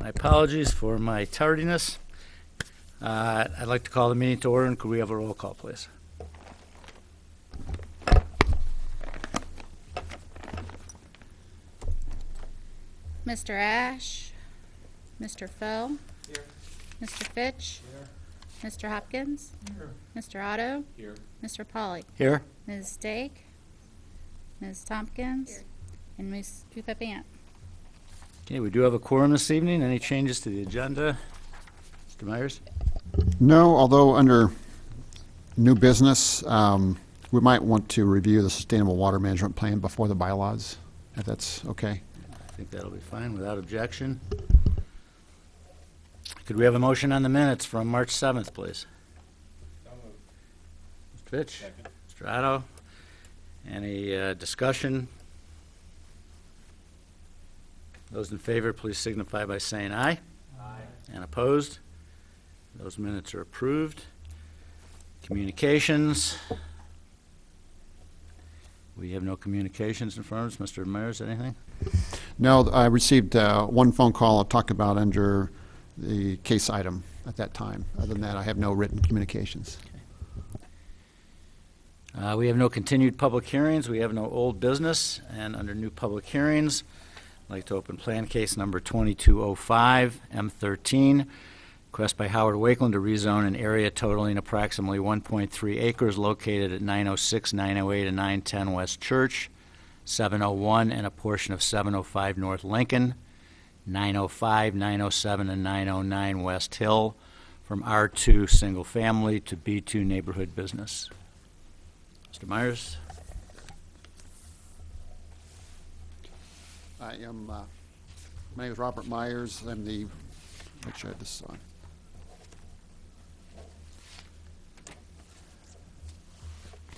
My apologies for my tardiness. I'd like to call the meeting to order, and could we have a roll call, please? Mr. Ash, Mr. Fell, Here. Mr. Fitch, Here. Mr. Hopkins, Here. Mr. Otto, Here. Mr. Polly, Here. Ms. Stake, Ms. Tompkins, Here. and Ms. Bant. Okay, we do have a quorum this evening. Any changes to the agenda? Mr. Myers? No, although under new business, we might want to review the Sustainable Water Management Plan before the bylaws, if that's okay. I think that'll be fine without objection. Could we have a motion on the minutes from March 7th, please? Mr. Fitch? Second. Mr. Otto? Any discussion? Those in favor, please signify by saying aye. Aye. And opposed? Those minutes are approved. Communications. We have no communications in front of us. Mr. Myers, anything? No, I received one phone call I'll talk about under the case item at that time. Other than that, I have no written communications. We have no continued public hearings. We have no old business. And under new public hearings, I'd like to open plan case number 2205, M13. Request by Howard Wakeland to rezone an area totaling approximately 1.3 acres located at 906, 908, and 910 West Church, 701, and a portion of 705 North Lincoln, 905, 907, and 909 West Hill from R2 single family to B2 neighborhood business. Mr. Myers? I am, my name is Robert Myers. I'm the, make sure I have this on.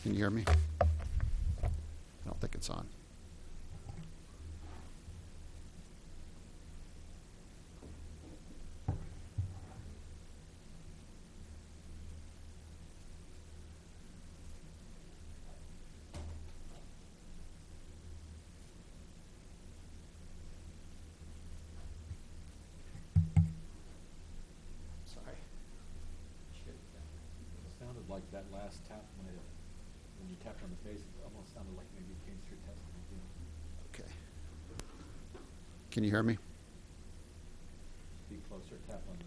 Can you hear me? I don't think it's on. Sorry. It sounded like that last tap might have, when you tapped on the face, it almost sounded like maybe it came through testing. Okay. Can you hear me? Be closer, tap on the,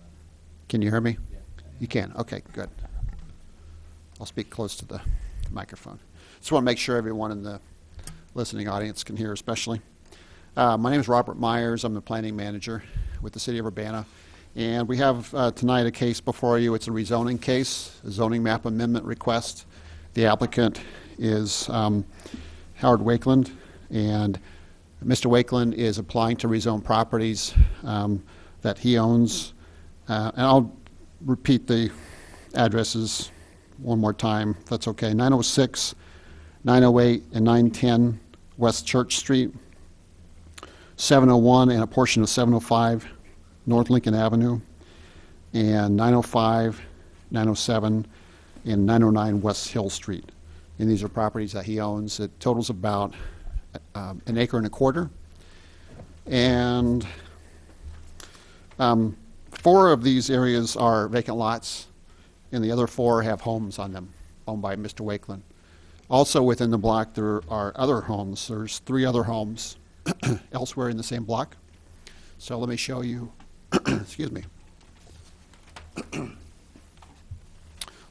Can you hear me? yeah. You can. Okay, good. I'll speak close to the microphone. Just want to make sure everyone in the listening audience can hear, especially. My name is Robert Myers. I'm the planning manager with the City of Urbana. And we have tonight a case before you. It's a rezoning case, a zoning map amendment request. The applicant is Howard Wakeland, and Mr. Wakeland is applying to rezone properties that he owns. And I'll repeat the addresses one more time, if that's okay. 906, 908, and 910 West Church Street, 701 and a portion of 705 North Lincoln Avenue, and 905, 907, and 909 West Hill Street. And these are properties that he owns. It totals about an acre and a quarter. And 4 of these areas are vacant lots, and the other 4 have homes on them, owned by Mr. Wakeland. Also within the block, there are other homes. There's 3 other homes elsewhere in the same block. So let me show you, excuse me. Let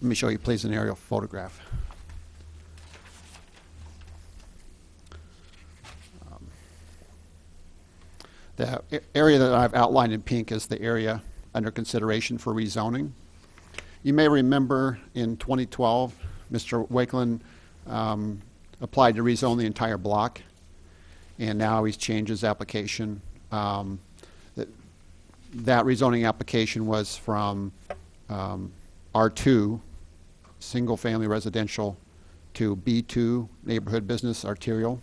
me show you, please, an aerial photograph. The area that I've outlined in pink is the area under consideration for rezoning. You may remember in 2012, Mr. Wakeland applied to rezone the entire block, and now he's changed his application. That rezoning application was from R2, single-family residential, to B2, neighborhood business arterial.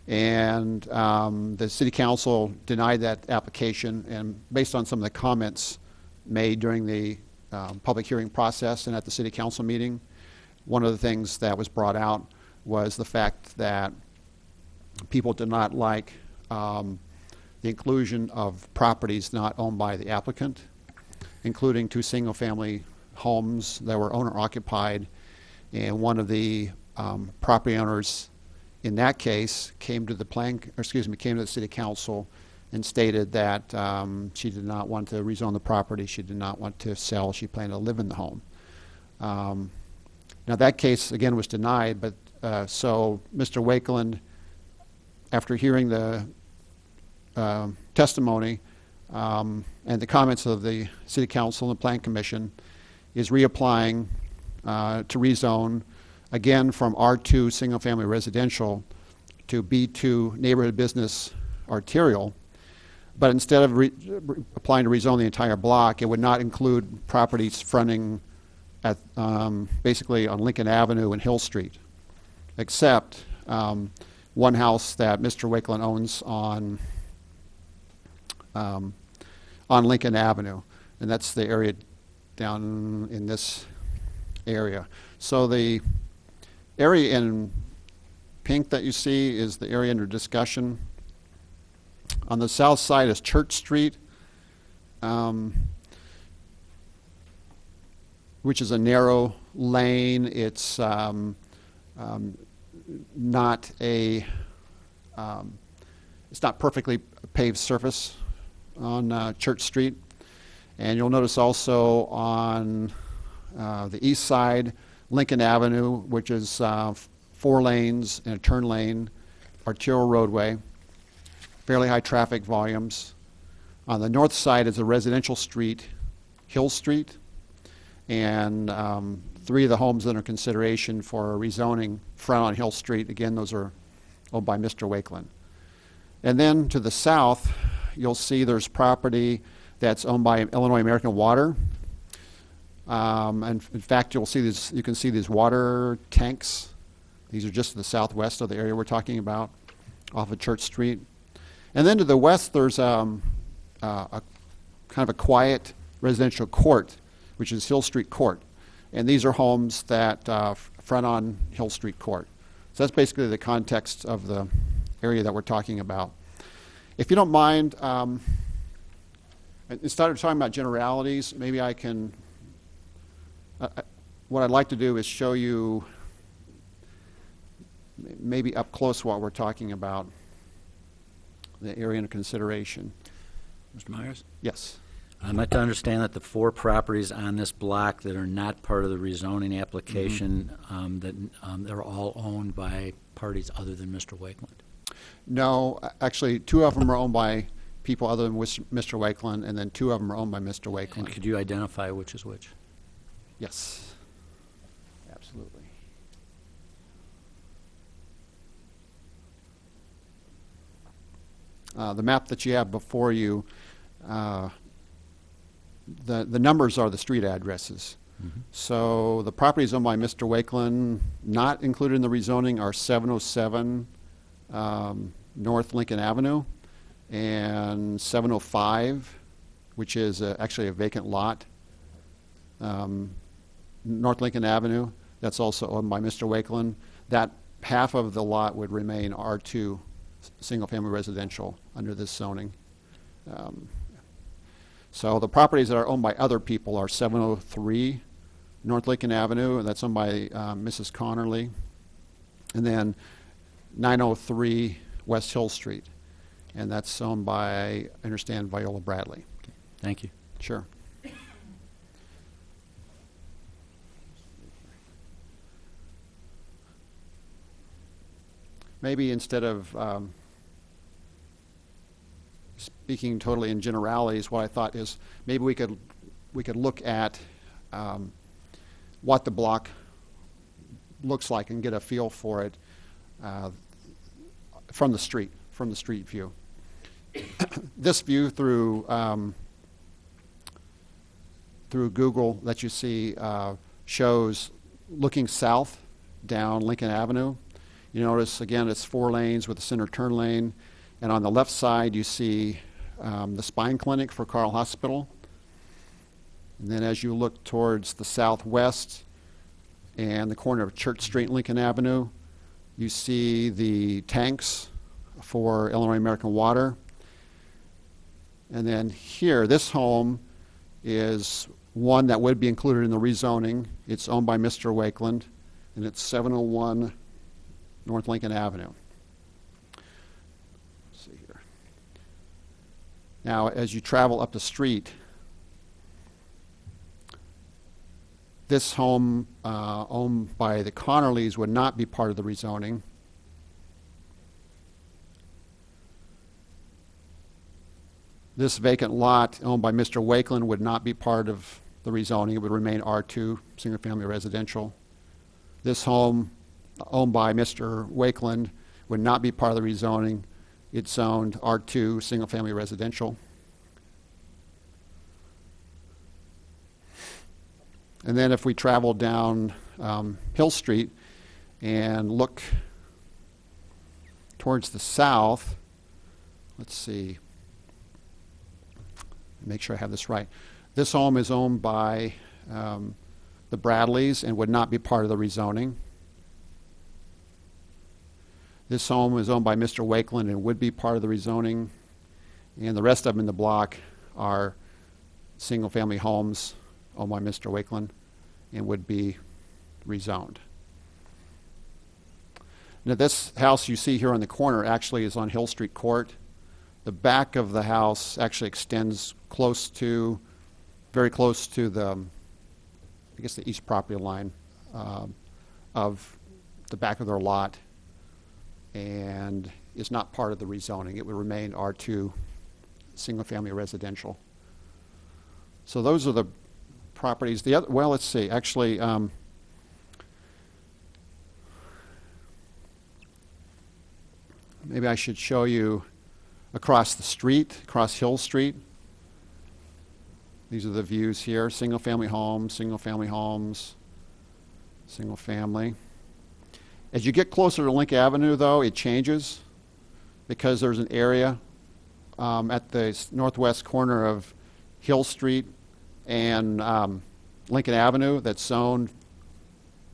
And the city council denied that application, and based on some of the comments made during the public hearing process and at the city council meeting, one of the things that was brought out was the fact that people did not like the inclusion of properties not owned by the applicant, including 2 single-family homes that were owner-occupied, and one of the property owners in that case came to the city council and stated that she did not want to rezone the property, she did not want to sell, she planned to live in the home. Now that case again was denied, but so Mr. Wakeland, after hearing the testimony and the comments of the City Council and the Plan Commission, is reapplying to rezone again from R2 single-family residential to B2 neighborhood business arterial. But instead of applying to rezone the entire block, it would not include properties fronting at basically on Lincoln Avenue and Hill Street, except one house that Mr. Wakeland owns on Lincoln Avenue, and that's the area down in this area. So the area in pink that you see is the area under discussion. On the south side is Church Street, which is a narrow lane. It's not a it's not perfectly paved surface on Church Street. And you'll notice also on the east side, Lincoln Avenue, which is 4 lanes and a turn lane, arterial roadway, fairly high traffic volumes. On the north side is a residential street, Hill Street, and 3 of the homes under consideration for rezoning front on Hill Street. Again, those are owned by Mr. Wakeland. And then to the south, you'll see there's property that's owned by Illinois American Water. And in fact, you'll see these, you can see these water tanks. These are just to the southwest of the area we're talking about, off of Church Street. And then to the west, there's a kind of a quiet residential court, which is Hill Street Court. And these are homes that front on Hill Street Court. So that's basically the context of the area that we're talking about. If you don't mind, instead of talking about generalities, maybe I can, what I'd like to do is show you maybe up close what we're talking about, the area under consideration. Mr. Myers? Yes. I'm meant to understand that the 4 properties on this block that are not part of the rezoning application, they're all owned by parties other than Mr. Wakeland. No, actually, 2 of them are owned by people other than Mr. Wakeland, and then 2 of them are owned by Mr. And Wakeland. could you identify which is which? Yes, absolutely. The map that you have before you, the numbers are the street addresses. So the properties owned by Mr. Wakeland, not included in the rezoning, are 707 North Lincoln Avenue and 705, which is actually a vacant lot, North Lincoln Avenue. That's also owned by Mr. Wakeland. That half of the lot would remain R2 single-family residential under this zoning. So the properties that are owned by other people are 703 North Lincoln Avenue, and that's owned by Mrs. Connerly, and then 903 West Hill Street, and that's owned by, I understand, Viola Bradley. Thank you. Sure. Maybe instead of speaking totally in generalities, what I thought is maybe we could look at what the block looks like and get a feel for it from the street view. This view through Google that you see shows looking south down Lincoln Avenue. You notice, again, it's 4 lanes with a center turn lane. And on the left side, you see the spine clinic for Carl Hospital. And then as you look towards the southwest and the corner of Church Street and Lincoln Avenue, you see the tanks for Illinois American Water. And then here, this home is one that would be included in the rezoning. It's owned by Mr. Wakeland, and it's 701 North Lincoln Avenue. Let's see here. Now, as you travel up the street, this home owned by the Connerleys would not be part of the rezoning. This vacant lot owned by Mr. Wakeland would not be part of the rezoning. It would remain R2, single-family residential. This home owned by Mr. Wakeland would not be part of the rezoning. It's zoned R2, single-family residential. And then if we travel down Hill Street and look towards the south, let's see, make sure I have this right. This home is owned by the Bradleys and would not be part of the rezoning. This home is owned by Mr. Wakeland and would be part of the rezoning. And the rest of them in the block are single-family homes owned by Mr. Wakeland and would be rezoned. Now, this house you see here on the corner actually is on Hill Street Court. The back of the house actually extends very close to the, I guess, the east property line of the back of their lot, and is not part of the rezoning. It would remain R2, single-family residential. So those are the properties. The other, well, let's see. Actually, maybe I should show you across the street, across Hill Street. These are the views here. Single-family homes, single-family homes, single-family. As you get closer to Link Avenue, though, it changes because there's an area at the northwest corner of Hill Street and Lincoln Avenue that's zoned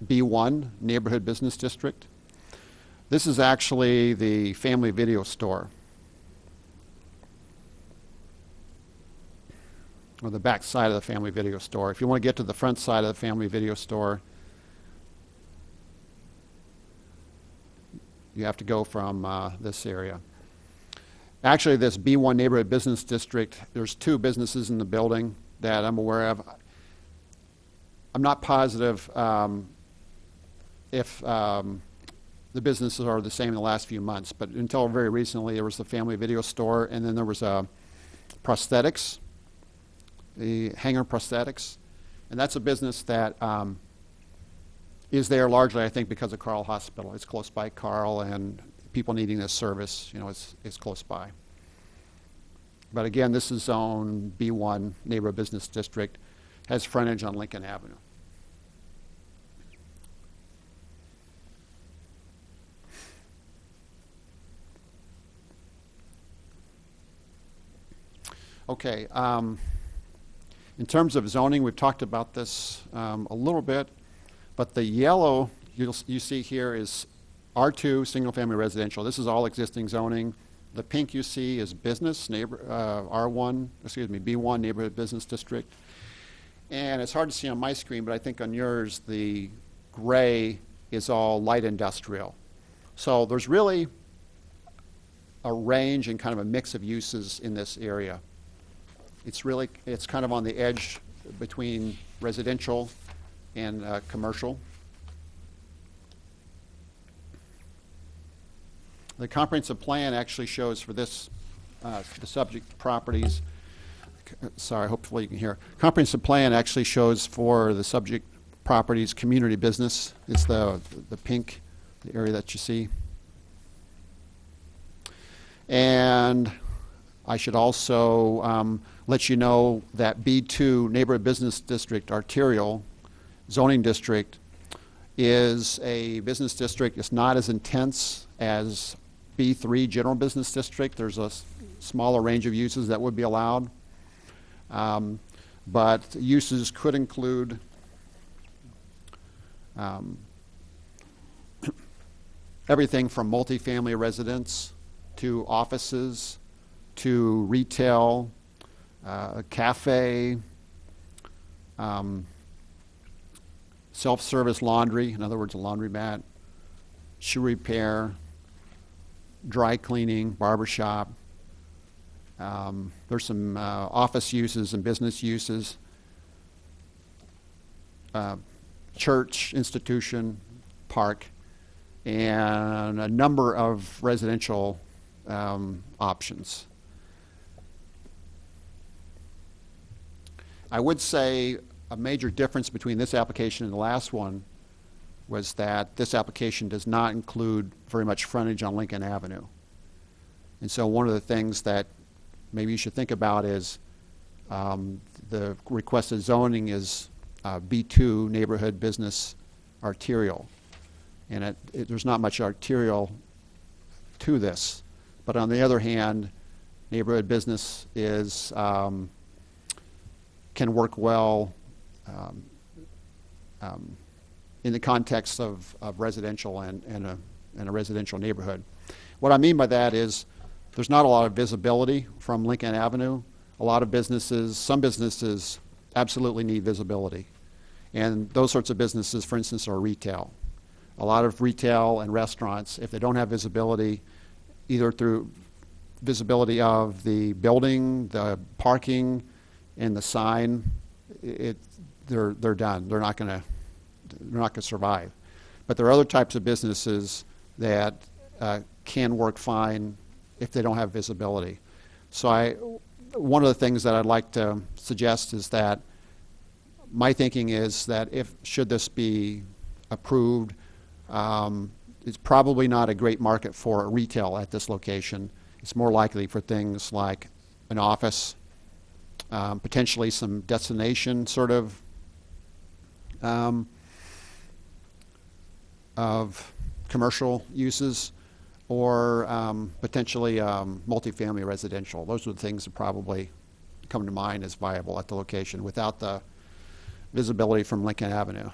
B1, Neighborhood Business District. This is actually the Family Video Store, or the back side of the Family Video Store. If you want to get to the front side of the Family Video Store, you have to go from this area. Actually, this B1 Neighborhood Business District, there's 2 businesses in the building that I'm aware of. I'm not positive if the businesses are the same in the last few months, but until very recently, there was the Family Video Store, and then there was prosthetics, the Hanger Prosthetics, and that's a business that is there largely, I think, because of Carl Hospital. It's close by Carl, and people needing this service, you know, it's close by. But again, this is zone B1 Neighborhood Business District, has frontage on Lincoln Avenue. Okay, in terms of zoning, we've talked about this a little bit, but the yellow you see here is R2, single-family residential. This is all existing zoning. The pink you see is business, B1 Neighborhood Business District. And it's hard to see on my screen, but I think on yours, the gray is all light industrial. So there's really a range and kind of a mix of uses in this area. It's kind of on the edge between residential and commercial. The comprehensive plan actually shows for this, the subject properties, sorry, hopefully you can hear. Comprehensive plan actually shows for the subject properties community business. It's the pink, the area that you see. And I should also let you know that B2 Neighborhood Business District Arterial zoning district is a business district. It's not as intense as B3 General Business District. There's a smaller range of uses that would be allowed. But uses could include everything from multifamily residence to offices to retail a cafe, self-service laundry, in other words, a laundromat, shoe repair, dry cleaning, barber shop. There's some office uses and business uses, church, institution, park, and a number of residential options. I would say a major difference between this application and the last one was that this application does not include very much frontage on Lincoln Avenue. And so one of the things that maybe you should think about is the requested zoning is B2, neighborhood business arterial. And there's not much arterial to this. But on the other hand, neighborhood business is can work well in the context of residential and a residential neighborhood. What I mean by that is there's not a lot of visibility from Lincoln Avenue. A lot of businesses, some businesses absolutely need visibility. And those sorts of businesses, for instance, are retail. A lot of retail and restaurants, if they don't have visibility, either through visibility of the building, the parking, and the sign, they're done. They're not going to survive. But there are other types of businesses that can work fine if they don't have visibility. So one of the things that I'd like to suggest is that my thinking is that should this be approved, it's probably not a great market for retail at this location. It's more likely for things like an office, potentially some destination sort of commercial uses, or potentially multifamily residential. Those are the things that probably come to mind as viable at the location without the visibility from Lincoln Avenue.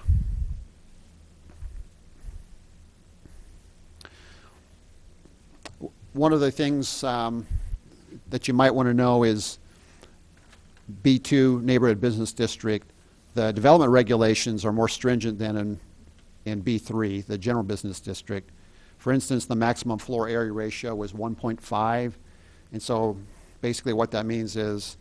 One of the things that you might want to know is B2 Neighborhood Business District. The development regulations are more stringent than in B3, the General Business District. For instance, the maximum floor area ratio was 1.5, and so basically what that means is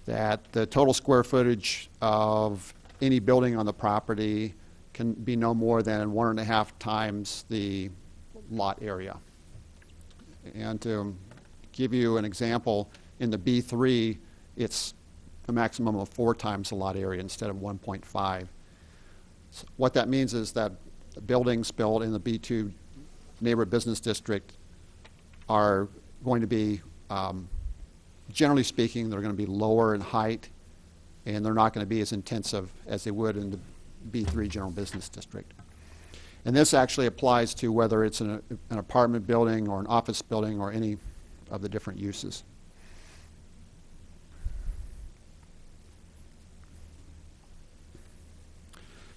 that the total square footage of any building on the property can be no more than 1.5 times the lot area. And to give you an example, in the B3, it's a maximum of 4 times the lot area instead of 1.5. So what that means is that buildings built in the B2 Neighborhood Business District are going to be, generally speaking, they're going to be lower in height, and they're not going to be as intensive as they would in the B3 General Business District. And this actually applies to whether it's an apartment building or an office building or any of the different uses.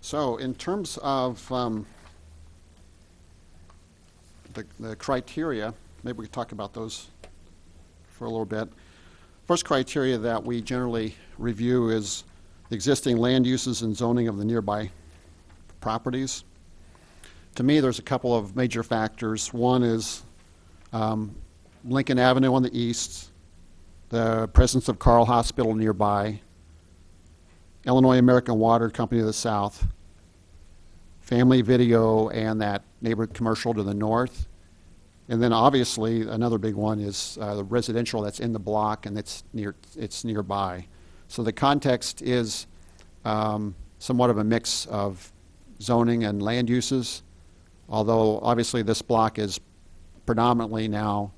So in terms of the criteria, maybe we could talk about those for a little bit. First criteria that we generally review is the existing land uses and zoning of the nearby properties. To me, there's a couple of major factors. One is Lincoln Avenue on the east, the presence of Carle Hospital nearby, Illinois American Water Company to the south, Family Video and that neighborhood commercial to the north. And then obviously another big one is the residential that's in the block and it's nearby. So the context is somewhat of a mix of zoning and land uses, although obviously this block is predominantly now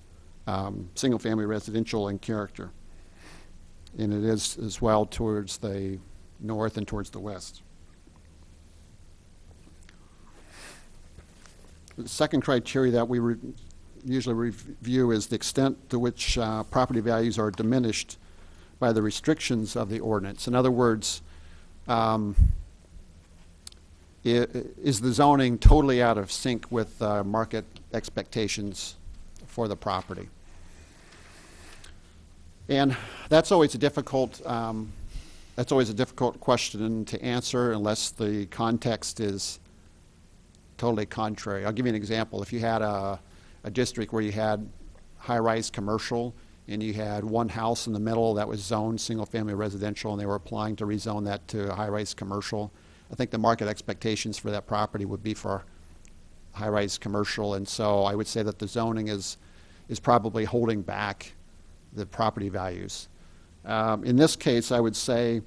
single-family residential in character. And it is as well towards the north and towards the west. The second criteria that we usually review is the extent to which property values are diminished by the restrictions of the ordinance. In other words, is the zoning totally out of sync with market expectations for the property? And that's always a difficult question to answer unless the context is totally contrary. I'll give you an example. If you had a district where you had high-rise commercial and you had one house in the middle that was zoned single-family residential and they were applying to rezone that to high-rise commercial, I think the market expectations for that property would be for high-rise commercial, and so I would say that the zoning is probably holding back the property values. In this case, I would say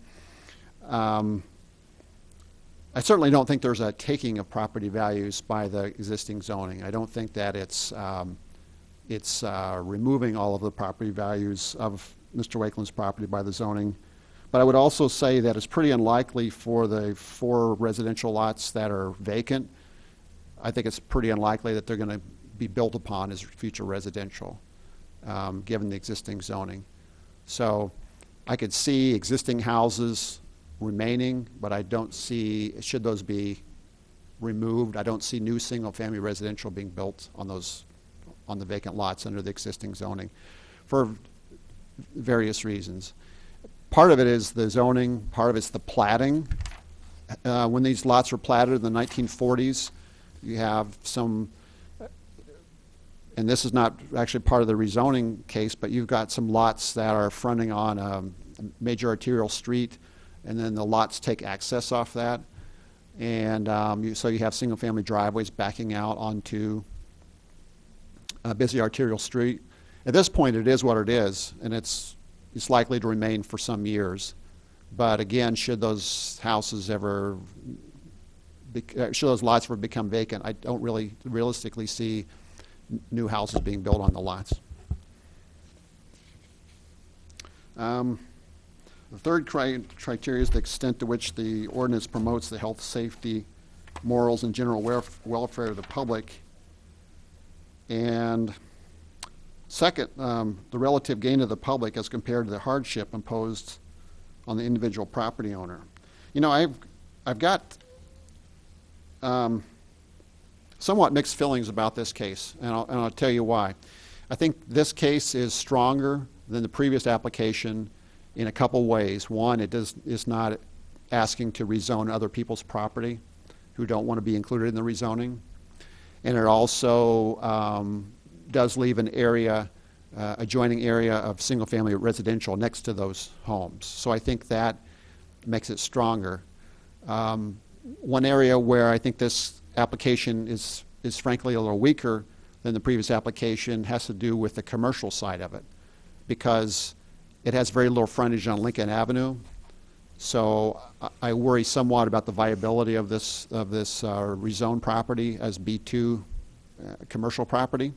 I certainly don't think there's a taking of property values by the existing zoning. I don't think that it's removing all of the property values of Mr. Wakeland's property by the zoning. But I would also say that it's pretty unlikely for the 4 residential lots that are vacant. I think it's pretty unlikely that they're going to be built upon as future residential, given the existing zoning. So I could see existing houses remaining, but I don't see, should those be removed, I don't see new single-family residential being built on the vacant lots under the existing zoning for various reasons. Part of it is the zoning, part of it's the platting. When these lots were platted in the 1940s, you have some, and this is not actually part of the rezoning case, but you've got some lots that are fronting on a major arterial street, and then the lots take access off that. And so you have single-family driveways backing out onto a busy arterial street. At this point, it is what it is, and it's likely to remain for some years. But again, should those houses ever, should those lots ever become vacant, I don't really realistically see new houses being built on the lots. The third criteria is the extent to which the ordinance promotes the health, safety, morals, and general welfare of the public. And second, the relative gain of the public as compared to the hardship imposed on the individual property owner. You know, I've got somewhat mixed feelings about this case, and I'll tell you why. I think this case is stronger than the previous application in a couple ways. One, is not asking to rezone other people's property who don't want to be included in the rezoning. And it also does leave an area, adjoining area of single-family residential next to those homes. So I think that makes it stronger. One area where I think this application is frankly a little weaker than the previous application has to do with the commercial side of it, because it has very little frontage on Lincoln Avenue. So I worry somewhat about the viability of this rezoned property as B2 commercial property.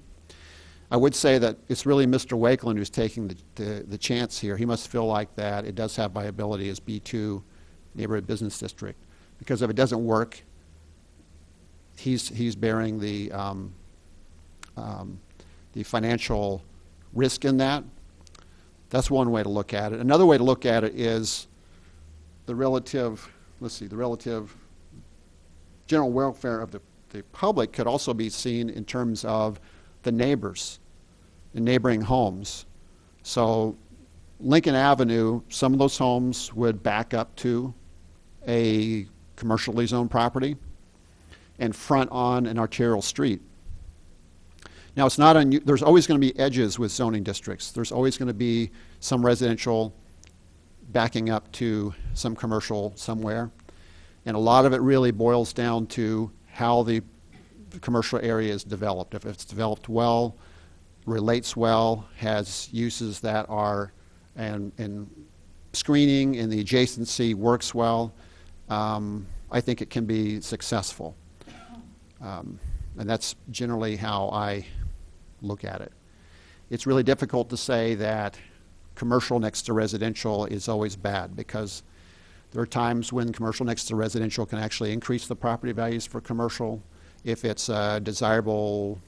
I would say that it's really Mr. Wakeland who's taking the chance here. He must feel like that it does have viability as B2 neighborhood business district, because if it doesn't work, he's bearing the financial risk in that. That's one way to look at it. Another way to look at it is the relative general welfare of the public could also be seen in terms of the neighbors and neighboring homes. So Lincoln Avenue, some of those homes would back up to a commercially zoned property and front on an arterial street. Now, it's not there's always going to be edges with zoning districts. There's always going to be some residential backing up to some commercial somewhere. And a lot of it really boils down to how the commercial area is developed. If it's developed well, relates well, has uses that are, and screening and the adjacency works well, I think it can be successful. And that's generally how I look at it. It's really difficult to say that commercial next to residential is always bad, because there are times when commercial next to residential can actually increase the property values for commercial if it's a desirable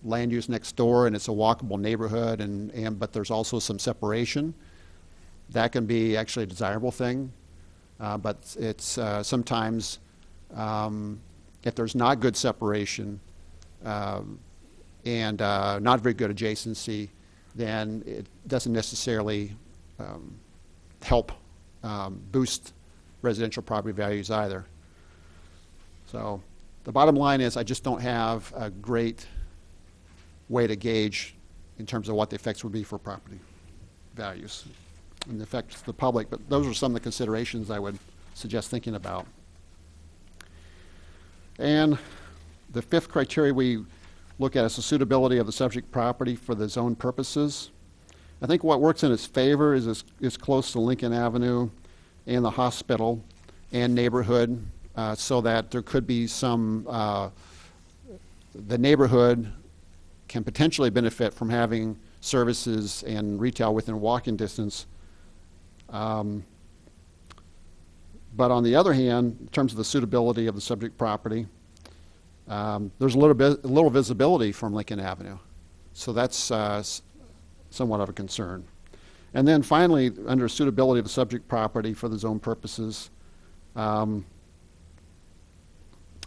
land use next door and it's a walkable neighborhood, but there's also some separation. That can be actually a desirable thing, but it's sometimes if there's not good separation and not very good adjacency, then it doesn't necessarily help boost residential property values either. So the bottom line is I just don't have a great way to gauge in terms of what the effects would be for property values and the effects to the public, but those are some of the considerations I would suggest thinking about. And the fifth criteria we look at is the suitability of the subject property for the zone purposes. I think what works in its favor is close to Lincoln Avenue and the hospital and neighborhood, so that there could be some, the neighborhood can potentially benefit from having services and retail within walking distance. But on the other hand, in terms of the suitability of the subject property, there's a little visibility from Lincoln Avenue. So that's somewhat of a concern. And then finally, under suitability of the subject property for the zone purposes,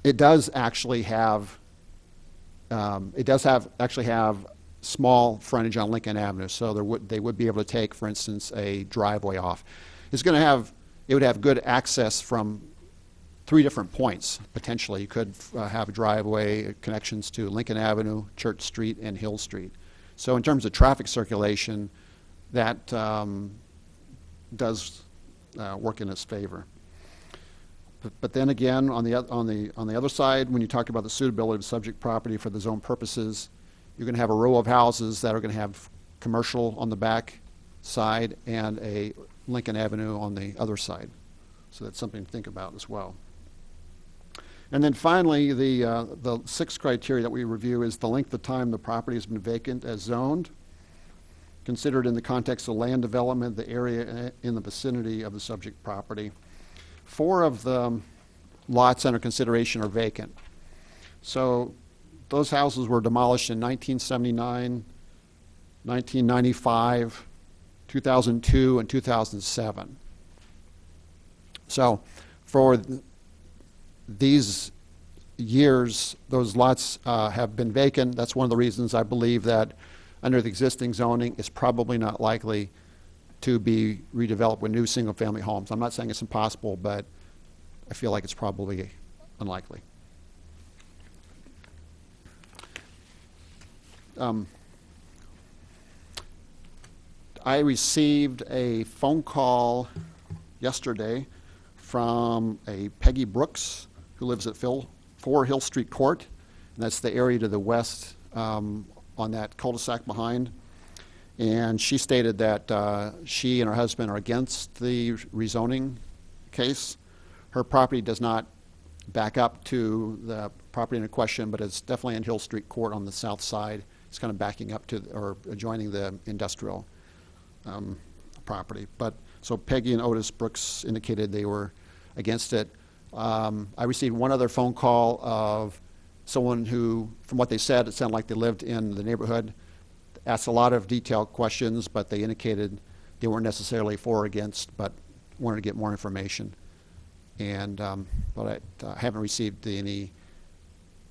it does actually have small frontage on Lincoln Avenue. So they would be able to take, for instance, a driveway off. It would have good access from 3 different points, potentially. You could have a driveway connections to Lincoln Avenue, Church Street, and Hill Street. So in terms of traffic circulation, that does work in its favor. But then again, on the other side, when you talk about the suitability of subject property for the zone purposes, you're going to have a row of houses that are going to have commercial on the back side and a Lincoln Avenue on the other side. So that's something to think about as well. And then finally, the sixth criteria that we review is the length of time the property has been vacant as zoned, considered in the context of land development, the area in the vicinity of the subject property. 4 of the lots under consideration are vacant. So those houses were demolished in 1979, 1995, 2002, and 2007. So for these years, those lots have been vacant. That's one of the reasons I believe that under the existing zoning, it's probably not likely to be redeveloped with new single-family homes. I'm not saying it's impossible, but I feel like it's probably unlikely. I received a phone call yesterday from a Peggy Brooks who lives at 4 Hill Street Court, and that's the area to the west on that cul-de-sac behind. And she stated that she and her husband are against the rezoning case. Her property does not back up to the property in question, but it's definitely in Hill Street Court on the south side. It's kind of backing up to or adjoining the industrial property. But so Peggy and Otis Brooks indicated they were against it. I received one other phone call of someone who, from what they said, it sounded like they lived in the neighborhood. Asked a lot of detailed questions, but they indicated they weren't necessarily for or against, but wanted to get more information. And but I haven't received any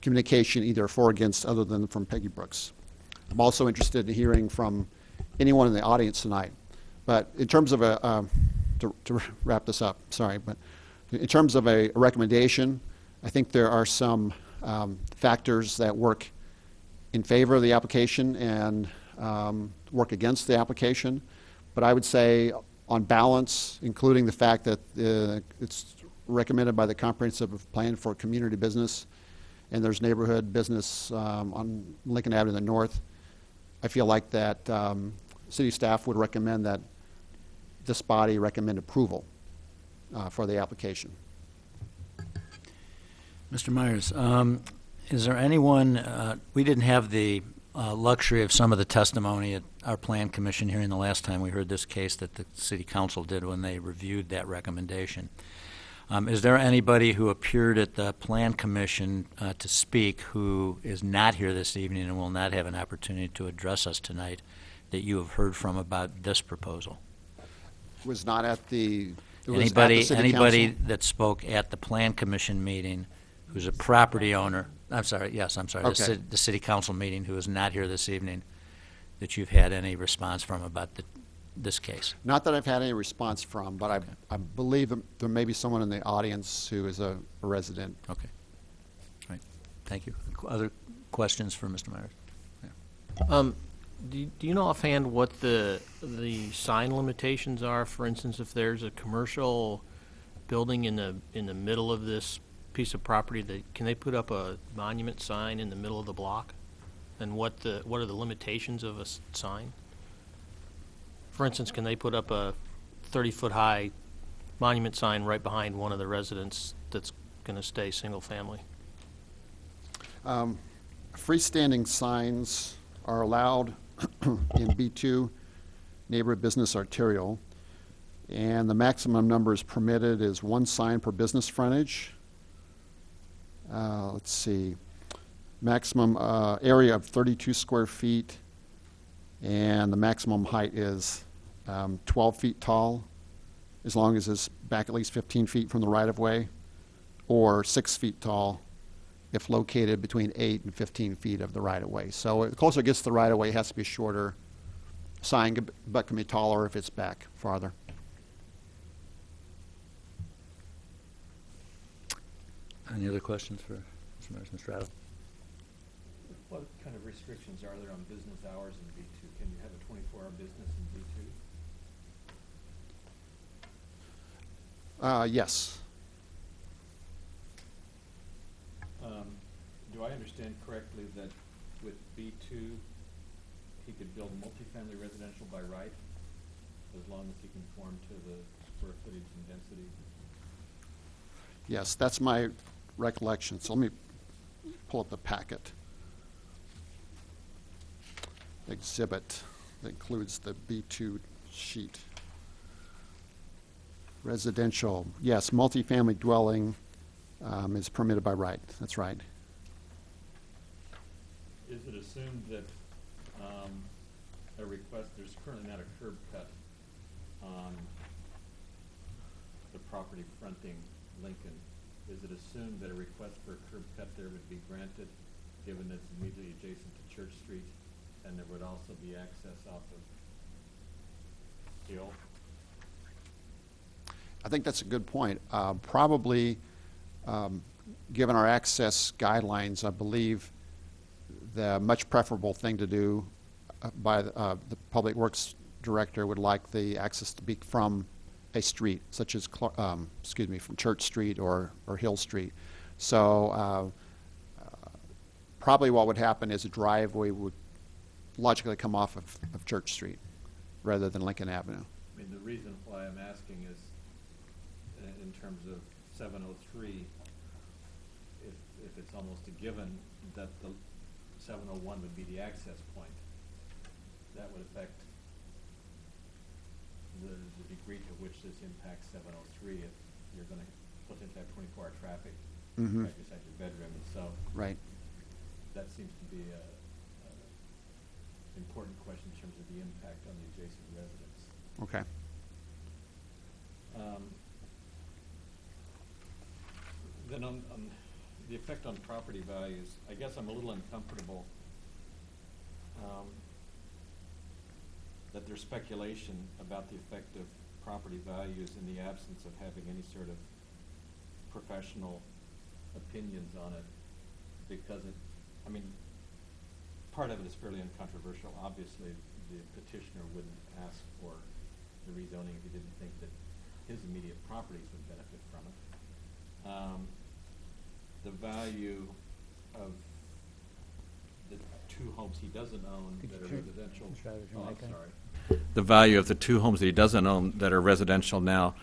communication either for or against other than from Peggy Brooks. I'm also interested in hearing from anyone in the audience tonight. But in terms of to wrap this up, sorry, but in terms of a recommendation, I think there are some factors that work in favor of the application and work against the application. But I would say on balance, including the fact that it's recommended by the comprehensive plan for community business and there's neighborhood business on Lincoln Avenue in the north, I feel like that city staff would recommend that this body recommend approval for the application. Mr. Myers, is there anyone, we didn't have the luxury of some of the testimony at our plan commission hearing the last time we heard this case that the city council did when they reviewed that recommendation. Is there anybody who appeared at the plan commission to speak who is not here this evening and will not have an opportunity to address us tonight that you have heard from about this proposal? Was not at the Anybody council? that spoke at the plan commission meeting who's a property owner, I'm sorry, Okay. the city council meeting who is not here this evening, that you've had any response from about this case? Not that I've had any response from, but I believe that there may be someone in the audience who is a resident. Okay. All right. Thank you. Other questions for Mr. Myers? Do you know offhand what the sign limitations are? For instance, if there's a commercial building in the middle of this piece of property, can they put up a monument sign in the middle of the block? And what are the limitations of a sign? For instance, can they put up a 30-foot high monument sign right behind one of the residents that's going to stay single family? Freestanding signs are allowed in B2, neighborhood business arterial, and the maximum numbers permitted is one sign per business frontage. Let's see, maximum area of 32 square feet, and the maximum height is 12 feet tall, as long as it's back at least 15 feet from the right-of-way, or 6 feet tall if located between 8 and 15 feet of the right-of-way. So the closer it gets to the right-of-way, it has to be a shorter sign, but can be taller if it's back farther. Any other questions for Mr. Myers, Mr. Adams? What kind of restrictions are there on business hours in B2? Can you have a 24-hour business in B2? Yes. Do I understand correctly that with B2, he could build multifamily residential by right, as long as he conformed to the square footage and density? Yes, that's my recollection. So let me pull up the packet. Exhibit that includes the B2 sheet. Residential, yes, multifamily dwelling is permitted by right. That's right. Is it assumed that a request, there's currently not a curb cut on the property fronting Lincoln. Is it assumed that a request for a curb cut there would be granted, given it's immediately adjacent to Church Street, and there would also be access off of Hill? I think that's a good point. Probably, given our access guidelines, I believe the much preferable thing to do by the Public Works Director would like the access to be from a street, such as, from Church Street or Hill Street. So probably what would happen is a driveway would logically come off of Church Street rather than Lincoln Avenue. I mean, the reason why I'm asking is, in terms of 703, if it's almost a given that the 701 would be the access point, that would affect the degree to which this impacts 703 if you're going to potentially have 24-hour traffic right beside your bedroom. And so Right. that seems to be an important question in terms of the impact on the adjacent residents. Okay. Then on the effect on property values, I guess I'm a little uncomfortable that there's speculation about the effect of property values in the absence of having any sort of professional opinions on it, because part of it is fairly uncontroversial. Obviously, the petitioner wouldn't ask for the rezoning if he didn't think that his immediate properties would benefit from it. The value of the two homes he doesn't own that are residential. Oh, I'm sorry. The value of the two homes that he doesn't own that are residential now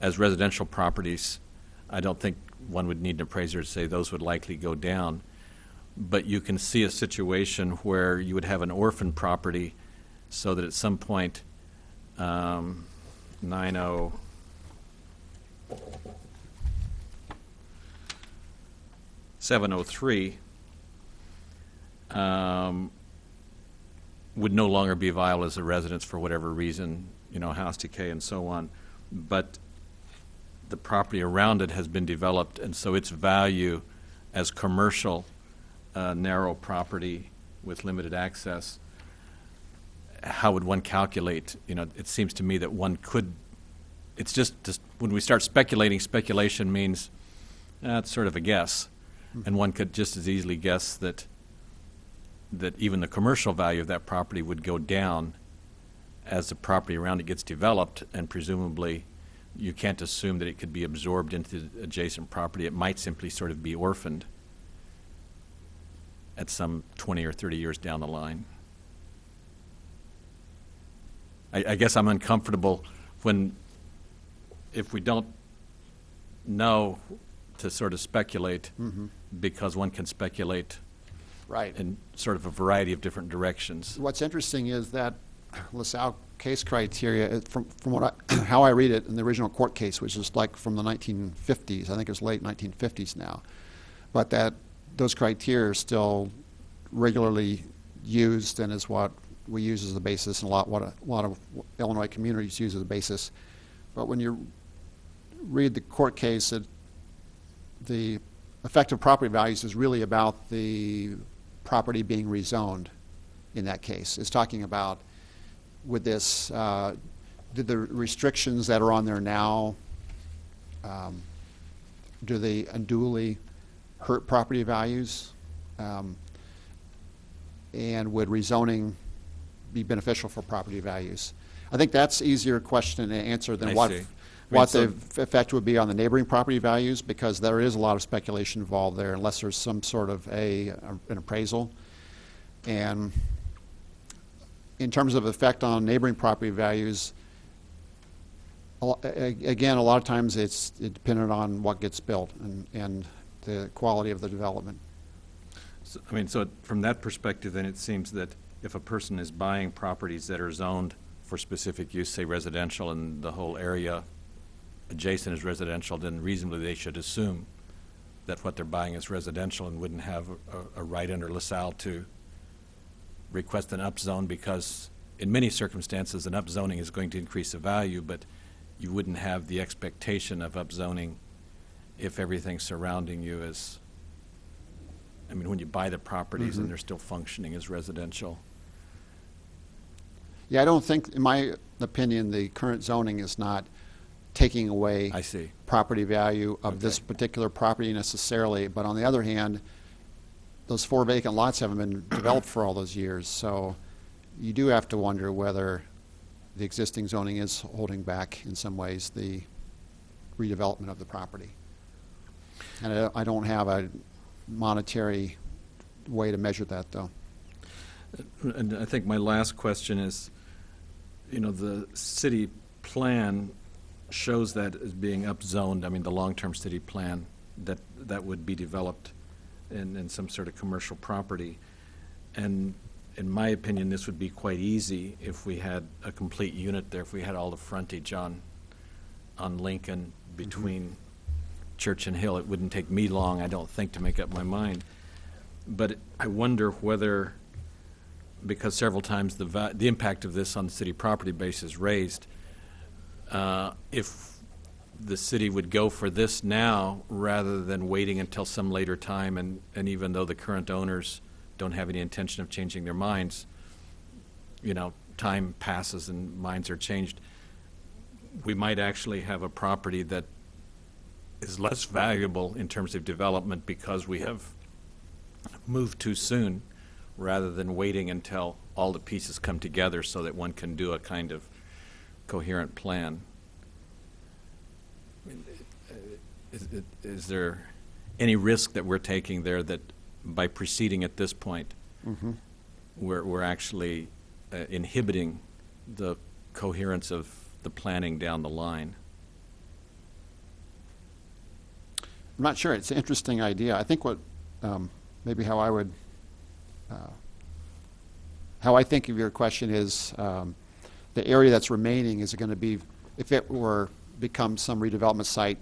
as residential properties, I don't think one would need an appraiser to say those would likely go down. But you can see a situation where you would have an orphan property so that at some point 703 would no longer be viable as a residence for whatever reason, house decay and so on. But the property around it has been developed, and so its value as commercial narrow property with limited access how would one calculate? It seems to me that one could, it's just when we start speculating, speculation means it's sort of a guess. And one could just as easily guess that even the commercial value of that property would go down as the property around it gets developed, and presumably you can't assume that it could be absorbed into the adjacent property. It might simply sort of be orphaned at some 20 or 30 years down the line. I guess I'm uncomfortable if we don't know to sort of speculate, because one can speculate Right. in sort of a variety of different directions. What's interesting is that LaSalle case criteria, from what how I read it in the original court case, which is like from the 1950s, I think it was late 1950s now, but that those criteria are still regularly used and is what we use as the basis, and what a lot of Illinois communities use as a basis. But when you read the court case, the effective property values is really about the property being rezoned in that case. It's talking about, with this, did the restrictions that are on there now, do they unduly hurt property values? And would rezoning be beneficial for property values? I think that's easier question to answer than I what see. what so- the effect would be on the neighboring property values, because there is a lot of speculation involved there unless there's some sort of an appraisal. And in terms of effect on neighboring property values, again, a lot of times it's dependent on what gets built and the quality of the development. So from that perspective, then it seems that if a person is buying properties that are zoned for specific use, say residential, and the whole area adjacent is residential, then reasonably they should assume that what they're buying is residential and wouldn't have a right under LaSalle to request an upzone, because in many circumstances an upzoning is going to increase the value, but you wouldn't have the expectation of upzoning if everything surrounding you is, when you buy the properties and they're still functioning as residential. Yeah, I don't think, in my opinion, the current zoning is not taking away I see. property value of this Okay. particular property necessarily, but on the other hand, those 4 vacant lots haven't been developed for all those years, so you do have to wonder whether the existing zoning is holding back in some ways the redevelopment of the property. And I don't have a monetary way to measure that, though. And I think my last question is, the city plan shows that as being upzoned. The long-term city plan that would be developed in some sort of commercial property. And in my opinion, this would be quite easy if we had a complete unit there, if we had all the frontage on Lincoln between Church and Hill. It wouldn't take me long, I don't think, to make up my mind. But I wonder whether, because several times the impact of this on the city property base is raised, if the city would go for this now rather than waiting until some later time, and even though the current owners don't have any intention of changing their minds, time passes and minds are changed, we might actually have a property that is less valuable in terms of development because we have moved too soon, rather than waiting until all the pieces come together so that one can do a kind of coherent plan. Is there any risk that we're taking there that by proceeding at this point, we're actually inhibiting the coherence of the planning down the line? I'm not sure. It's an interesting idea. I think maybe how I would, how I think of your question is, the area that's remaining, is it going to be, if it were become some redevelopment site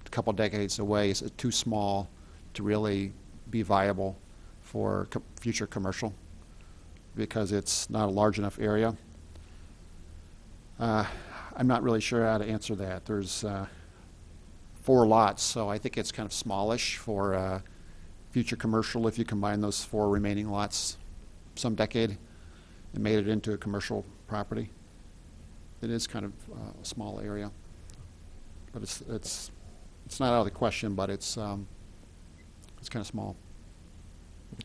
a couple decades away, is it too small to really be viable for future commercial because it's not a large enough area? I'm not really sure how to answer that. There's 4 lots, so I think it's kind of smallish for future commercial if you combine those 4 remaining lots some decade. and made it into a commercial property. It is kind of a small area, but it's not out of the question, but it's kind of small.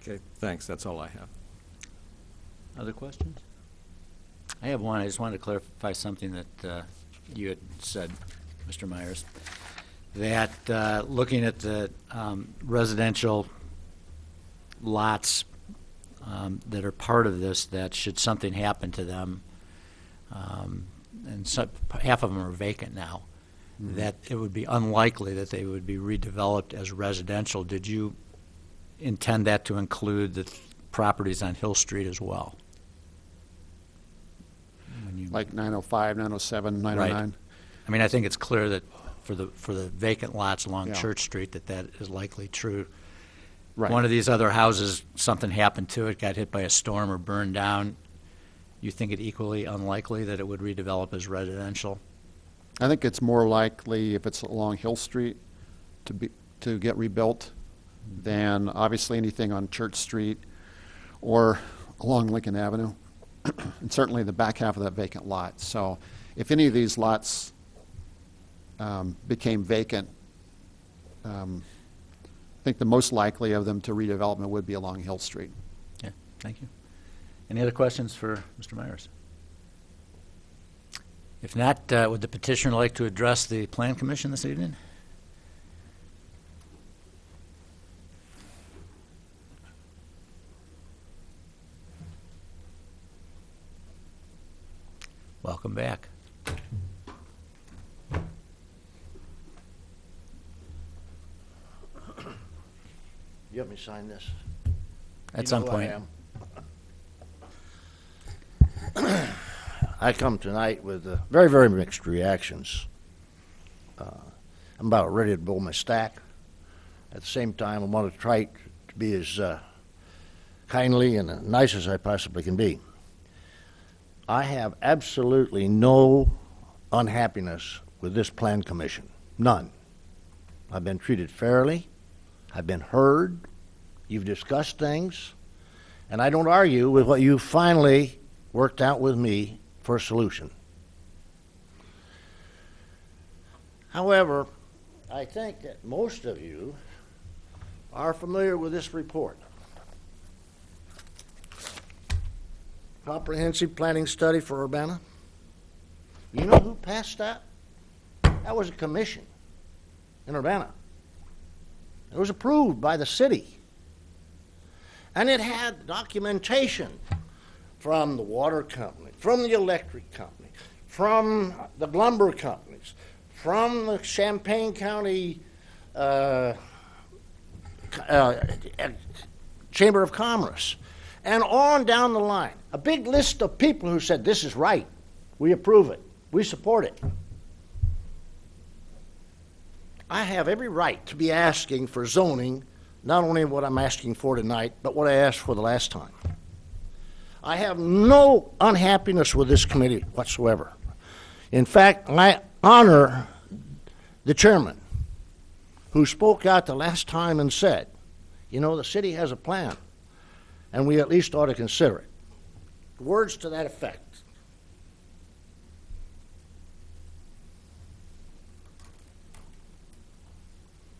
Okay, thanks. That's all I have. Other questions? I have one. I just wanted to clarify something that you had said, Mr. Myers, that looking at the residential lots that are part of this, that should something happen to them, and half of them are vacant now, that it would be unlikely that they would be redeveloped as residential. Did you intend that to include the properties on Hill Street as well? Like 905, 907, 909. I mean, I think it's clear that for the vacant lots along Yeah. Church Street, that is likely true. Right. One of these other houses, something happened to it, got hit by a storm or burned down. You think it equally unlikely that it would redevelop as residential? I think it's more likely if it's along Hill Street to get rebuilt than obviously anything on Church Street or along Lincoln Avenue, and certainly the back half of that vacant lot. So if any of these lots became vacant, I think the most likely of them to redevelopment would be along Hill Street. Yeah, thank you. Any other questions for Mr. Myers? If not, would the petitioner like to address the Plan Commission this evening? Welcome back. You want me to sign this? At You some know who I point. am. I come tonight with very, very mixed reactions. I'm about ready to blow my stack. At the same time, I want to try to be as kindly and nice as I possibly can be. I have absolutely no unhappiness with this Plan Commission. None. I've been treated fairly. I've been heard. You've discussed things. And I don't argue with what you finally worked out with me for a solution. However, I think that most of you are familiar with this report. Comprehensive Planning Study for Urbana. You know who passed that? That was a commission in Urbana. It was approved by the city. And it had documentation from the water company, from the electric company, from the lumber companies, from the Champaign County Chamber of Commerce, and on down the line. A big list of people who said, this is right, we approve it, we support it. I have every right to be asking for zoning, not only what I'm asking for tonight, but what I asked for the last time. I have no unhappiness with this committee whatsoever. In fact, I honor the chairman who spoke out the last time and said, you know, the city has a plan, and we at least ought to consider it. Words to that effect.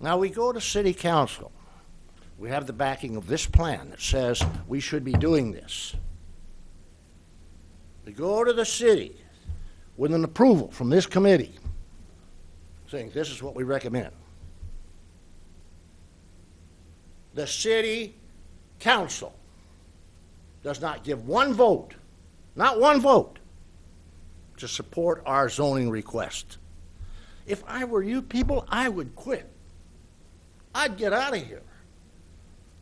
Now we go to city council. We have the backing of this plan that says we should be doing this. We go to the city with an approval from this committee saying this is what we recommend. The city council does not give one vote, not one vote, to support our zoning request. If I were you people, I would quit. I'd get out of here.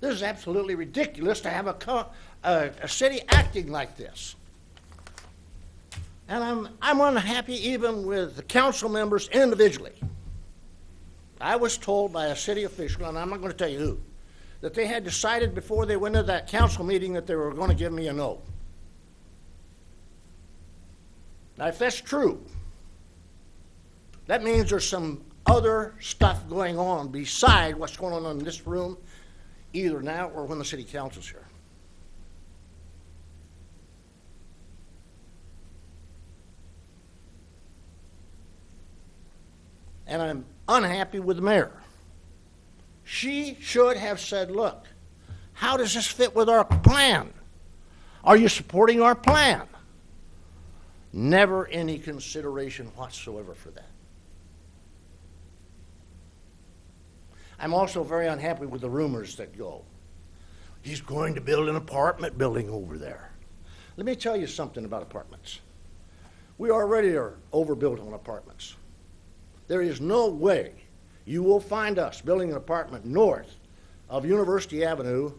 This is absolutely ridiculous to have a city acting like this. And I'm unhappy even with the council members individually. I was told by a city official, and I'm not going to tell you who, that they had decided before they went to that council meeting that they were going to give me a no. Now, if that's true, that means there's some other stuff going on beside what's going on in this room, either now or when the city council's here. and I'm unhappy with the mayor. She should have said, look, how does this fit with our plan? Are you supporting our plan? Never any consideration whatsoever for that. I'm also very unhappy with the rumors that go. He's going to build an apartment building over there. Let me tell you something about apartments. We already are overbuilt on apartments. There is no way you will find us building an apartment north of University Avenue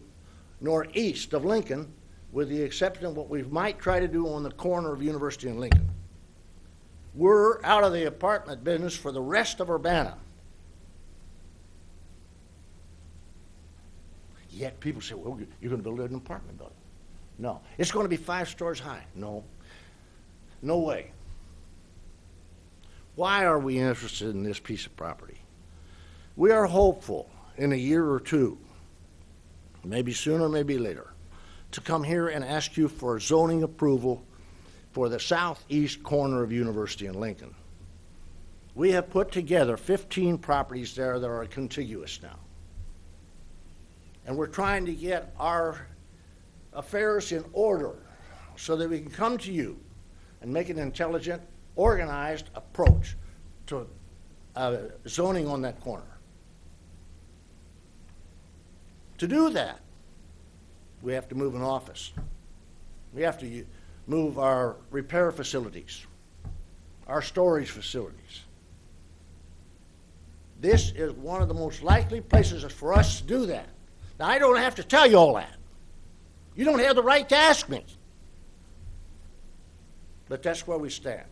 nor east of Lincoln, with the exception of what we might try to do on the corner of University and Lincoln. We're out of the apartment business for the rest of Urbana. Yet people say, well, you're going to build an apartment building. No. It's going to be 5 stories high. No. No way. Why are we interested in this piece of property? We are hopeful in a year or two, maybe sooner, maybe later, to come here and ask you for zoning approval for the southeast corner of University and Lincoln. We have put together 15 properties there that are contiguous now. And we're trying to get our affairs in order so that we can come to you and make an intelligent, organized approach to zoning on that corner. To do that, we have to move an office. We have to move our repair facilities, our storage facilities. This is one of the most likely places for us to do that. Now, I don't have to tell you all that. You don't have the right to ask me. But that's where we stand.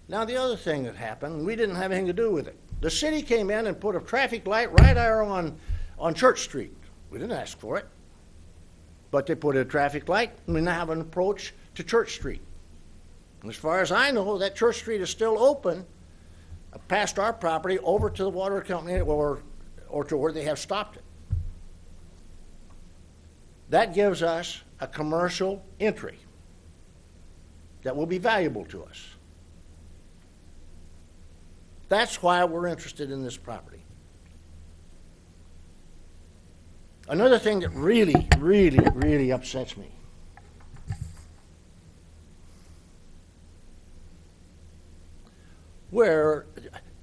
Now, the other thing that happened, we didn't have anything to do with it. The city came in and put a traffic light right there on Church Street. We didn't ask for it. But they put a traffic light, and we now have an approach to Church Street. And as far as I know, that Church Street is still open past our property over to the water company or to where they have stopped it. That gives us a commercial entry that will be valuable to us. That's why we're interested in this property. Another thing that really, really, really upsets me. Where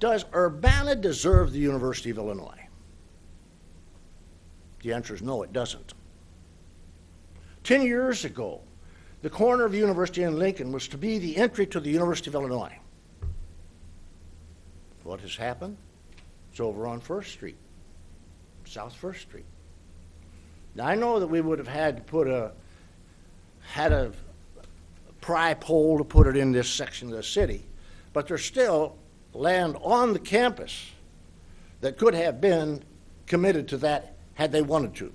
does Urbana deserve the University of Illinois? The answer is no, it doesn't. 10 years ago, the corner of University and Lincoln was to be the entry to the University of Illinois. What has happened? It's over on First Street, South First Street. Now, I know that we would have had to had a pry pole to put it in this section of the city, but there's still land on the campus that could have been committed to that had they wanted to.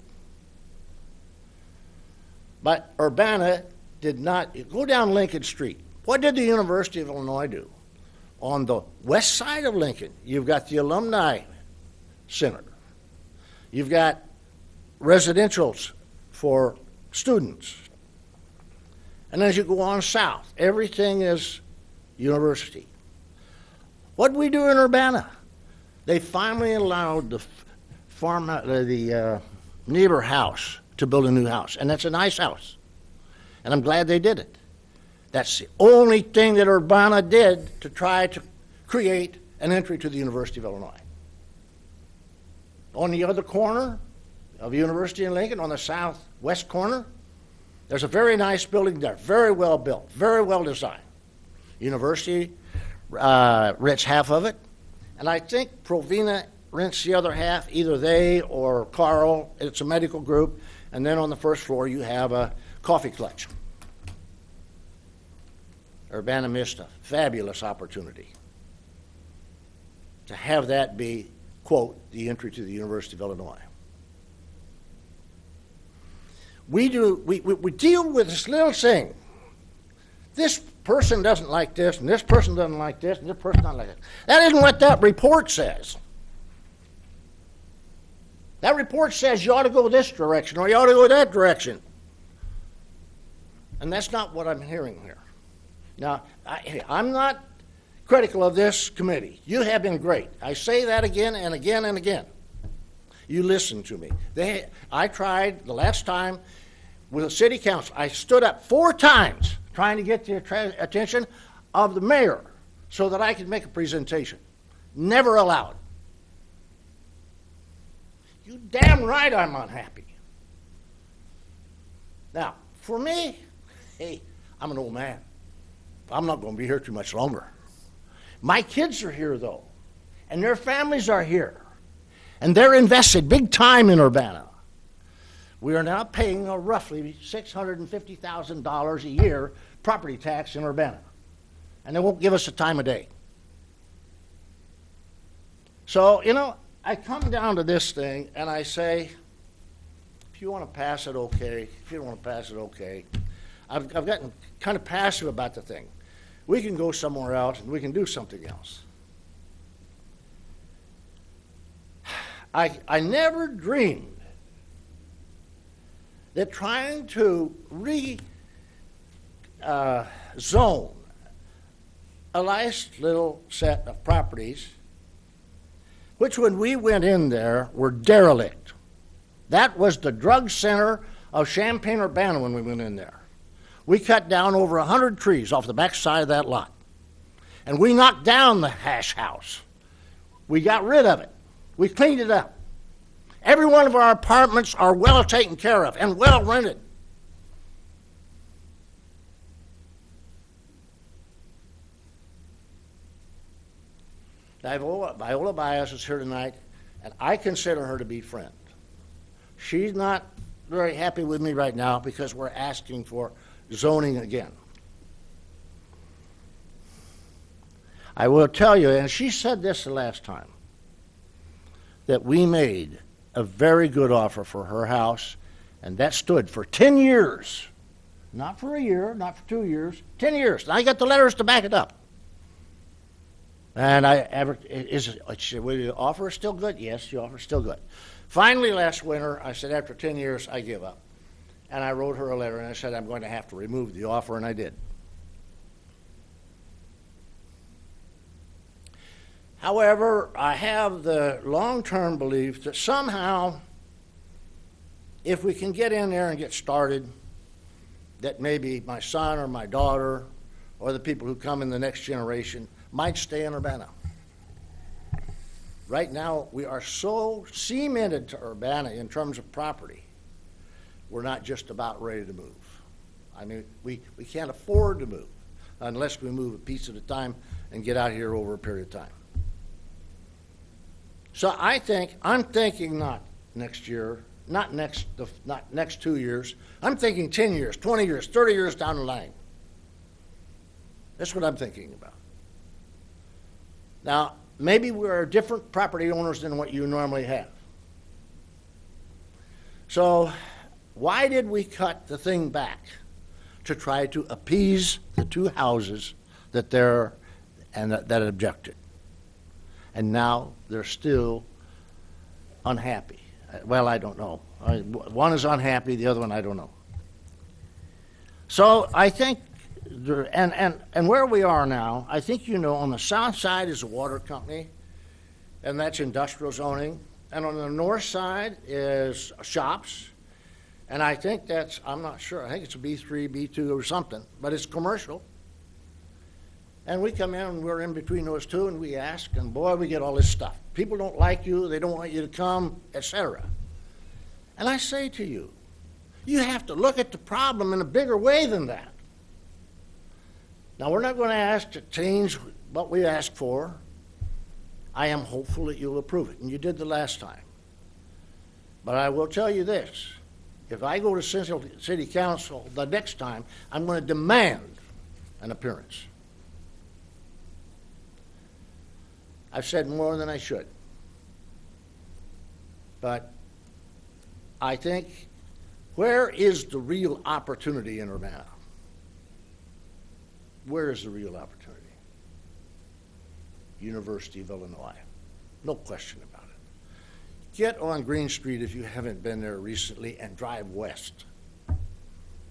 But Urbana did not. Go down Lincoln Street. What did the University of Illinois do? On the west side of Lincoln, you've got the Alumni Center. You've got residentials for students. And as you go on south, everything is university. What did we do in Urbana? They finally allowed the neighbor house to build a new house, and that's a nice house. And I'm glad they did it. That's the only thing that Urbana did to try to create an entry to the University of Illinois. On the other corner of University and Lincoln, on the southwest corner, there's a very nice building there, very well built, very well designed. University rents half of it, and I think Provena rents the other half, either they or Carl. It's a medical group, and then on the first floor you have a coffee clutch. Urbana missed a fabulous opportunity to have that be, quote, the entry to the University of Illinois. We deal with this little thing. This person doesn't like this, and this person doesn't like this, and this person doesn't like it. That isn't what that report says. That report says you ought to go this direction or you ought to go that direction. And that's not what I'm hearing here. Now, I'm not critical of this committee. You have been great. I say that again and again and again. You listen to me. I tried the last time with the city council. I stood up 4 times trying to get the attention of the mayor so that I could make a presentation. Never allowed. You damn right I'm unhappy. Now, for me, hey, I'm an old man. I'm not going to be here too much longer. My kids are here, though, and their families are here, and they're invested big time in Urbana. We are now paying a roughly $650,000 a year property tax in Urbana, and they won't give us a time of day. So, you know, I come down to this thing, and I say, if you want to pass it, okay. If you don't want to pass it, okay. I've gotten kind of passive about the thing. We can go somewhere else, and we can do something else. I never dreamed that trying to zone a nice little set of properties, which when we went in there were derelict. That was the drug center of Champaign-Urbana when we went in there. We cut down over 100 trees off the back side of that lot. And we knocked down the hash house. We got rid of it. We cleaned it up. Every one of our apartments are well taken care of and well rented. Viola Baez is here tonight, and I consider her to be friend. She's not very happy with me right now because we're asking for zoning again. I will tell you, and she said this the last time, that we made a very good offer for her house, and that stood for 10 years. Not for a year, not for 2 years, 10 years. And I got the letters to back it up. And the offer is still good? Yes, the offer is still good. Finally, last winter, I said, after 10 years, I give up. And I wrote her a letter, and I said, I'm going to have to remove the offer, and I did. However, I have the long-term belief that somehow, if we can get in there and get started, that maybe my son or my daughter or the people who come in the next generation might stay in Urbana. Right now, we are so cemented to Urbana in terms of property, we're not just about ready to move. I mean, we can't afford to move unless we move a piece at a time and get out here over a period of time. So I'm thinking not next year, not next 2 years. I'm thinking 10 years, 20 years, 30 years down the line. That's what I'm thinking about. Now, maybe we're different property owners than what you normally have. So why did we cut the thing back? To try to appease the 2 houses that that objected. And now they're still unhappy. Well, I don't know. One is unhappy, the other one I don't know. So I think, and where we are now, I think you know on the south side is a water company, and that's industrial zoning. And on the north side is shops. And I think I'm not sure, I think it's a B3, B2 or something, but it's commercial. And we come in and we're in between those two and we ask, and boy, we get all this stuff. People don't like you, they don't want you to come, etc. And I say to you, you have to look at the problem in a bigger way than that. Now, we're not going to ask to change what we asked for. I am hopeful that you'll approve it, and you did the last time. But I will tell you this. If I go to Central City Council the next time, I'm going to demand an appearance. I've said more than I should. But I think, where is the real opportunity in Urbana? Where is the real opportunity? University of Illinois. No question about it. Get on Green Street if you haven't been there recently and drive west.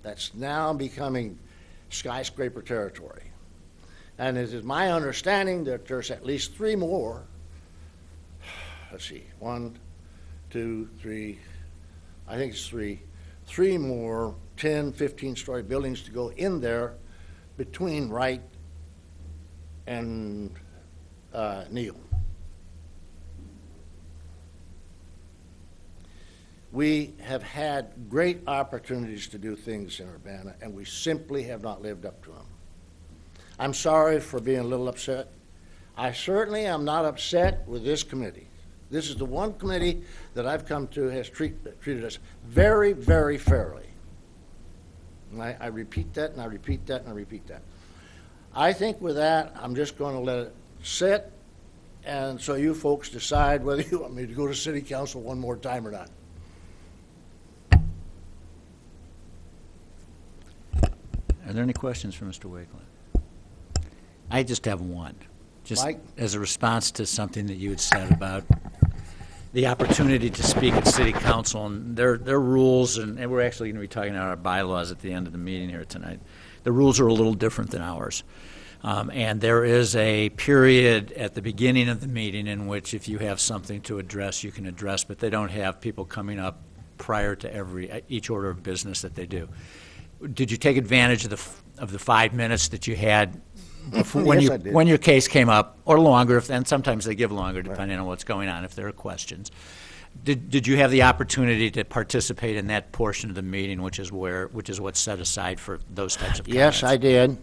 That's now becoming skyscraper territory. And it is my understanding that there's at least 3 more. Let's see, 1, 2, 3, I think it's 3. 3 more 10, 15-story buildings to go in there between Wright and Neal. We have had great opportunities to do things in Urbana, and we simply have not lived up to them. I'm sorry for being a little upset. I certainly am not upset with this committee. This is the one committee that I've come to has treated us very, very fairly. And I repeat that, and I repeat that, and I repeat that. I think with that, I'm just going to let it sit, and so you folks decide whether you want me to go to city council one more time or not. Are there any questions for Mr. Wakeland? I just have one. Just Mike? as a response to something that you had said about the opportunity to speak at city council and their rules, and we're actually going to be talking about our bylaws at the end of the meeting here tonight. The rules are a little different than ours. And there is a period at the beginning of the meeting in which if you have something to address, you can address, but they don't have people coming up prior to each order of business that they do. Did you take advantage of the 5 minutes that you had before, Yes, I did. when your case came up, or longer, and sometimes they give longer depending on what's going on, if there are questions? Did you have the opportunity to participate in that portion of the meeting, which is what's set aside for those types of comments? Yes, I did,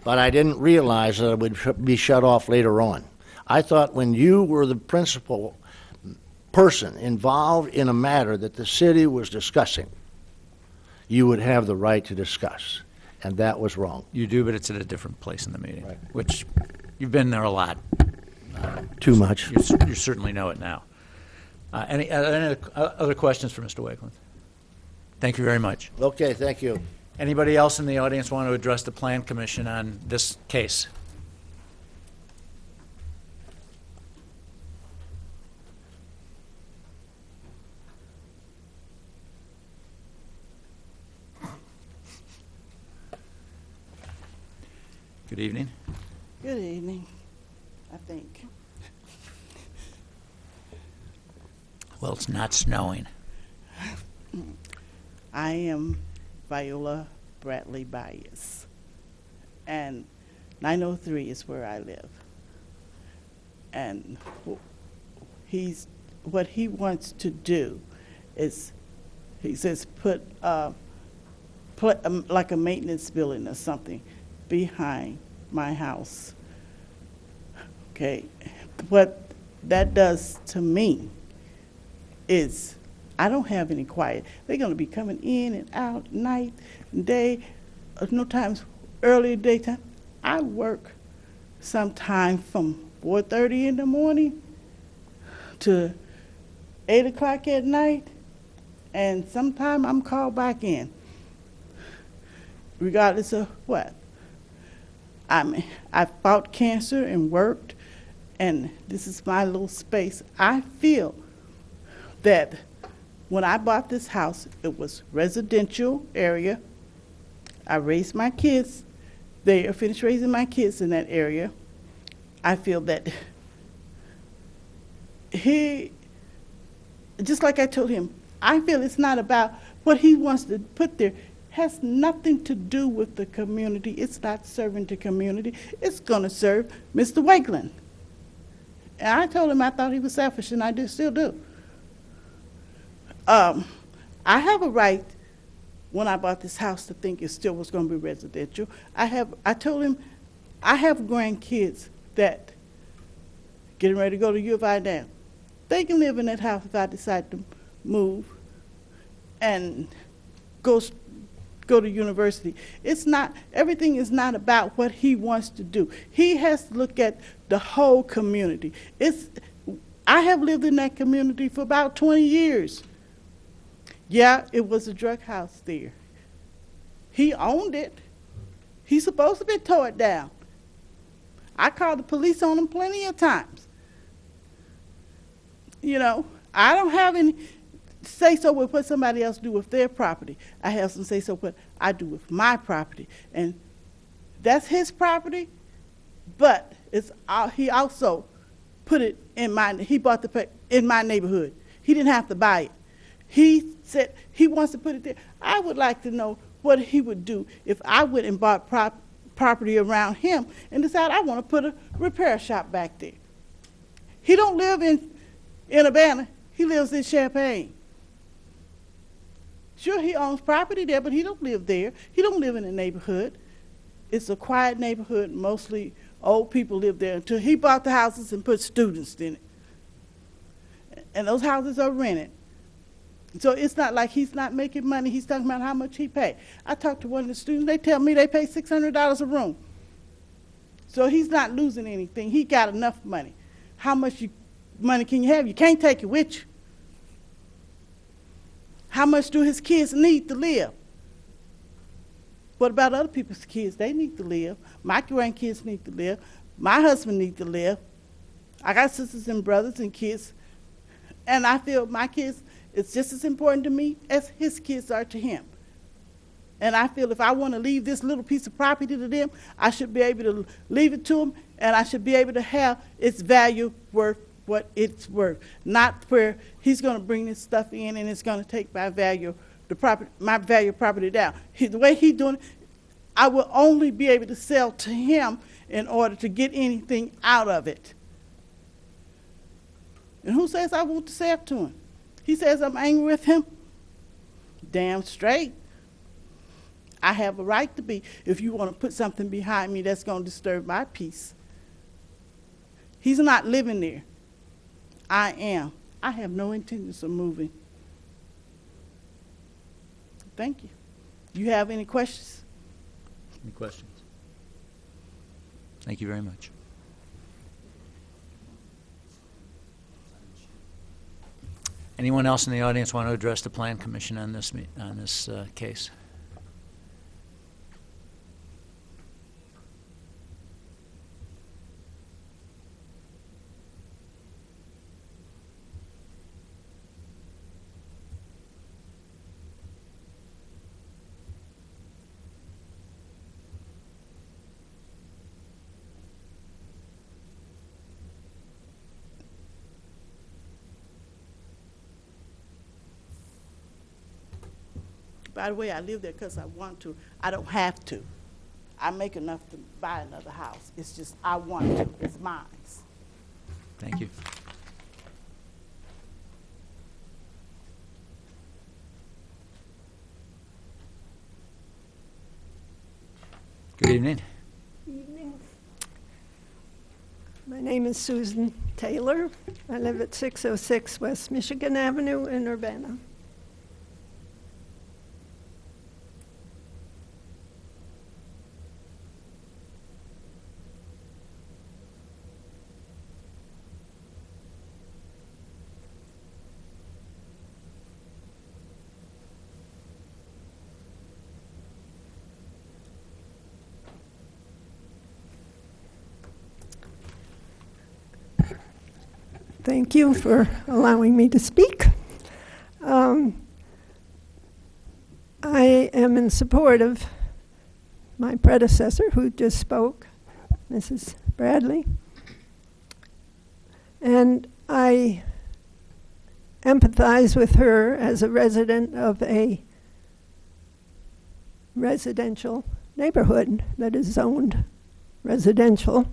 but I didn't realize that it would be shut off later on. I thought when you were the principal person involved in a matter that the city was discussing, you would have the right to discuss, and that was wrong. You do, but it's at a different place in the meeting, Right. which you've been there a lot. Too much. You certainly know it now. Any other questions for Mr. Wakeland? Thank you very much. Okay, thank you. Anybody else in the audience want to address the Plan Commission on this case? Good evening. Good evening, I think. Well, it's not snowing. I am Viola Bradley Bias, and 903 is where I live. And what he wants to do is, he says, put like a maintenance building or something behind my house. Okay, what that does to me is I don't have any quiet. They're going to be coming in and out night and day, no times early daytime. I work sometime from 4:30 in the morning to 8 o'clock at night, and sometime I'm called back in, regardless of what. I fought cancer and worked, and this is my little space. I feel that when I bought this house, it was residential area. I raised my kids there, finished raising my kids in that area. I feel that he, just like I told him, I feel it's not about what he wants to put there. Has nothing to do with the community. It's not serving the community. It's going to serve Mr. Wakeland. And I told him I thought he was selfish, and I still do. I have a right, when I bought this house, to think it still was going to be residential. I told him I have grandkids that getting ready to go to U of I now. They can live in that house if I decide to move and go to university. It's not, everything is not about what he wants to do. He has to look at the whole community. I have lived in that community for about 20 years. Yeah, it was a drug house there. He owned it. He's supposed to be tore it down. I called the police on him plenty of times. You know, I don't have any say-so with what somebody else do with their property. I have some say-so what I do with my property. And that's his property, But he also put it he bought in my neighborhood. He didn't have to buy it. He said he wants to put it there. I would like to know what he would do if I went and bought property around him and decide I want to put a repair shop back there. He don't live in Urbana. He lives in Champaign. Sure, he owns property there, but he don't live there. He don't live in the neighborhood. It's a quiet neighborhood. Mostly old people live there until he bought the houses and put students in it. And those houses are rented. So it's not like he's not making money. He's talking about how much he paid. I talked to one of the students. They tell me they pay $600 a room. So he's not losing anything. He got enough money. How much money can you have? You can't take it with you. How much do his kids need to live? What about other people's kids? They need to live. My grandkids need to live. My husband needs to live. I got sisters and brothers and kids. And I feel my kids, it's just as important to me as his kids are to him. And I feel if I want to leave this little piece of property to them, I should be able to leave it to them, and I should be able to have its value worth what it's worth. Not where he's going to bring this stuff in and it's going to take my value of property down. The way he's doing it, I will only be able to sell to him in order to get anything out of it. And who says I want to sell to him? He says I'm angry with him. Damn straight. I have a right to be if you want to put something behind me that's going to disturb my peace. He's not living there. I am. I have no intentions of moving. Thank you. You have any questions? Any questions? Thank you very much. Anyone else in the audience want to address the Plan Commission on this case? By the way, I live there because I want to. I don't have to. I make enough to buy another house. It's just I want to. It's mine. Thank you. Good evening. Evening. My name is Susan Taylor. I live at 606 West Michigan Avenue in Urbana. Thank you for allowing me to speak. I am in support of my predecessor who just spoke, Mrs. Bradley. And I empathize with her as a resident of a residential neighborhood that is zoned residential.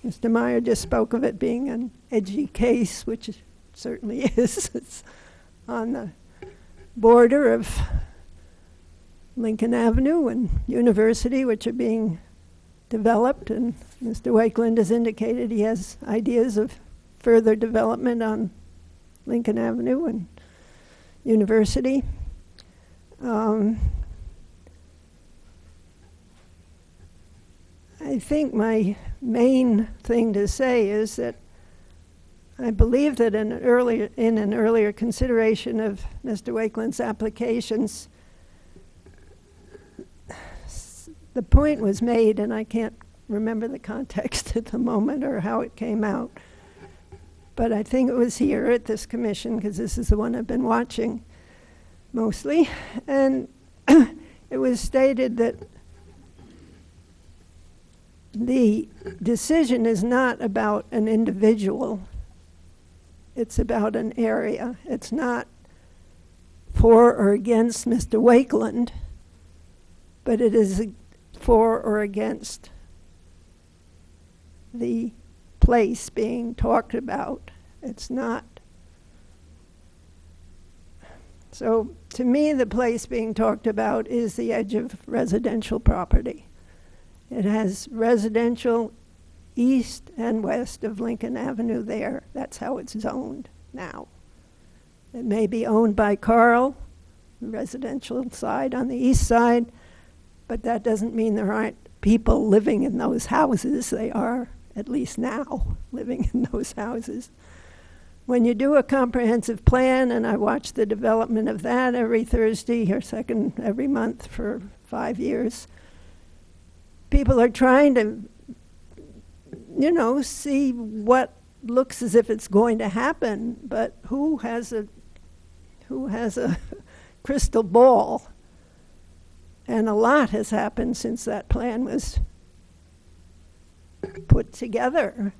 Mr. Meyer just spoke of it being an edgy case, which it certainly is. It's on the border of Lincoln Avenue and University, which are being developed, and Mr. Wakeland has indicated he has ideas of further development on Lincoln Avenue and University. I think my main thing to say is that I believe that in an earlier consideration of Mr. Wakeland's applications, the point was made, and I can't remember the context at the moment or how it came out, but I think it was here at this commission, because this is the one I've been watching mostly, and it was stated that the decision is not about an individual. It's about an area. It's not for or against Mr. Wakeland, but it is for or against the place being talked about. It's not. So to me, the place being talked about is the edge of residential property. It has residential east and west of Lincoln Avenue there. That's how it's zoned now. It may be owned by Carl, the residential side on the east side, but that doesn't mean there aren't people living in those houses. They are, at least now, living in those houses. When you do a comprehensive plan, and I watch the development of that every Thursday or second every month for 5 years, people are trying to, see what looks as if it's going to happen, but who has a crystal ball? And a lot has happened since that plan was put together.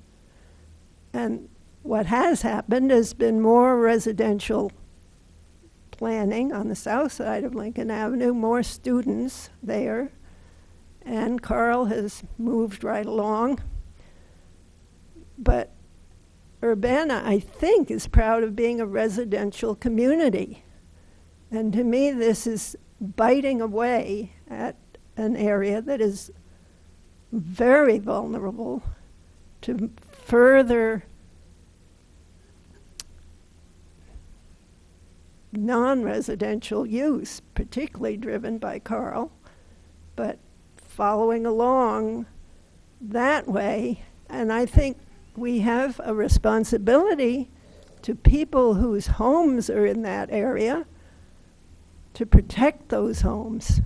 And what has happened has been more residential planning on the south side of Lincoln Avenue, more students there, and Carl has moved right along. But Urbana, I think, is proud of being a residential community. And to me, this is biting away at an area that is very vulnerable to further non-residential use, particularly driven by Carl, but following along that way. And I think we have a responsibility to people whose homes are in that area to protect those homes.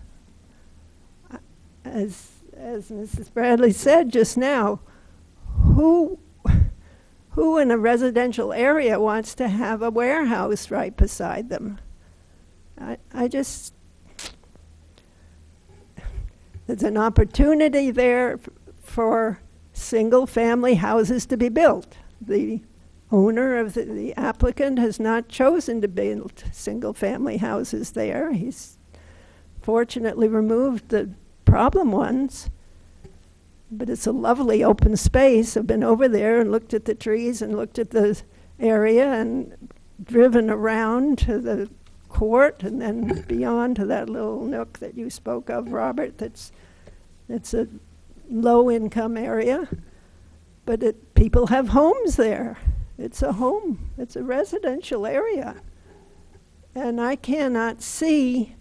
As Mrs. Bradley said just now, who in a residential area wants to have a warehouse right beside them? There's an opportunity there for single-family houses to be built. The owner of the applicant has not chosen to build single-family houses there. He's fortunately removed the problem ones. But it's a lovely open space. I've been over there and looked at the trees and looked at the area and driven around to the court and then beyond to that little nook that you spoke of, Robert. It's a low-income area, but people have homes there. It's a home. It's a residential area. And I cannot see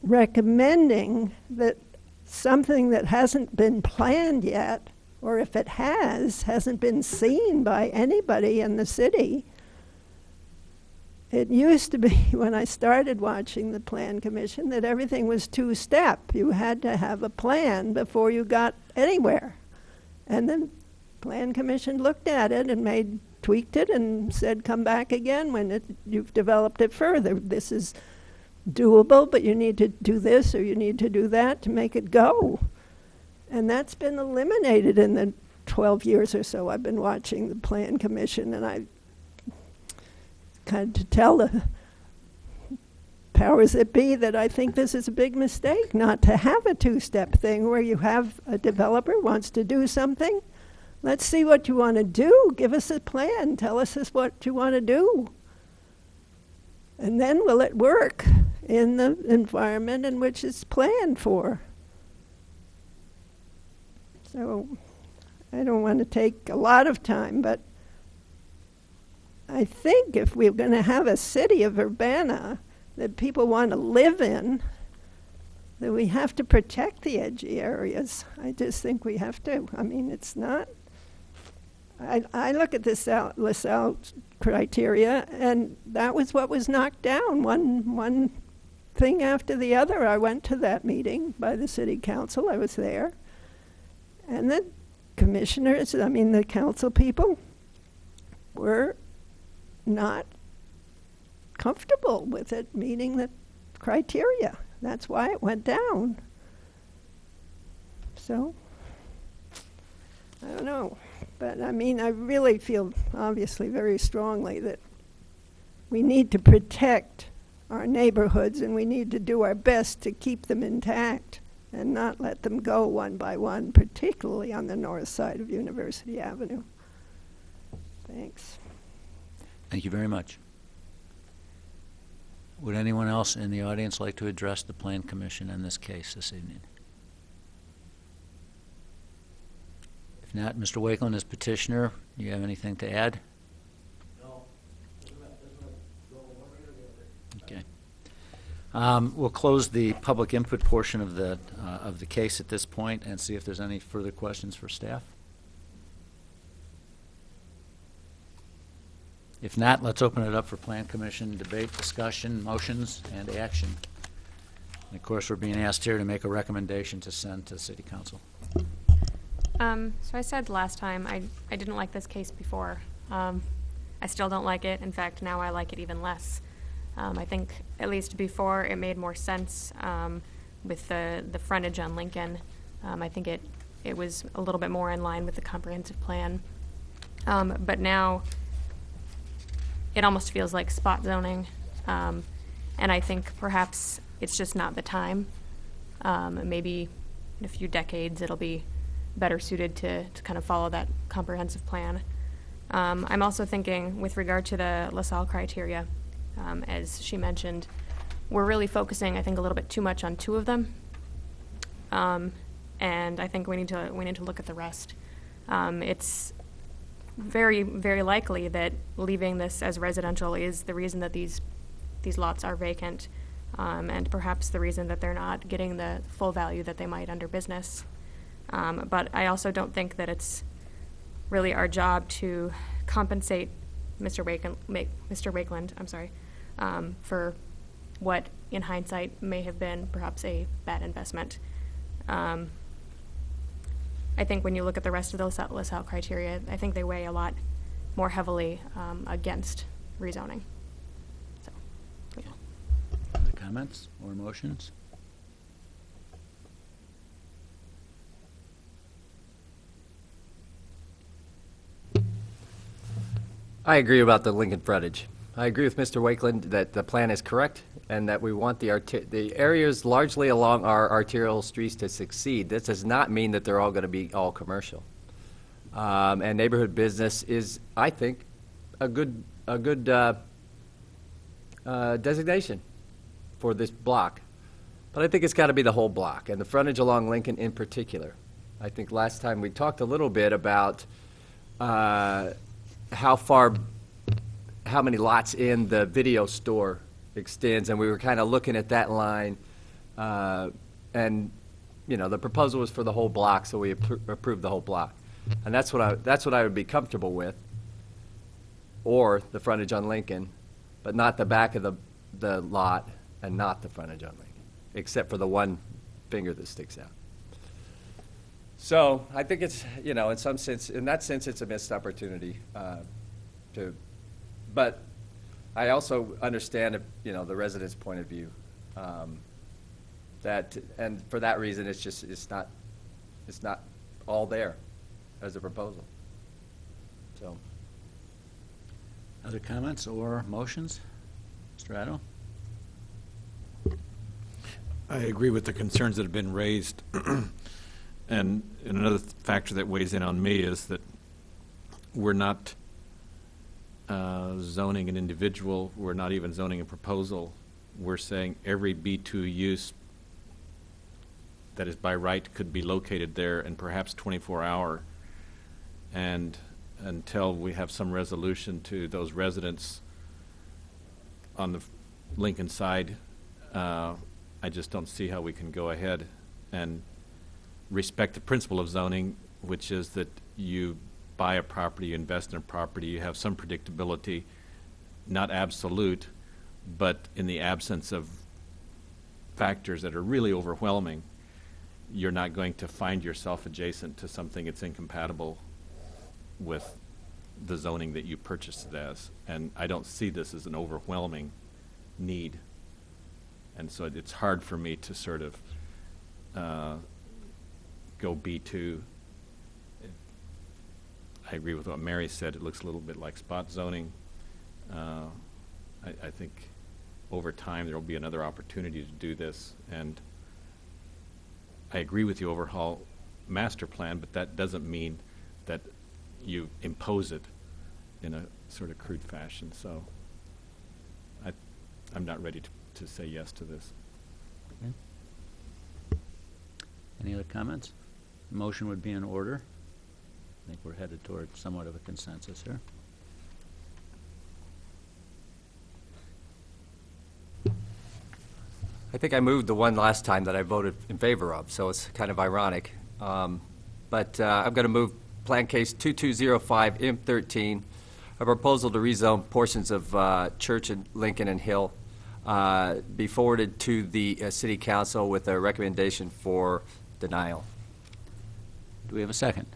recommending that something that hasn't been planned yet, or if it hasn't been seen by anybody in the city. It used to be, when I started watching the Plan Commission, that everything was two-step. You had to have a plan before you got anywhere. And the Plan Commission looked at it and tweaked it and said, come back again when you've developed it further. This is doable, but you need to do this or you need to do that to make it go. And that's been eliminated in the 12 years or so I've been watching the Plan Commission, and I kind of tell the powers that be that I think this is a big mistake not to have a two-step thing where you have a developer wants to do something. Let's see what you want to do. Give us a plan. Tell us what you want to do. And then will it work in the environment in which it's planned for? So I don't want to take a lot of time, but I think if we're going to have a city of Urbana that people want to live in, that we have to protect the edgy areas. I just think we have to. I mean, it's not. I look at this LaSalle criteria, and that was what was knocked down, one thing after the other. I went to that meeting by the city council. I was there. And the commissioners, the council people, were not comfortable with it meeting the criteria. That's why it went down. So I don't know. But I mean, I really feel obviously very strongly that we need to protect our neighborhoods and we need to do our best to keep them intact and not let them go one by one, particularly on the north side of University Avenue. Thanks. Thank you very much. Would anyone else in the audience like to address the Plan Commission in this case this evening? If not, Mr. Wakeland, as petitioner, do you have anything to add? No. Okay. We'll close the public input portion of the case at this point and see if there's any further questions for staff. If not, let's open it up for Plan Commission debate, discussion, motions, and action. And of course, we're being asked here to make a recommendation to send to the City Council. So I said last time I didn't like this case before. I still don't like it. In fact, now I like it even less. I think at least before it made more sense with the frontage on Lincoln. I think it was a little bit more in line with the comprehensive plan. But now it almost feels like spot zoning. And I think perhaps it's just not the time. Maybe in a few decades it'll be better suited to kind of follow that comprehensive plan. I'm also thinking with regard to the LaSalle criteria, as she mentioned, we're really focusing, I think, a little bit too much on two of them. And I think we need to look at the rest. It's very, very likely that leaving this as residential is the reason that these lots are vacant, and perhaps the reason that they're not getting the full value that they might under business. But I also don't think that it's really our job to compensate Mr. Wakeland, for what, in hindsight, may have been perhaps a bad investment. I think when you look at the rest of those LaSalle criteria, I think they weigh a lot more heavily against rezoning. So, yeah. Other comments or motions? I agree about the Lincoln frontage. I agree with Mr. Wakeland that the plan is correct and that we want the areas largely along our arterial streets to succeed. This does not mean that they're all going to be all commercial. And neighborhood business is, I think, a good designation for this block. But I think it's got to be the whole block, and the frontage along Lincoln in particular. I think last time we talked a little bit about how many lots in the video store extends, and we were kind of looking at that line, and the proposal was for the whole block, so we approved the whole block, and that's what I would be comfortable with, or the frontage on Lincoln, but not the back of the lot, and not the frontage on Lincoln, except for the one finger that sticks out. So I think it's in that sense, it's a missed opportunity. But I also understand, the residents' point of view. And for that reason, it's not all there as a proposal. So. Other comments or motions? Mr. Addo? I agree with the concerns that have been raised. And another factor that weighs in on me is that we're not zoning an individual. We're not even zoning a proposal. We're saying every B2 use that is by right could be located there, and perhaps 24-hour. And until we have some resolution to those residents on the Lincoln side, I just don't see how we can go ahead and respect the principle of zoning, which is that you buy a property, you invest in a property, you have some predictability, not absolute, but in the absence of factors that are really overwhelming, you're not going to find yourself adjacent to something that's incompatible with the zoning that you purchased it as. And I don't see this as an overwhelming need. And so it's hard for me to sort of go B2 I agree with what Mary said. It looks a little bit like spot zoning. I think over time there will be another opportunity to do this, and I agree with the overhaul master plan, but that doesn't mean that you impose it in a sort of crude fashion. So I'm not ready to say yes to this. Okay. Any other comments? Motion would be in order. I think we're headed toward somewhat of a consensus here. I think I moved the one last time that I voted in favor of, so it's kind of ironic. But I'm going to move Plan Case 2205 M13, a proposal to rezone portions of Church and Lincoln and Hill, be forwarded to the City Council with a recommendation for denial. Do we have a second?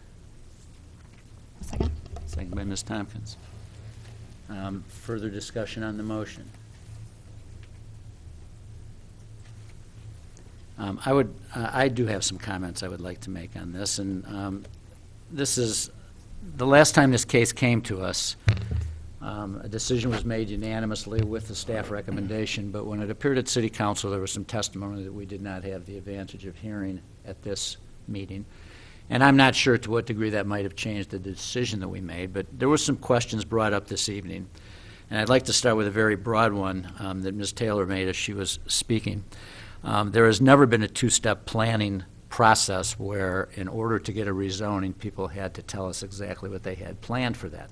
Second. Second by Ms. Tompkins. Further discussion on the motion? I do have some comments I would like to make on this, and this is the last time this case came to us. A decision was made unanimously with the staff recommendation, but when it appeared at City Council, there was some testimony that we did not have the advantage of hearing at this meeting. And I'm not sure to what degree that might have changed the decision that we made, but there were some questions brought up this evening. And I'd like to start with a very broad one that Ms. Taylor made as she was speaking. There has never been a two-step planning process where, in order to get a rezoning, people had to tell us exactly what they had planned for that.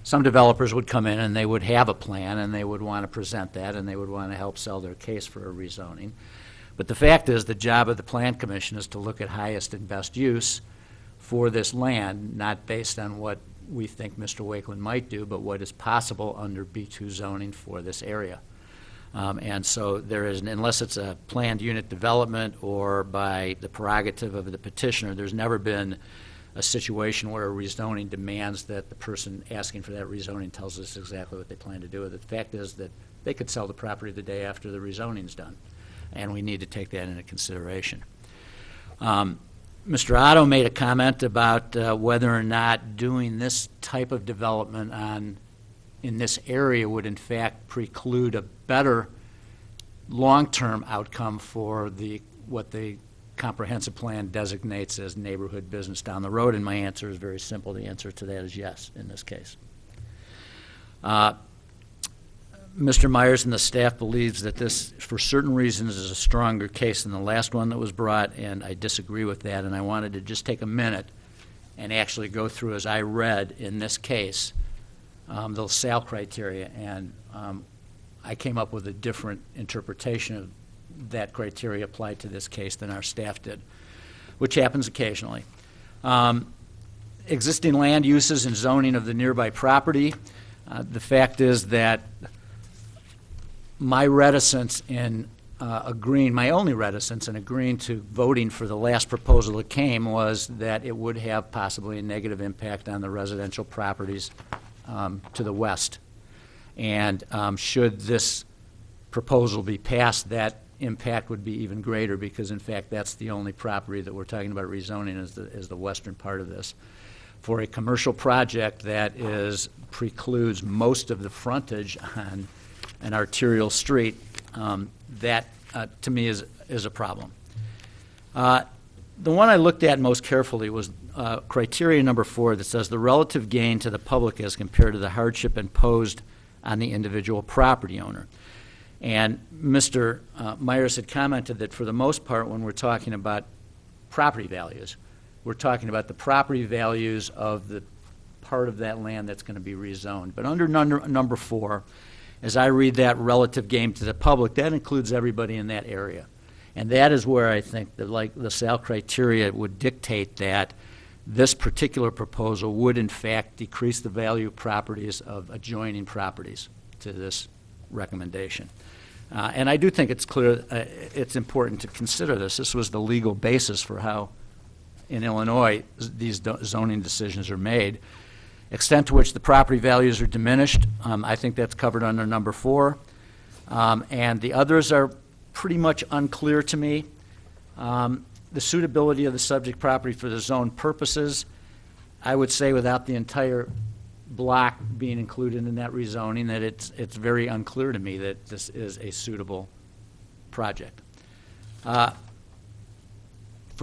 Some developers would come in and they would have a plan and they would want to present that and they would want to help sell their case for a rezoning. But the fact is, the job of the Plan Commission is to look at highest and best use for this land, not based on what we think Mr. Wakeland might do, but what is possible under B2 zoning for this area. And so there is, unless it's a planned unit development or by the prerogative of the petitioner, there's never been a situation where a rezoning demands that the person asking for that rezoning tells us exactly what they plan to do with it. The fact is that they could sell the property the day after the rezoning's done, and we need to take that into consideration. Mr. Otto made a comment about whether or not doing this type of development in this area would in fact preclude a better long-term outcome for what the comprehensive plan designates as neighborhood business down the road, and my answer is very simple. The answer to that is yes in this case. Mr. Myers and the staff believes that this, for certain reasons, is a stronger case than the last one that was brought, and I disagree with that, and I wanted to just take a minute and actually go through, as I read in this case, the LaSalle criteria, and I came up with a different interpretation of that criteria applied to this case than our staff did, which happens occasionally. Existing land uses and zoning of the nearby property. The fact is that my reticence in agreeing, my only reticence in agreeing to voting for the last proposal that came was that it would have possibly a negative impact on the residential properties to the west. And should this proposal be passed, that impact would be even greater, because in fact that's the only property that we're talking about rezoning is the western part of this. For a commercial project that precludes most of the frontage on an arterial street, that to me is a problem. The one I looked at most carefully was criteria number 4 that says the relative gain to the public as compared to the hardship imposed on the individual property owner. And Mr. Myers had commented that for the most part, when we're talking about property values, we're talking about the property values of the part of that land that's going to be rezoned. But under number 4, as I read that relative gain to the public, that includes everybody in that area. And that is where I think that, like the LaSalle criteria would dictate that this particular proposal would in fact decrease the value of properties of adjoining properties to this recommendation. And I do think it's clear, it's important to consider this. This was the legal basis for how, in Illinois, these zoning decisions are made. Extent to which the property values are diminished, I think that's covered under number 4. And the others are pretty much unclear to me. The suitability of the subject property for the zone purposes, I would say without the entire block being included in that rezoning, that it's very unclear to me that this is a suitable project. For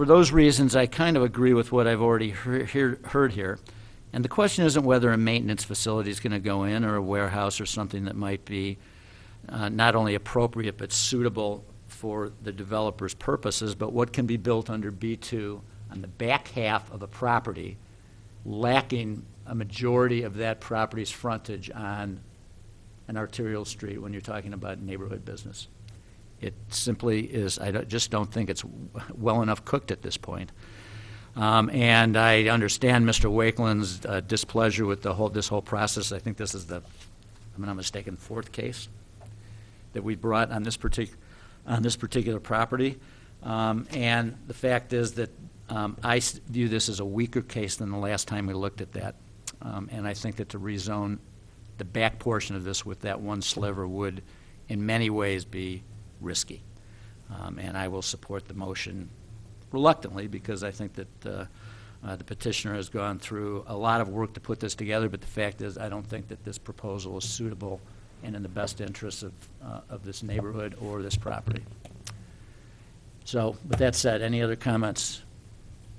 those reasons, I kind of agree with what I've already heard here. And the question isn't whether a maintenance facility is going to go in or a warehouse or something that might be not only appropriate but suitable for the developer's purposes, but what can be built under B2 on the back half of a property, lacking a majority of that property's frontage on an arterial street when you're talking about neighborhood business. It simply is, just don't think it's well enough cooked at this point. And I understand Mr. Wakeland's displeasure with this whole process. I think this is the, if I'm not mistaken, 4th case that we brought on this particular property. And the fact is that I view this as a weaker case than the last time we looked at that. And I think that to rezone the back portion of this with that one sliver would in many ways be risky. And I will support the motion reluctantly because I think that the petitioner has gone through a lot of work to put this together, but the fact is I don't think that this proposal is suitable and in the best interest of this neighborhood or this property. So with that said, any other comments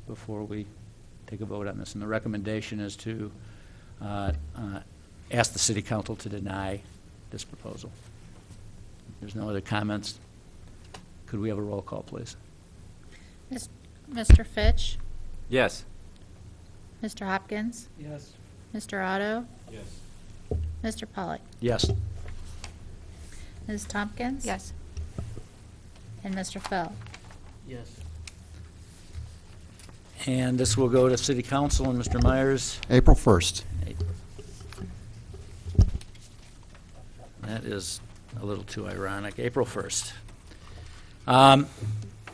before we take a vote on this? And the recommendation is to ask the City Council to deny this proposal. There's no other comments. Could we have a roll call, please? Mr. Fitch? Yes. Mr. Hopkins? Yes. Mr. Otto? Yes. Mr. Pollock? Yes. Ms. Tompkins? Yes. And Mr. Fell? Yes. And this will go to City Council and Mr. Myers. April 1st. That is a little too ironic. April 1st.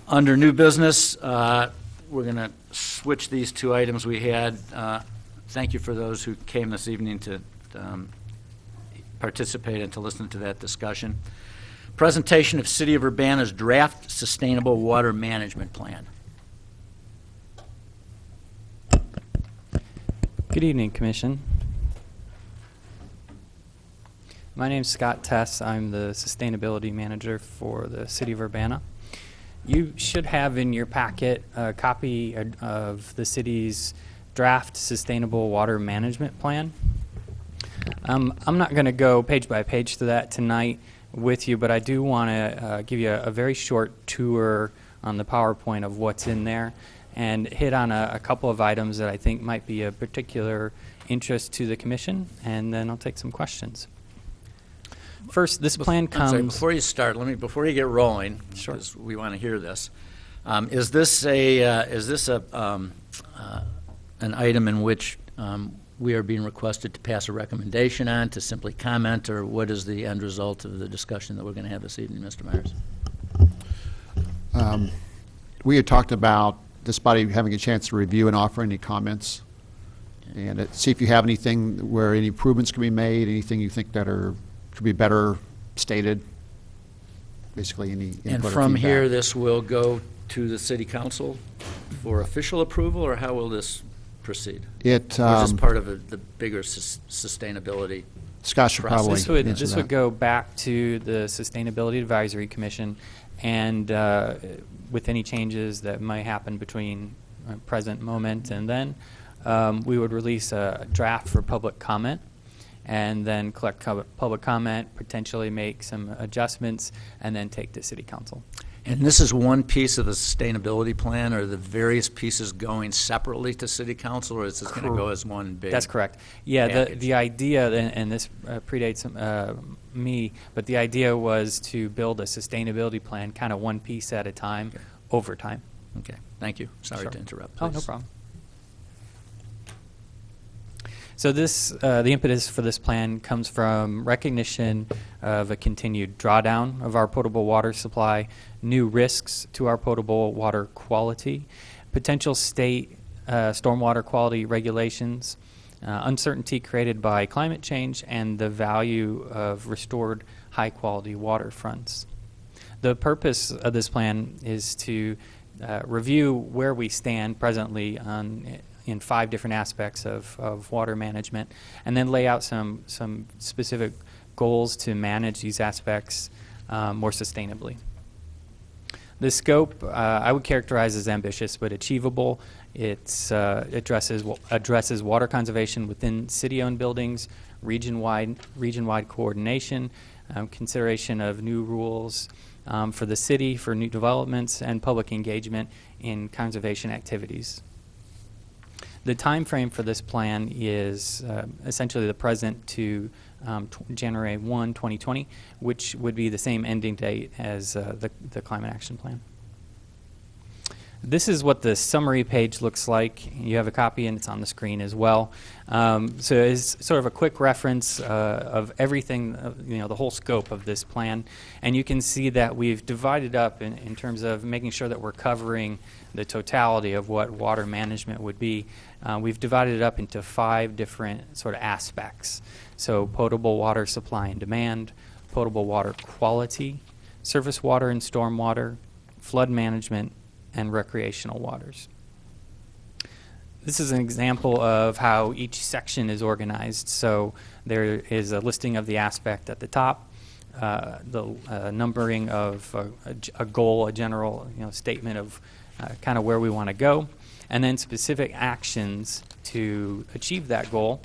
Under new business, we're going to switch these two items we had. Thank you for those who came this evening to participate and to listen to that discussion. Presentation of City of Urbana's draft sustainable water management plan. Good evening, Commission. My name is Scott Tess. I'm the Sustainability Manager for the City of Urbana. You should have in your packet a copy of the city's draft Sustainable Water Management Plan. I'm not going to go page by page through that tonight with you, but I do want to give you a very short tour on the PowerPoint of what's in there and hit on a couple of items that I think might be of particular interest to the Commission, and then I'll take some questions. First, this plan comes... I'm sorry, before you start, before you get rolling, Sure. because we want to hear this, is this an item in which we are being requested to pass a recommendation on, to simply comment, or what is the end result of the discussion that we're going to have this evening, Mr. Myers? We had talked about this body having a chance to review and offer any comments, and see if you have anything where any improvements can be made, anything you think that could be better stated. Basically, any input And or from feedback. here, this will go to the City Council for official approval, or how will this proceed? Or is this part of the bigger sustainability? Scott should process? probably This answer that. would go back to the Sustainability Advisory Commission, and with any changes that might happen between present moment and then, we would release a draft for public comment, and then collect public comment, potentially make some adjustments, and then take to City Council. And this is one piece of the sustainability plan, or the various pieces going separately to City Council, or is this going to go as one big? That's correct. Yeah, package? the idea, and this predates me, but the idea was to build a sustainability plan, kind of one piece at a time, over time. Okay, thank you. Sorry Sure. to interrupt. Oh, no Please. problem. So this, the impetus for this plan comes from recognition of a continued drawdown of our potable water supply, new risks to our potable water quality, potential state stormwater quality regulations, uncertainty created by climate change, and the value of restored high-quality waterfronts. The purpose of this plan is to review where we stand presently on in 5 different aspects of water management, and then lay out some specific goals to manage these aspects more sustainably. The scope I would characterize as ambitious but achievable. It addresses water conservation within city-owned buildings, region-wide coordination, consideration of new rules for the city, for new developments, and public engagement in conservation activities. The time frame for this plan is essentially the present to January 1, 2020, which would be the same ending date as the Climate Action Plan. This is what the summary page looks like. You have a copy, and it's on the screen as well. So it's sort of a quick reference of everything, the whole scope of this plan. And you can see that we've divided up in terms of making sure that we're covering the totality of what water management would be. We've divided it up into 5 different sort of aspects. So potable water supply and demand, potable water quality, surface water and stormwater, flood management, and recreational waters. This is an example of how each section is organized. So there is a listing of the aspect at the top, the numbering of a goal, a general statement of kind of where we want to go, and then specific actions to achieve that goal.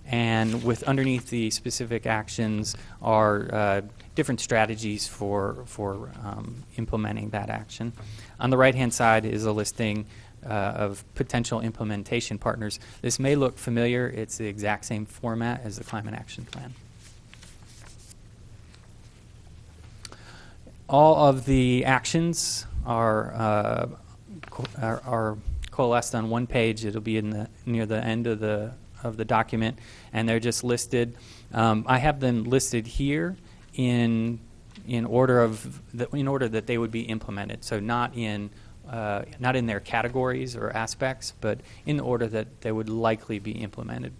And with underneath the specific actions are different strategies for implementing that action. On the right-hand side is a listing of potential implementation partners. This may look familiar. It's the exact same format as the Climate Action Plan. All of the actions are coalesced on one page. It'll be near the end of the document, and they're just listed. I have them listed here in order that they would be implemented. So not in their categories or aspects, but in the order that they would likely be implemented.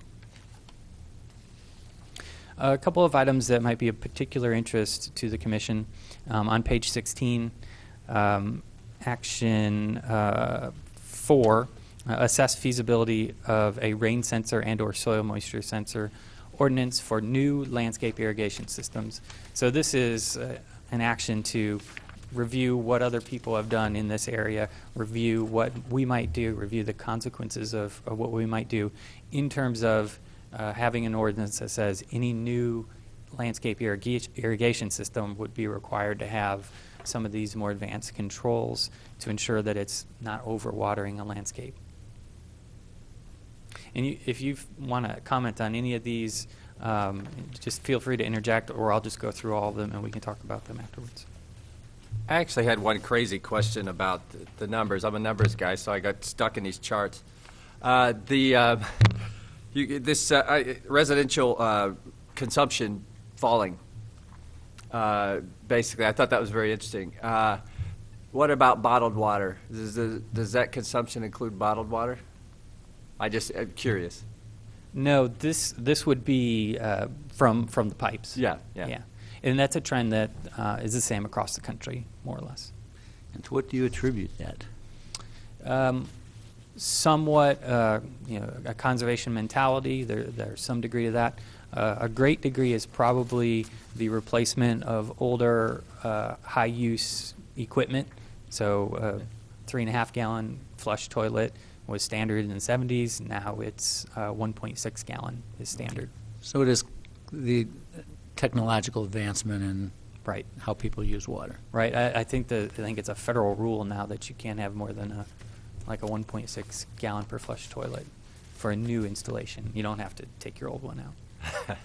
A couple of items that might be of particular interest to the Commission. On page 16, action 4, assess feasibility of a rain sensor and or soil moisture sensor ordinance for new landscape irrigation systems. So this is an action to review what other people have done in this area, review what we might do, review the consequences of what we might do in terms of having an ordinance that says any new landscape irrigation system would be required to have some of these more advanced controls to ensure that it's not overwatering a landscape. And if you want to comment on any of these, just feel free to interject, or I'll just go through all of them and we can talk about them afterwards. I actually had one crazy question about the numbers. I'm a numbers guy, so I got stuck in these charts. This residential consumption falling, basically, I thought that was very interesting. What about bottled water? Does that consumption include bottled water? I'm curious. No, this would be from the pipes. Yeah. And that's a trend that is the same across the country, more or less. And to what do you attribute that? Somewhat, a conservation mentality. There's some degree of that. A great degree is probably the replacement of older, high-use equipment. So, 3.5 gallon flush toilet was standard in the 70s. Now it's 1.6 gallon is standard. So it is the technological advancement in Right. how people use water. Right. I think it's a federal rule now that you can't have more than a 1.6 gallon per flush toilet for a new installation. You don't have to take your old one out.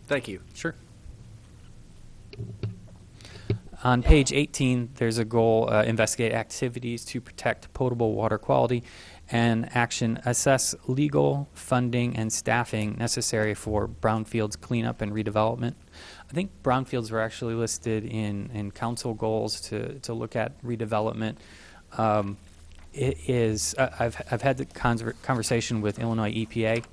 Thank you. Sure. On page 18, there's a goal, investigate activities to protect potable water quality, and action, assess legal, funding, and staffing necessary for brownfields cleanup and redevelopment. I think brownfields were actually listed in council goals to look at redevelopment. I've had the conversation with Illinois EPA.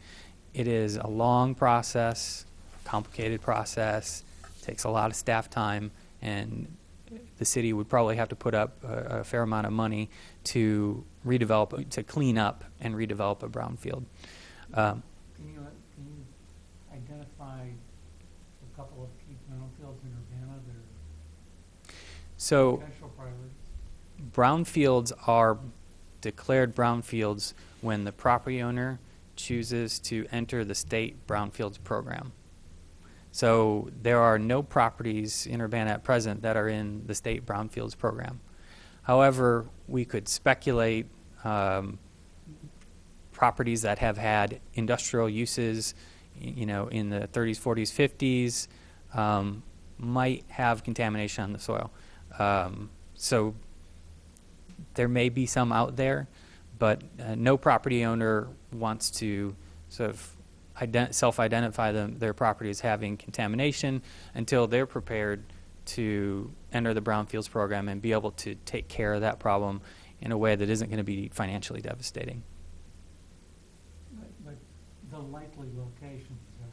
It is a long process, complicated process, takes a lot of staff time, and the city would probably have to put up a fair amount of money to redevelop, to clean up and redevelop a brownfield. Can you identify a couple of key brownfields in Urbana that are So potential priorities? brownfields are declared brownfields when the property owner chooses to enter the state brownfields program. So there are no properties in Urbana at present that are in the state brownfields program. However, we could speculate properties that have had industrial uses, in the 30s, 40s, 50s, might have contamination on the soil. So there may be some out there, but no property owner wants to sort of self-identify their property as having contamination until they're prepared to enter the brownfields program and be able to take care of that problem in a way that isn't going to be financially devastating. But the likely locations are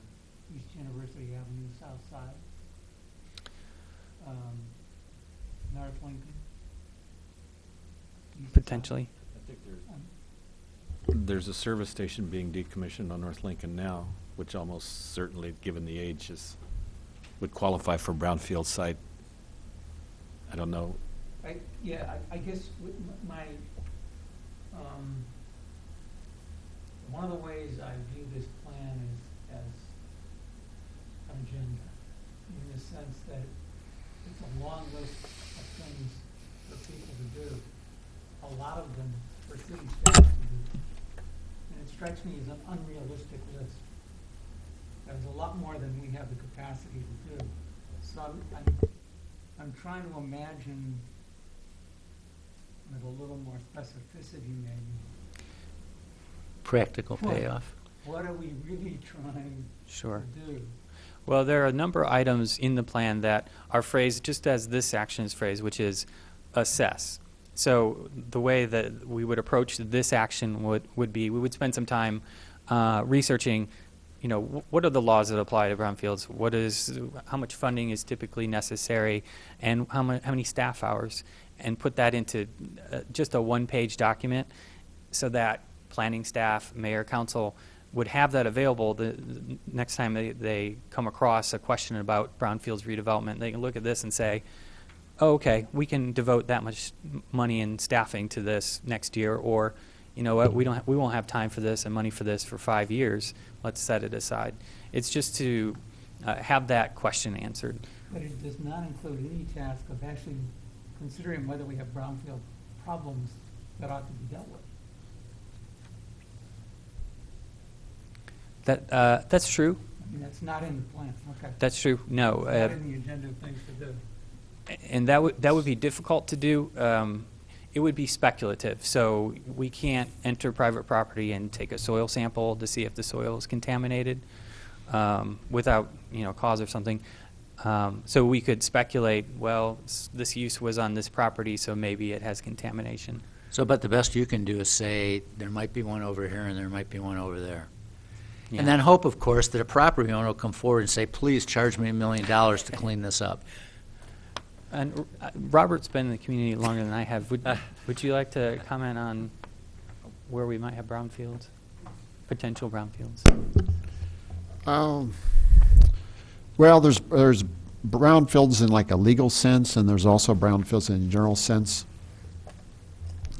East University Avenue, South Side, North Lincoln. East Potentially. I think there's a service station being decommissioned on North Lincoln now, which almost certainly, given the age, would qualify for brownfield site. I don't know. I guess with my, one of the ways I view this plan is as an agenda, in the sense that it's a long list of things for people to do, a lot of them for city staff to do. And it strikes me as an unrealistic list. There's a lot more than we have the capacity to do. So I'm trying to imagine with a little more specificity maybe. Practical payoff. What are we really trying Sure. to do? Well, there are a number of items in the plan that are phrased just as this action is phrased, which is assess. So the way that we would approach this action would be we would spend some time researching, what are the laws that apply to brownfields? How much funding is typically necessary, and how many staff hours, and put that into just a one-page document, so that planning staff, mayor, council would have that available the next time they come across a question about brownfields redevelopment. They can look at this and say, oh, okay, we can devote that much money and staffing to this next year, or you know what, we won't have time for this and money for this for 5 years. Let's set it aside. It's just to have that question answered. But it does not include any task of actually considering whether we have brownfield problems that ought to be dealt with. That's true. I mean, that's not in the plan. Okay. That's true. No. It's not in the agenda of things to do. And that would be difficult to do. It would be speculative. So we can't enter private property and take a soil sample to see if the soil is contaminated without cause or something. So we could speculate, well, this use was on this property, so maybe it has contamination. So, but the best you can do is say, there might be one over here and there might be one over there. Yeah. And then hope, of course, that a property owner will come forward and say, please charge me $1 million to clean this up. And Robert's been in the community longer than I have. Would you like to comment on where we might have brownfields, potential brownfields? Well, there's brownfields in like a legal sense, and there's also brownfields in a general sense.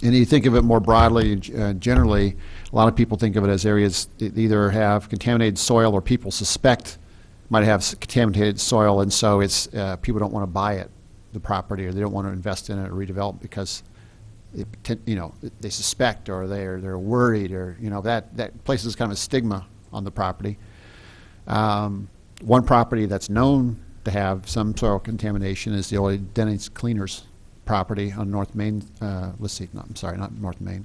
And you think of it more broadly, generally, a lot of people think of it as areas that either have contaminated soil or people suspect might have contaminated soil, and so it's people don't want to buy it, the property, or they don't want to invest in it or redevelop because they suspect, or they're worried, or that places kind of a stigma on the property. One property that's known to have some soil contamination is the old Denny's Cleaners property on North Main. Not North Main,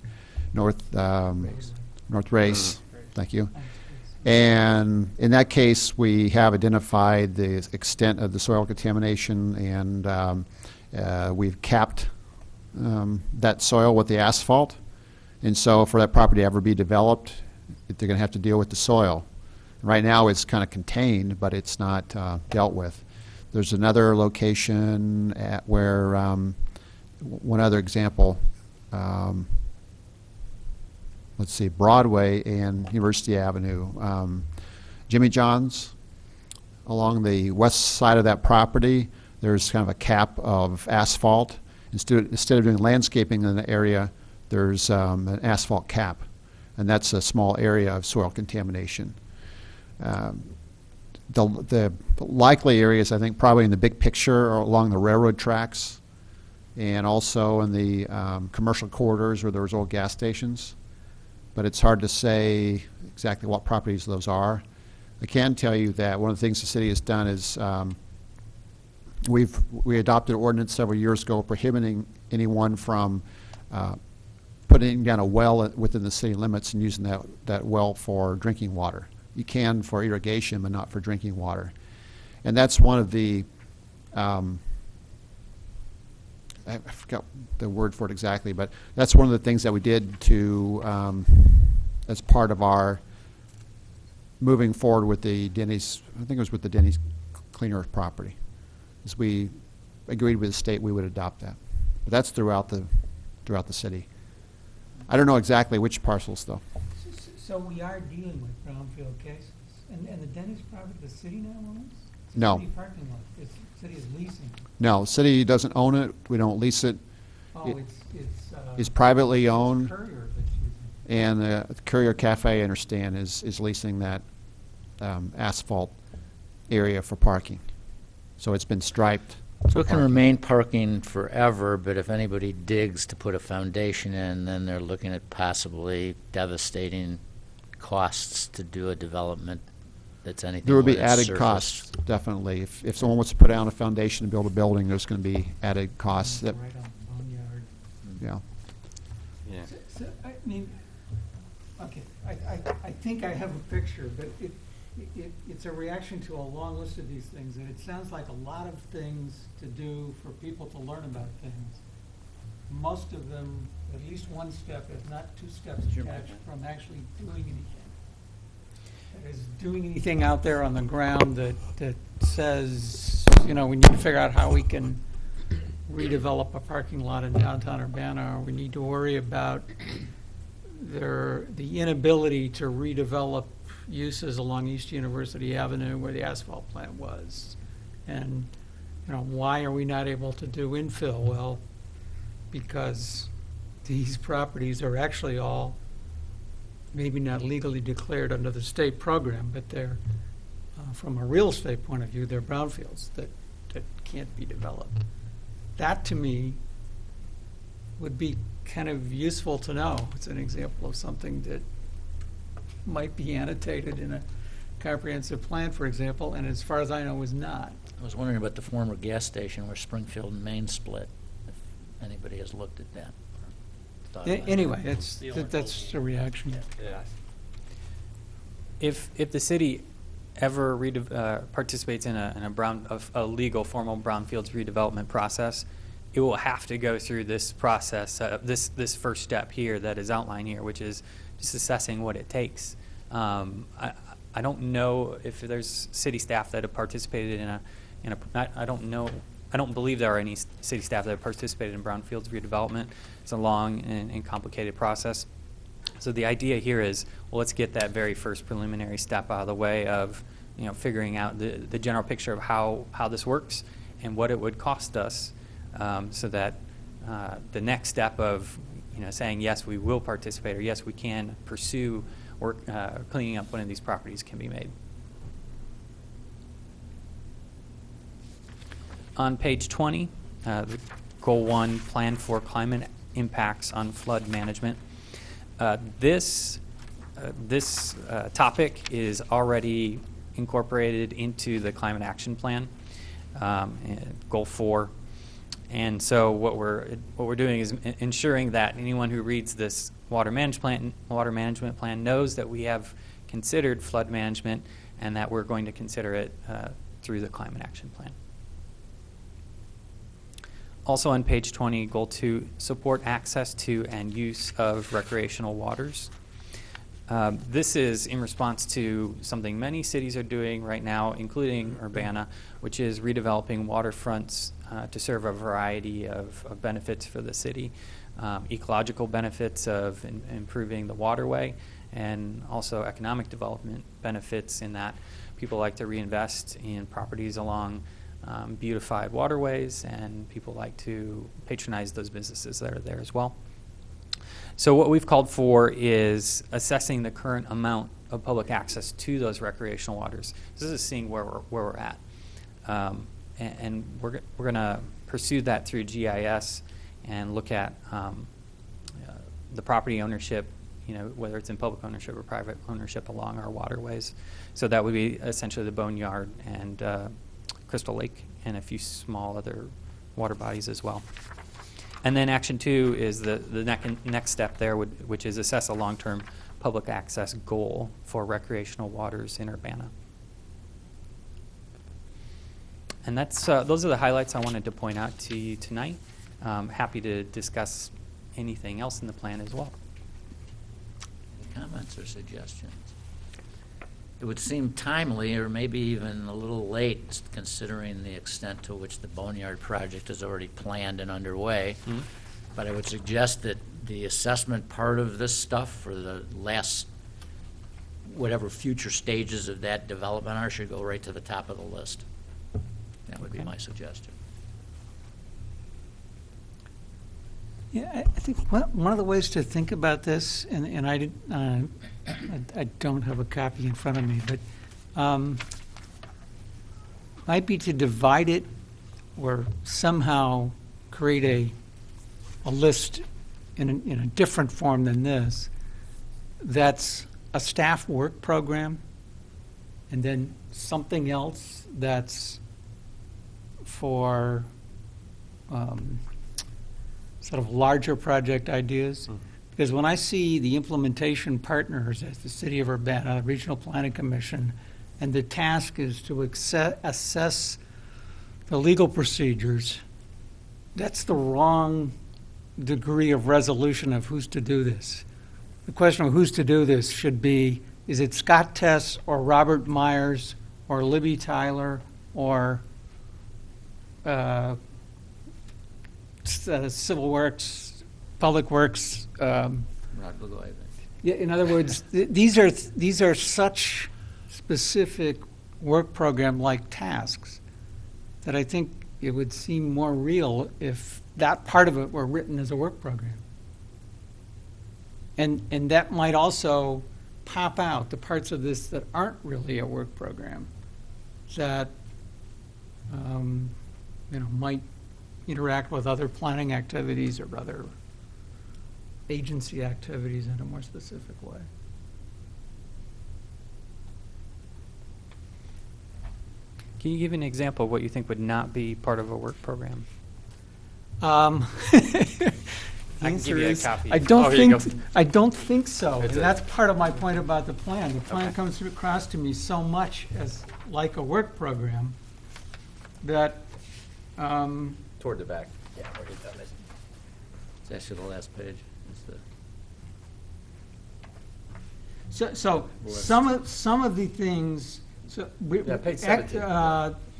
North Race. Thank you. And in that case, we have identified the extent of the soil contamination, and we've capped that soil with the asphalt. And so for that property to ever be developed, they're going to have to deal with the soil. Right now it's kind of contained, but it's not dealt with. There's another location where, one other example, let's see, Broadway and University Avenue. Jimmy John's, along the west side of that property, there's kind of a cap of asphalt. Instead of doing landscaping in the area, there's an asphalt cap, and that's a small area of soil contamination. The likely areas, I think, probably in the big picture are along the railroad tracks and also in the commercial corridors where there's old gas stations. But it's hard to say exactly what properties those are. I can tell you that one of the things the city has done is we adopted an ordinance several years ago prohibiting anyone from putting down a well within the city limits and using that well for drinking water. You can for irrigation, but not for drinking water. And that's one of the, I forgot the word for it exactly, but that's one of the things that we did to, as part of our moving forward with the Denny's, I think it was with the Denny's Clean Earth property, is we agreed with the state we would adopt that. But that's throughout the city. I don't know exactly which parcels, though. So we are dealing with brownfield cases, and the Denny's property, the city now owns? It's a No. city parking lot, the city is leasing. No, the city doesn't own it. We don't lease it. Oh, It- it's It's privately owned, Courier that's using it. and the Courier Cafe, I understand, is leasing that asphalt area for parking. So it's been striped. So for it can parking. remain parking forever, but if anybody digs to put a foundation in, then they're looking at possibly devastating costs to do a development that's anything There would more be than added surface. costs, definitely. If someone wants to put down a foundation and build a building, there's going to be added costs. That, Right on the boneyard. yeah. Yeah. So, I mean, okay, I think I have a picture, but it's a reaction to a long list of these things, and it sounds like a lot of things to do for people to learn about things. Most of them, at least one step, if not two steps attached from actually doing anything. That is, doing anything out there on the ground that says, you know, we need to figure out how we can redevelop a parking lot in downtown Urbana, or we need to worry about the inability to redevelop uses along East University Avenue where the asphalt plant was. And, you know, why are we not able to do infill? Well, because these properties are actually all maybe not legally declared under the state program, but they're, from a real estate point of view, they're brownfields that can't be developed. That, to me, would be kind of useful to know. It's an example of something that might be annotated in a comprehensive plan, for example, and as far as I know, is not. I was wondering about the former gas station where Springfield and Main split, if anybody has looked at that. or thought about it. Anyway, that's a reaction. Yeah. If the city ever participates in a legal formal brownfields redevelopment process, it will have to go through this process, this first step here that is outlined here, which is just assessing what it takes. I don't know if there's city staff that have participated I don't know. I don't believe there are any city staff that have participated in brownfields redevelopment. It's a long and complicated process. So the idea here is, well, let's get that very first preliminary step out of the way of, you know, figuring out the general picture of how this works and what it would cost us, so that the next step of, you know, saying yes, we will participate, or yes, we can pursue or cleaning up one of these properties can be made. On page 20, the Goal 1, Plan for Climate Impacts on Flood Management. This topic is already incorporated into the Climate Action Plan, Goal 4. And so what we're doing is ensuring that anyone who reads this water management plan knows that we have considered flood management and that we're going to consider it through the Climate Action Plan. Also on page 20, Goal 2, support access to and use of recreational waters. This is in response to something many cities are doing right now, including Urbana, which is redeveloping waterfronts to serve a variety of benefits for the city. ecological benefits of improving the waterway, and also economic development benefits in that people like to reinvest in properties along beautified waterways, and people like to patronize those businesses that are there as well. So what we've called for is assessing the current amount of public access to those recreational waters. This is seeing where we're at. And we're going to pursue that through GIS and look at the property ownership, whether it's in public ownership or private ownership along our waterways. So that would be essentially the Boneyard and Crystal Lake and a few small other water bodies as well. And then action 2 is the next step there, which is assess a long-term public access goal for recreational waters in Urbana. And that's those are the highlights I wanted to point out to you tonight. Happy to discuss anything else in the plan as well. Any comments or suggestions? It would seem timely, or maybe even a little late, considering the extent to which the Boneyard project is already planned and underway. Mm-hmm. But I would suggest that the assessment part of this stuff for the last, whatever future stages of that development are, should go right to the top of the list. That would be my suggestion. Yeah, I think one of the ways to think about this, and I don't have a copy in front of me, but might be to divide it or somehow create a list in a different form than this. That's a staff work program, and then something else that's for sort of larger project ideas. Because when I see the implementation partners as the City of Urbana, Regional Planning Commission, and the task is to assess the legal procedures, that's the wrong degree of resolution of who's to do this. The question of who's to do this should be, is it Scott Tess or Robert Myers or Libby Tyler or Civil Works, Public Works. Rod Lugo, I think. Yeah, in other words, these are such specific work program-like tasks that I think it would seem more real if that part of it were written as a work program. And that might also pop out the parts of this that aren't really a work program, that might interact with other planning activities or other agency activities in a more specific way. Can you give an example of what you think would not be part of a work program? I can give you a copy. I don't here you think I don't think so. It's And that's part of my point about the plan. The plan comes across to me so much as like a work program that Toward the back. Yeah, where he's done this. It's actually the last page. It's the So some of the things, Yeah, page 17.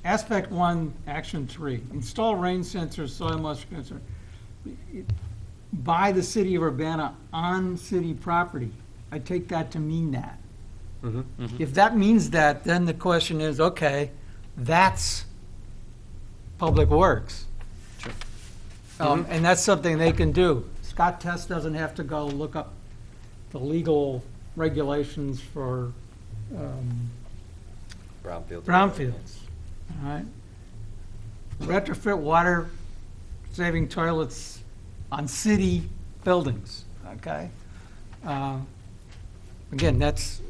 aspect 1, action 3, install rain sensors, soil moisture sensor by the City of Urbana on city property. I take that to mean that. If that means that, then the question is, okay, that's Public Works. And that's something they can do. Scott Test doesn't have to go look up the legal regulations for brownfields. All right. Retrofit water-saving toilets on city buildings, okay? Again, that's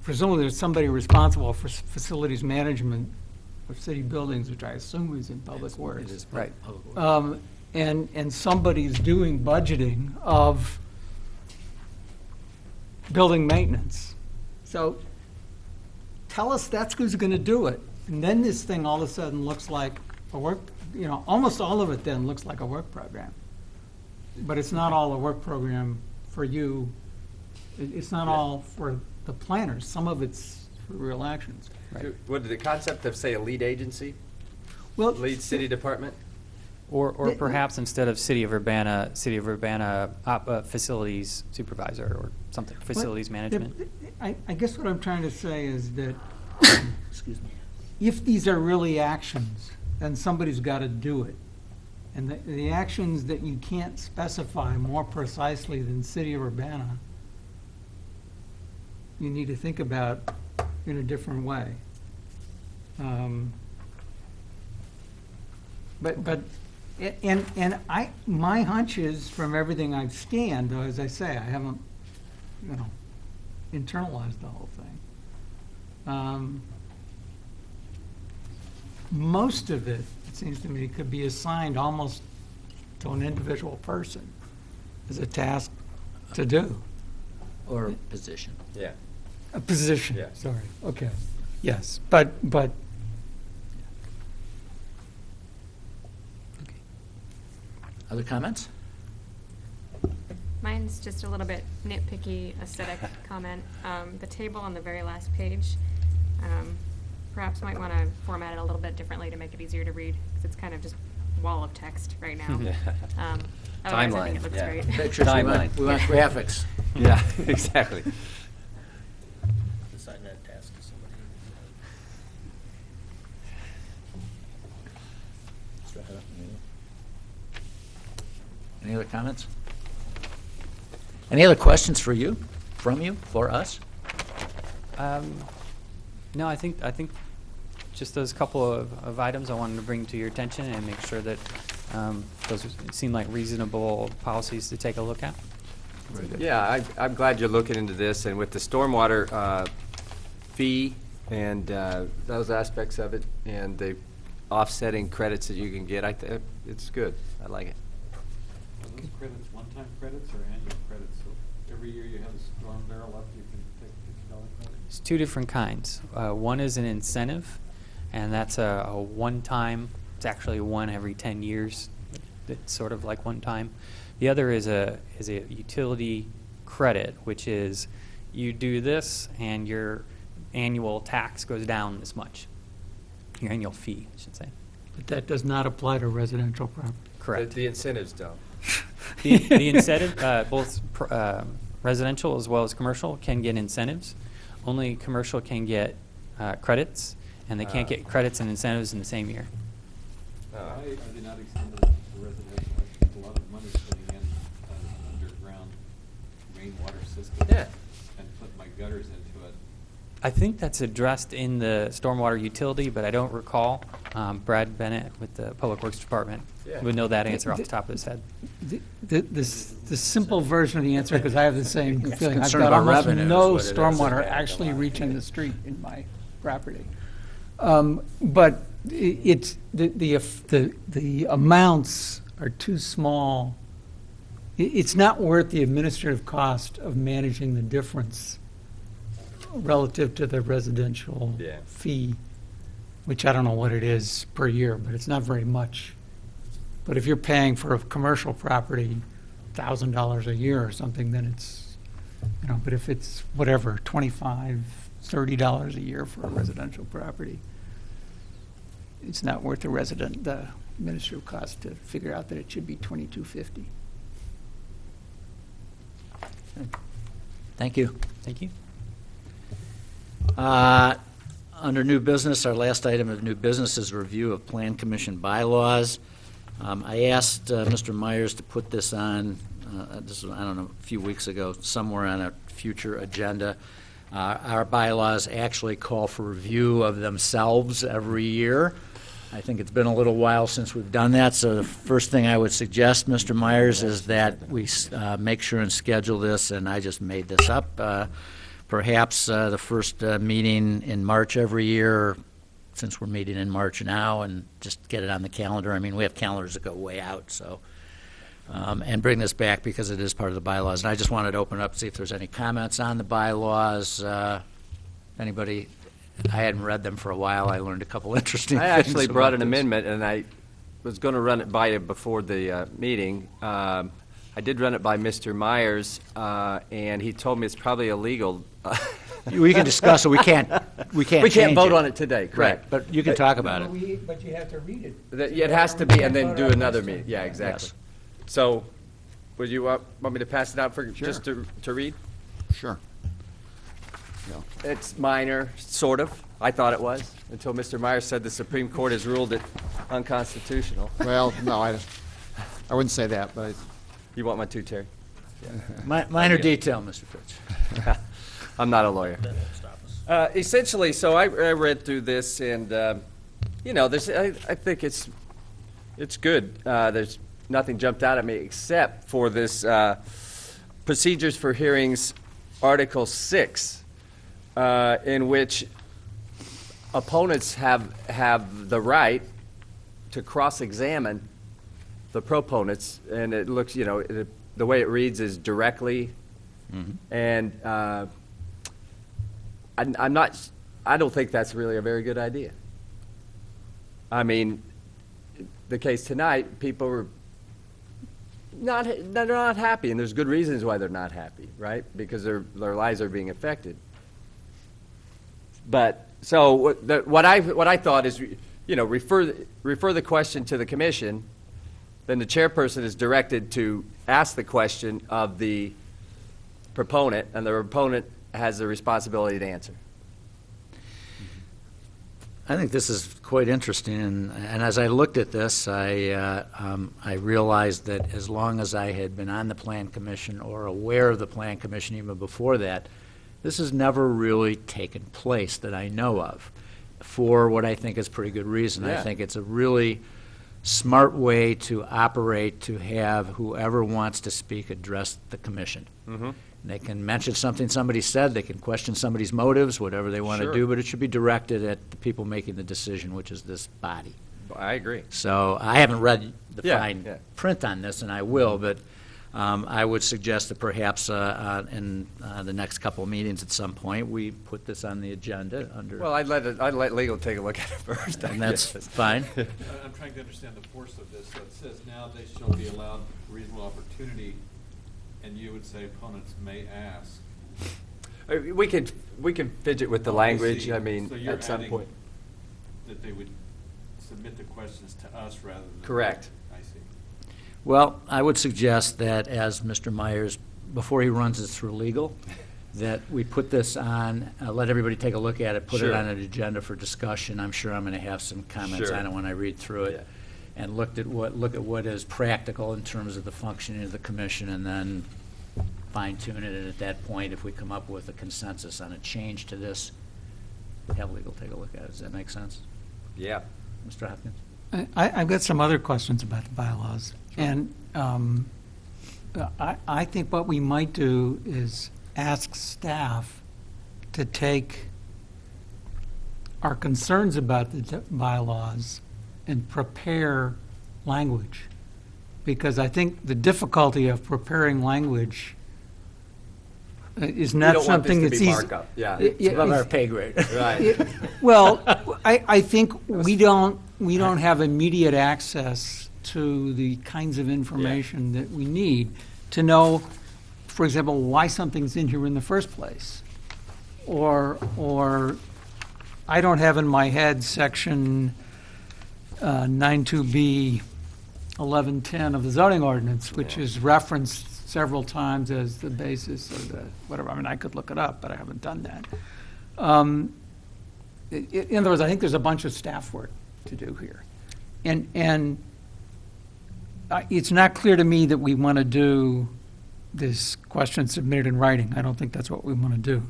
presumably there's somebody responsible for facilities management of city buildings, which I assume is in Public Works. It is Right. public works. And somebody's doing budgeting of building maintenance. So tell us that's who's going to do it. And then this thing all of a sudden looks like a work, almost all of it then looks like a work program. But it's not all a work program for you. It's not all for the planners. Some of it's for real actions. What the concept of, say, a lead agency, Well, lead city department? Or perhaps instead of City of Urbana, facilities supervisor or something, facilities management. I guess what I'm trying to say is that, excuse me, if these are really actions, then somebody's got to do it. And the actions that you can't specify more precisely than City of Urbana, you need to think about in a different way. My hunch is, from everything I've scanned, though, as I say, I haven't, internalized the whole thing. Most of it seems to me could be assigned almost to an individual person as a task to do. Or a position. Yeah. A position, Yeah. sorry, okay. Yes, but Other comments? Mine's just a little bit nitpicky aesthetic comment. The table on the very last page, perhaps might want to format it a little bit differently to make it easier to read, because it's kind of just wall of text right now. Otherwise, I think it looks yeah. great. Pictures, Timeline. we want graphics. Yeah, exactly. Assign that task to somebody. Any other comments? Any other questions for you, for us? No, I think just those couple of items I wanted to bring to your attention and make sure that those seem like reasonable policies to take a look at. Very good. Yeah, I'm glad you're looking into this, and with the stormwater fee and those aspects of it, and the offsetting credits that you can get, it's good. I like it. Are those credits one-time credits or annual credits? So every year you have a storm barrel up, you can take a $50 credit? It's two different kinds. One is an incentive, and that's a one-time. It's actually one every 10 years. It's sort of like one time. The other is a utility credit, which is you do this and your annual tax goes down this much. Your annual fee, I should say. But that does not apply to residential property. Correct. The incentives don't. The incentive, both residential as well as commercial, can get incentives. Only commercial can get credits, and they can't get credits and incentives in the same year. Why are they not extended to residential? I think a lot of money putting in an underground rainwater system. Yeah. And put my gutters into it. I think that's addressed in the stormwater utility, but I don't recall. Brad Bennett with the Public Works Department would know that answer off the top of his head. The simple version of the answer, because I have the same feeling. I've concerned got about almost revenue is no what it is. stormwater actually reaching the street in my property. But it's, the amounts are too small. It's not worth the administrative cost of managing the difference relative to the residential Yeah. fee, which I don't know what it is per year, but it's not very much. But if you're paying for a commercial property, $1,000 a year or something, then it's, but if it's whatever, $25, $30 a year for a residential property, it's not worth the administrative cost to figure out that it should be $22.50. Thank you. Thank you. Under new business, our last item of new business is review of Plan Commission bylaws. I asked Mr. Myers to put this on, this was, I don't know, a few weeks ago, somewhere on a future agenda. Our bylaws actually call for review of themselves every year. I think it's been a little while since we've done that, so the first thing I would suggest, Mr. Myers, is that we make sure and schedule this, and I just made this up, perhaps the first meeting in March every year, since we're meeting in March now, and just get it on the calendar. I mean, we have calendars that go way out, so. And bring this back because it is part of the bylaws. And I just wanted to open it up, see if there's any comments on the bylaws. Anybody? I hadn't read them for a while. I learned a couple interesting things. I actually brought about an this. amendment, and I was going to run it by you before the meeting. I did run it by Mr. Myers, and he told me it's probably illegal. We can discuss it. We can't We can't We can't change vote it. on it today, correct. Right, but you can talk about it. But you have to read it. Yeah, it has to be, and then Vote do on it another next meeting. time. Yeah, exactly. Yes. So, would you want me to pass it out for, Sure. just to read? Sure. Yeah. It's minor, sort of. I thought it was, until Mr. Myers said the Supreme Court has ruled it unconstitutional. Well, no, I wouldn't say that, but You want my two, Terry? Minor detail, Mr. Fitch. I'm not a lawyer. Essentially, so I read through this, and you know, I think it's good. There's nothing jumped out at me except for this procedures for hearings, Article 6, in which opponents have the right to cross-examine the proponents, and it looks, you know, the way it reads is directly, and I don't think that's really a very good idea. I mean, the case tonight, people were they're not happy, and there's good reasons why they're not happy, right? Because their lives are being affected. But so what I thought is, you know, refer the question to the commission. Then the chairperson is directed to ask the question of the proponent, and the proponent has the responsibility to answer. I think this is quite interesting, and as I looked at this, I realized that as long as I had been on the Plan Commission or aware of the Plan Commission even before that, this has never really taken place that I know of, for what I think is pretty good reason. Yeah. I think it's a really smart way to operate, to have whoever wants to speak address the commission. They can mention something somebody said, they can question somebody's motives, whatever they want Sure. to do, but it should be directed at the people making the decision, which is this body. I agree. So I haven't read the Yeah, fine yeah. print on this, and I will, but I would suggest that perhaps in the next couple of meetings at some point, we put this on the agenda under, Well, I'd let legal take a look at it first. I and that's guess. fine. I'm trying to understand the force of this. So it says now they shall be allowed reasonable opportunity, and you would say opponents may ask. We can fidget with the Oh, I language, see. I mean, So you're at some adding point. That they would submit the questions to us rather than. Correct. I see. Well, I would suggest that as Mr. Myers, before he runs it through legal, that we put this on, let everybody take a look at it, put it Sure. on an agenda for discussion. I'm sure I'm going to have some comments Sure. on it when I read through it. And look at what is practical in terms of the functioning of the commission, and then fine tune it. And at that point, if we come up with a consensus on a change to this, have legal take a look at it. Does that make sense? Yeah. Mr. Hopkins? I've got some other questions about the bylaws. And I think what we might do is ask staff to take our concerns about the bylaws and prepare language. Because I think the difficulty of preparing language is not don't want this something to that's be easy. markup, yeah. It's above our pay grade. Right. Well, I think we don't have immediate access to the kinds of information that we need to know, for example, why something's in here in the first place. Or I don't have in my head section 92B 1110 of the zoning ordinance, which is referenced several times as the basis of the, whatever, I mean, I could look it up, but I haven't done that. In other words, I think there's a bunch of staff work to do here. And it's not clear to me that we want to do this question submitted in writing. I don't think that's what we want to do.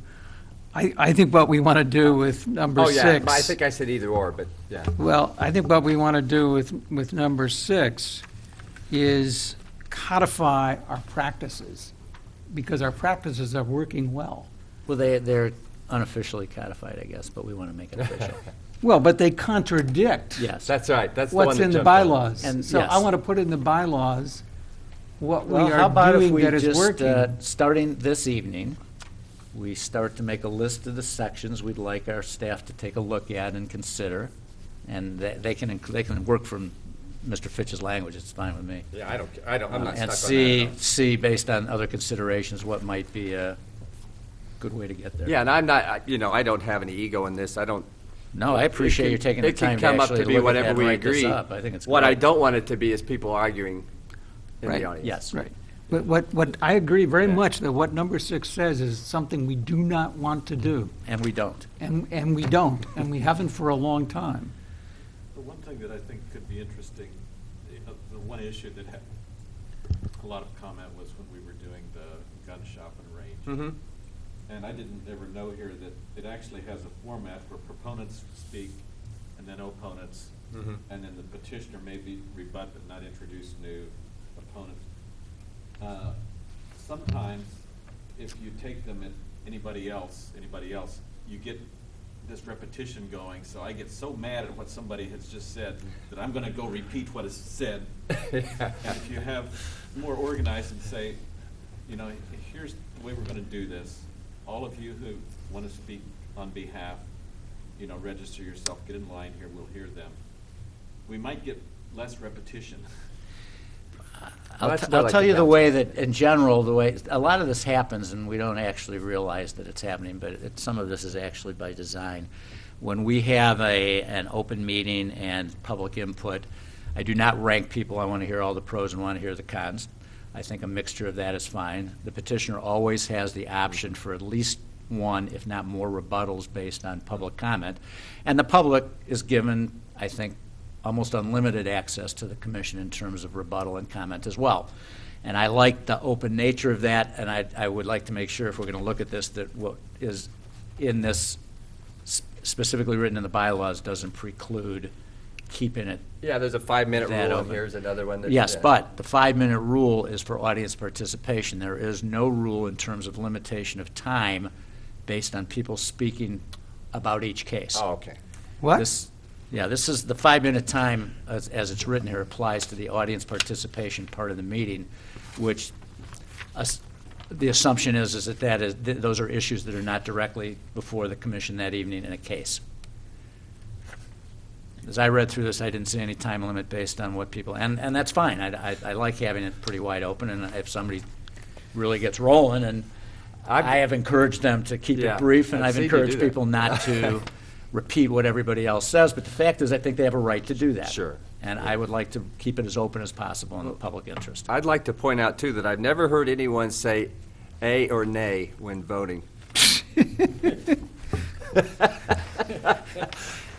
I think what we want to do with number Oh, six. yeah, I think I said either or, but, yeah. Well, I think what we want to do with number 6 is codify our practices, because our practices are working well. Well, they're unofficially codified, I guess, but we want to make it official. Well, but they contradict Yes. That's right, that's the one what's that in the jumped out. bylaws. And So I yes. want to put in the bylaws what we Well, how are about if doing we that is just, working. starting this evening, we start to make a list of the sections we'd like our staff to take a look at and consider, and they can work from Mr. Fitch's language, it's fine with me. Yeah, I'm not And stuck on that at all. see, based on other considerations, what might be good way to get there. Yeah, and I'm not, I don't have any ego in this. I don't. No, I appreciate you taking the time to actually It can come up to be look at whatever that and we write this agree. up. I think it's What I great. don't want it to be is people arguing in Right. the audience. Yes. Right. But what, I agree very much that what number 6 says is something we do not want to do. And we don't. And we don't, and we haven't for a long time. The one thing that I think could be interesting, the one issue that had a lot of comment was when we were doing the gun shop and range. Mm-hmm. And I didn't ever know here that it actually has a format where proponents speak and then opponents, Mhm. and then the petitioner may be rebut but not introduce new opponents. Sometimes, if you take them at anybody else, you get this repetition going, so I get so mad at what somebody has just said that I'm gonna go repeat what is said. And if you have more organized and say, here's the way we're gonna do this. All of you who wanna speak on behalf, register yourself, get in line here, we'll hear them. We might get less repetition. I'll tell you the way that, in general, a lot of this happens, and we don't actually realize that it's happening, but some of this is actually by design. When we have an open meeting and public input, I do not rank people. I want to hear all the pros and want to hear the cons. I think a mixture of that is fine. The petitioner always has the option for at least one, if not more, rebuttals based on public comment. And the public is given, I think, almost unlimited access to the commission in terms of rebuttal and comment as well. And I like the open nature of that, and I would like to make sure, if we're going to look at this, that what is in this specifically written in the bylaws doesn't preclude keeping it. Yeah, there's a 5-minute that rule, and open. here's another one. Yes, but the 5-minute rule is for audience participation. There is no rule in terms of limitation of time based on people speaking about each case. Oh, okay. What? This is the 5-minute time, as it's written here, applies to the audience participation part of the meeting, which the assumption is that those are issues that are not directly before the commission that evening in a case. As I read through this, I didn't see any time limit based on what people, and that's fine. I like having it pretty wide open, and if somebody really gets rolling, and I have encouraged them to keep it brief, and I've encouraged people not to repeat what everybody else says, but the fact is I think they have a right to do that. Sure. And I would like to keep it as open as possible in the public interest. I'd like to point out, too, that I've never heard anyone say A or nay when voting.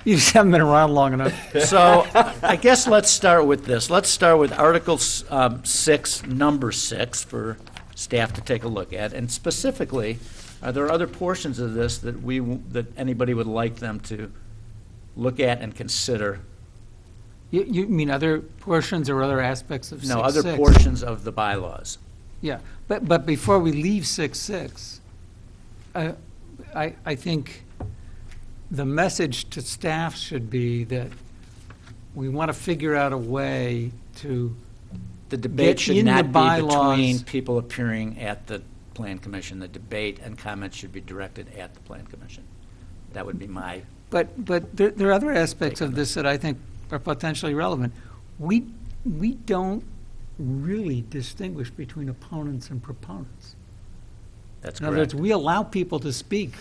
You just haven't been around long enough. So I guess let's start with this. Let's start with Article 6, Number 6, for staff to take a look at. And specifically, are there other portions of this that anybody would like them to look at and consider? You mean other portions or other aspects of 6.6? No, other portions of the bylaws. Yeah, but before we leave 6.6, I think the message to staff should be that we want to figure out a way to The debate get should in the not be bylaws. between people appearing at the Plan Commission. The debate and comments should be directed at the Plan Commission. That would be my, But there are other aspects of this that I think are potentially relevant. We don't really distinguish between opponents and proponents. that's In other words, correct. we allow people to speak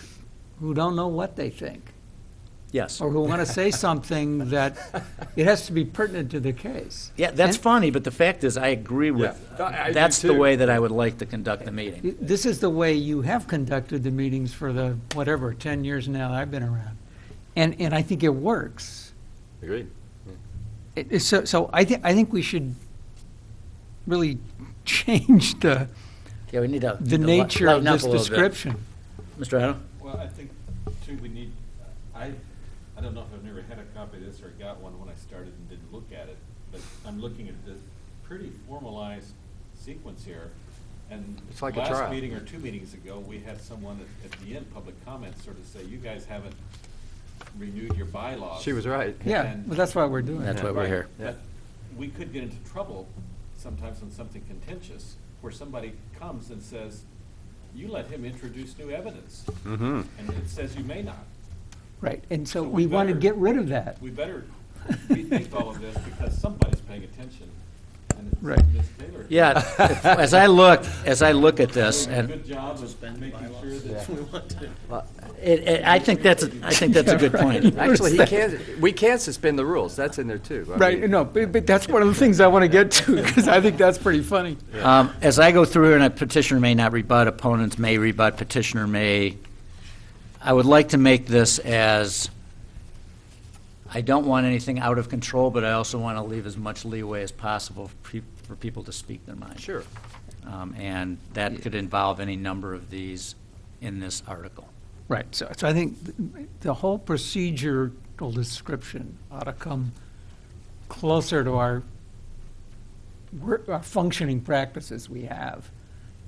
who don't know what they think, Yes. or who want to say something that it has to be pertinent to the case. Yeah, that's And funny, but the fact is, I agree with, Yeah. I do that's the too. way that I would like to conduct the meeting. This is the way you have conducted the meetings for the, 10 years now I've been around. And I think it works. Agreed. So I think we should really change the Yeah, we need to. the need to nature of lighten up this a little bit. description. Mr. Addo? Well, I think, too, we need, I don't know if I've never had a copy of this or got one when I started and didn't look at it, but I'm looking at this pretty formalized sequence here. And It's like a last trial. meeting or 2 meetings ago, we had someone at the end, public comments, sort of say, you guys haven't renewed your bylaws. She was right. Yeah, And- well, that's why we're doing That's it. why we're Right. here. But we could get into trouble sometimes on something contentious, where somebody comes and says, you let him introduce new evidence. Mm-hmm. And it says you may not. Right, and so So we we want to better- get rid of that. We better rethink all of this because somebody's paying attention. Right. Yeah, as I look at this, and Good job of making sure that we want to. I think that's a good point. Actually, we can suspend the rules. That's in there too. I Right, mean, no, but that's one of the things I want to get to, because I think that's pretty funny. As I go through here, and a petitioner may not rebut, opponents may rebut, petitioner may, I would like to make this as, I don't want anything out of control, but I also want to leave as much leeway as possible for people to speak their mind. Sure. And that could involve any number of these in this article. Right, so I think the whole procedural description ought to come closer to our functioning practices we have,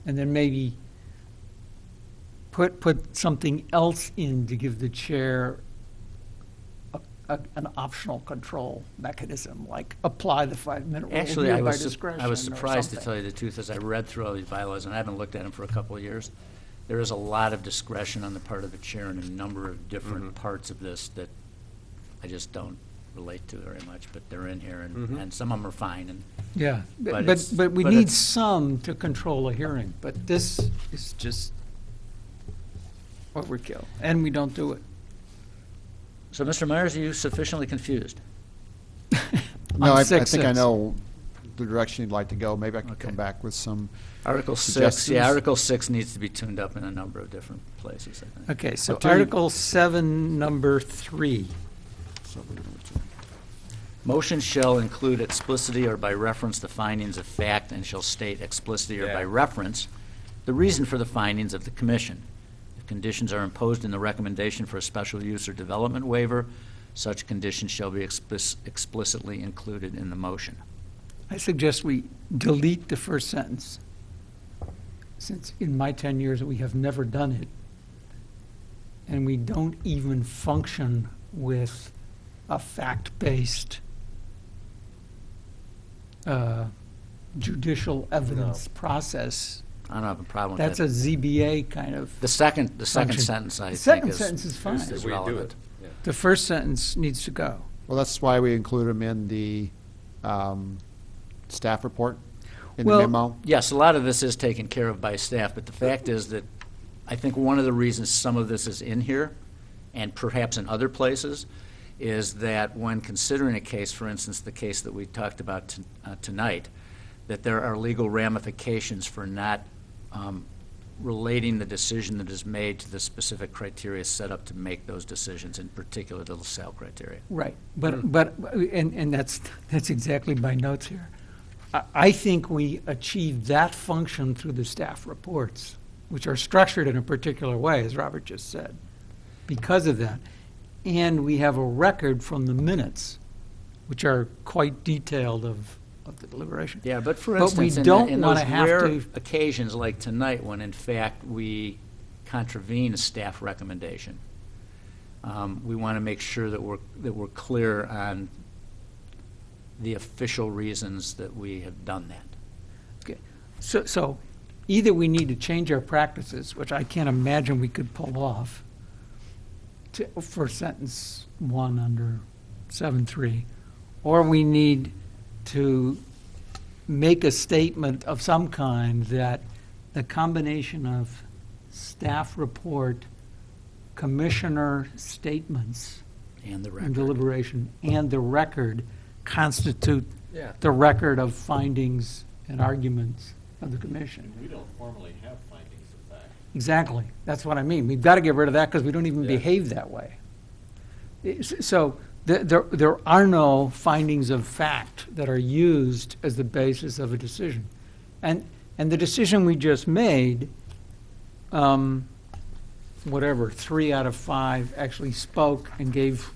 and then maybe put something else in to give the chair an optional control mechanism, like apply the 5-minute rule Actually, here I by was discretion or surprised, to something. tell you the truth, as I read through all these bylaws, and I haven't looked at them for a couple of years. There is a lot of discretion on the part of the chair in a number of different parts of this that I just don't relate to very much, but they're in here, and some of them are fine. And Yeah, But but we but need it's- some to control a hearing, but this is just overkill, and we don't do it. so, Mr. Myers, are you sufficiently confused? No, On I 6-6. think I know the direction you'd like to go. Maybe I can Okay. come back with some. Article 6, Suggestions? yeah, Article 6 needs to be tuned up in a number of different places, I think. Okay, so Up to you. Article 7, number 3. Motion shall include explicitly or by reference the findings of fact and shall state explicitly or by reference the reason for the findings of the commission. If conditions are imposed in the recommendation for a special use or development waiver, such conditions shall be explicitly included in the motion. I suggest we delete the first sentence, since in my 10 years, we have never done it, and we don't even function with a fact-based judicial evidence process. I don't have a problem with That's that. a ZBA kind of. The second function. sentence, I The think, second is sentence is fine. is relevant. The first sentence needs to go. Well, that's why we include them in the staff report, in the Well- memo. Yes, a lot of this is taken care of by staff, but the fact is that I think one of the reasons some of this is in here, and perhaps in other places, is that when considering a case, for instance, the case that we talked about tonight, that there are legal ramifications for not relating the decision that is made to the specific criteria set up to make those decisions, in particular the LaSalle criteria. Right, and that's exactly my notes here. I think we achieve that function through the staff reports, which are structured in a particular way, as Robert just said, because of that. And we have a record from the minutes, which are quite detailed of the deliberation. Yeah, but for But we instance, don't in wanna those have rare to- occasions like tonight, when in fact we contravene a staff recommendation, we want to make sure that we're clear on the official reasons that we have done that. Okay, so either we need to change our practices, which I can't imagine we could pull off, for sentence 1 under 7.3, or we need to make a statement of some kind that the combination of staff report, commissioner statements, And the and record. deliberation, and the record constitute Yeah. the record of findings and arguments of the commission. We don't formally have findings of fact. Exactly. That's what I mean. We've got to get rid of that because we don't even Yeah. behave that way. So there are no findings of fact that are used as the basis of a decision. And the decision we just made, whatever, 3 out of 5 actually spoke and gave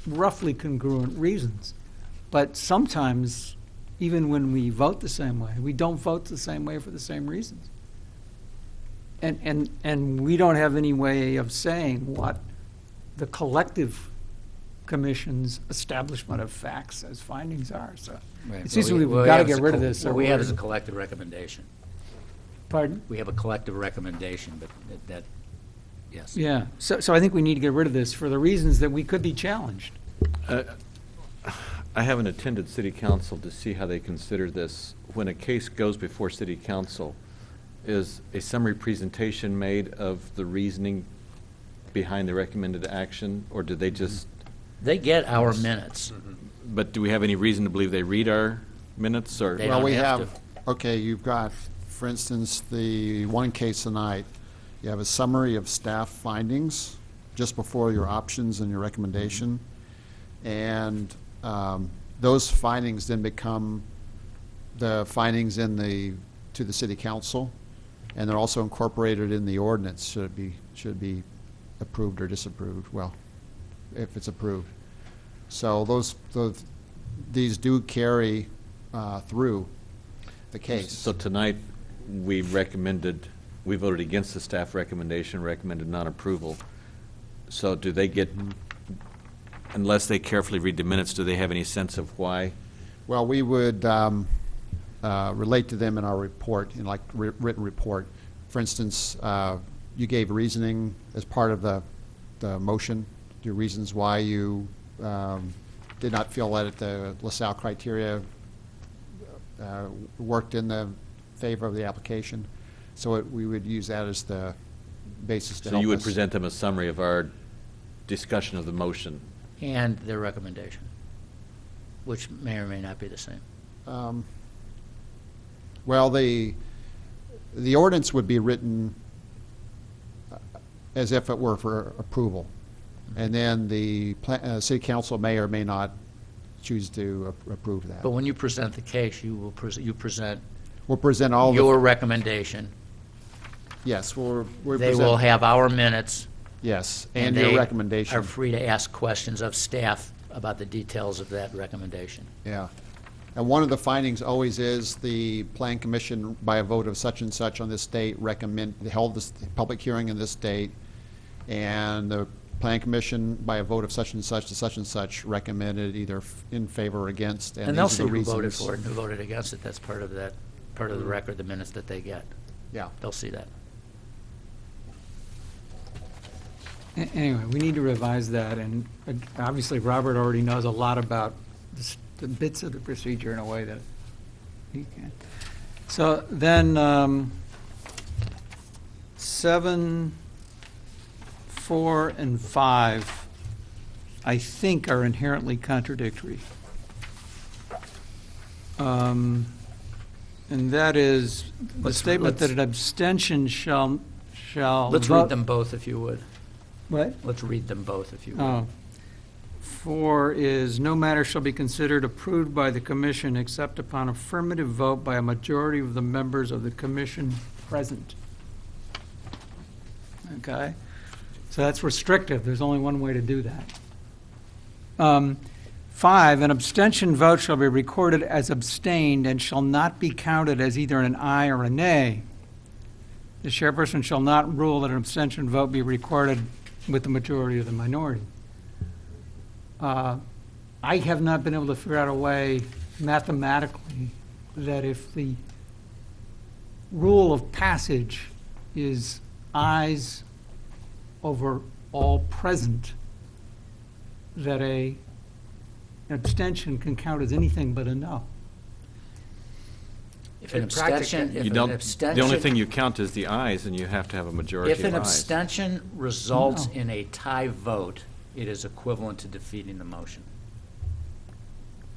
roughly congruent reasons. But sometimes, even when we vote the same way, we don't vote the same way for the same reasons. And we don't have any way of saying what the collective commission's establishment of facts as findings are, so. Right, It seems but to me what we've we got to have get is rid of this. What or we have we're- is a collective recommendation. Pardon? We have a collective recommendation, but that, yes. Yeah, so I think we need to get rid of this for the reasons that we could be challenged. I haven't attended city council to see how they consider this. When a case goes before city council, is a summary presentation made of the reasoning behind the recommended action, or do they just, They get our minutes. but do we have any reason to believe they read our minutes, or? They Well, don't we have have, okay, you've got, for instance, the one case tonight, you have a summary of staff findings just before your options and your recommendation. And those findings then become the findings to the city council, and they're also incorporated in the ordinance, should it be approved or disapproved, well, if it's approved. So these do carry through the case. So tonight, we voted against the staff recommendation, recommended non-approval. So do they get, unless they carefully read the minutes, do they have any sense of why? Well, we would relate to them in our report, in like written report. For instance, you gave reasoning as part of the motion, your reasons why you did not feel that the LaSalle criteria worked in the favor of the application. So we would use that as the basis to help us. So you would present them a summary of our discussion of the motion? And their recommendation, which may or may not be the same. Well, the ordinance would be written as if it were for approval. And then the city council may or may not choose to approve that. But when you present the case, you present We'll present all your recommendation. Yes, we'll They will have our minutes. Yes, and your recommendation. They are free to ask questions of staff about the details of that recommendation. Yeah. And one of the findings always is the Plan Commission, by a vote of such and such on this date, held this public hearing in this date, and the Plan Commission, by a vote of such and such to such and such, recommended either in favor or against. And they'll these are see the who voted reasons. for it and who voted against it. That's part of the record, the minutes that they get. Yeah. They'll see that. Anyway, we need to revise that, and obviously Robert already knows a lot about the bits of the procedure in a way that he can. So then, 7, 4, and 5, I think, are inherently contradictory. And that is the statement that an abstention shall Let's vote- read them both, if you would. What? Let's read them both, if you would. Oh. 4 is, no matter shall be considered approved by the commission except upon affirmative vote by a majority of the members of the commission present. Okay? So that's restrictive. There's only one way to do that. 5, an abstention vote shall be recorded as abstained and shall not be counted as either an aye or a nay. The chairperson shall not rule that an abstention vote be recorded with the majority of the minority. I have not been able to figure out a way mathematically that if the rule of passage is ayes over all present, that an abstention can count as anything but a no. If an abstention, You don't, the only thing you count is the ayes, and you have to have a majority if of an ayes. abstention results No. in a tie vote, it is equivalent to defeating the motion.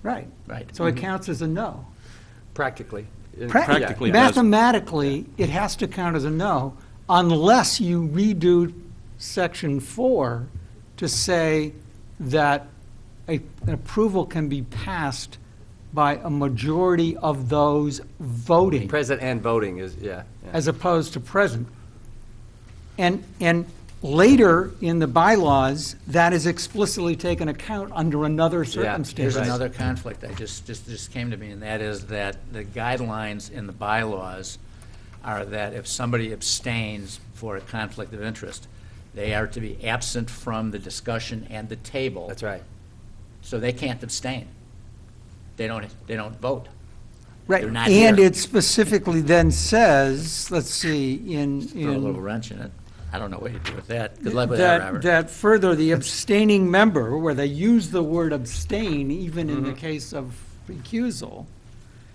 Right. Right. So it counts as a no. Practically. Practically it does. Mathematically, it has to count as a no unless you redo section 4 to say that an approval can be passed by a majority of those voting, Present and voting is, yeah. as opposed to present. And later in the bylaws, that is explicitly taken account under another circumstance. Here's Right. another conflict that just came to me, and that is that the guidelines in the bylaws are that if somebody abstains for a conflict of interest, they are to be absent from the discussion and the table. That's right. So they can't abstain. They don't vote. Right, They're not and here. it specifically then says, let's see, Throw a little wrench in it. I don't know what you do with that. Good luck with that, Robert. That further, the abstaining member, where they use the word abstain, even in the case of recusal,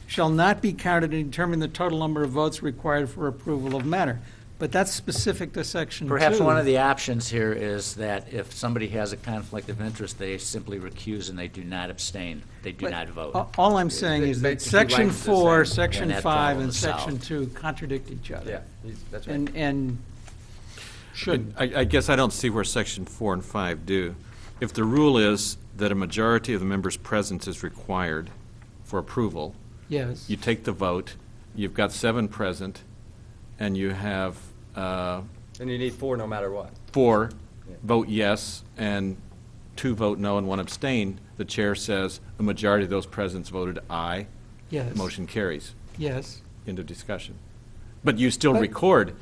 shall not be counted in determining the total number of votes required for approval of matter. But that's specific to section 2. Perhaps one of the options here is that if somebody has a conflict of interest, they simply recuse and they do not abstain. They do not vote. All I'm saying is that Basically, section language is the 4, same. section And that 5, follows and the section South. 2 contradict each other. Yeah, that's right. And should. I guess I don't see where section 4 and 5 do. If the rule is that a majority of the members present is required for approval, Yes. you take the vote, you've got 7 present, and you have And you need 4 no matter what. 4 Yeah. vote yes and 2 vote no and 1 abstain, the chair says a majority of those present voted aye. Yes. Motion carries. Yes. End of discussion. But you still But- record,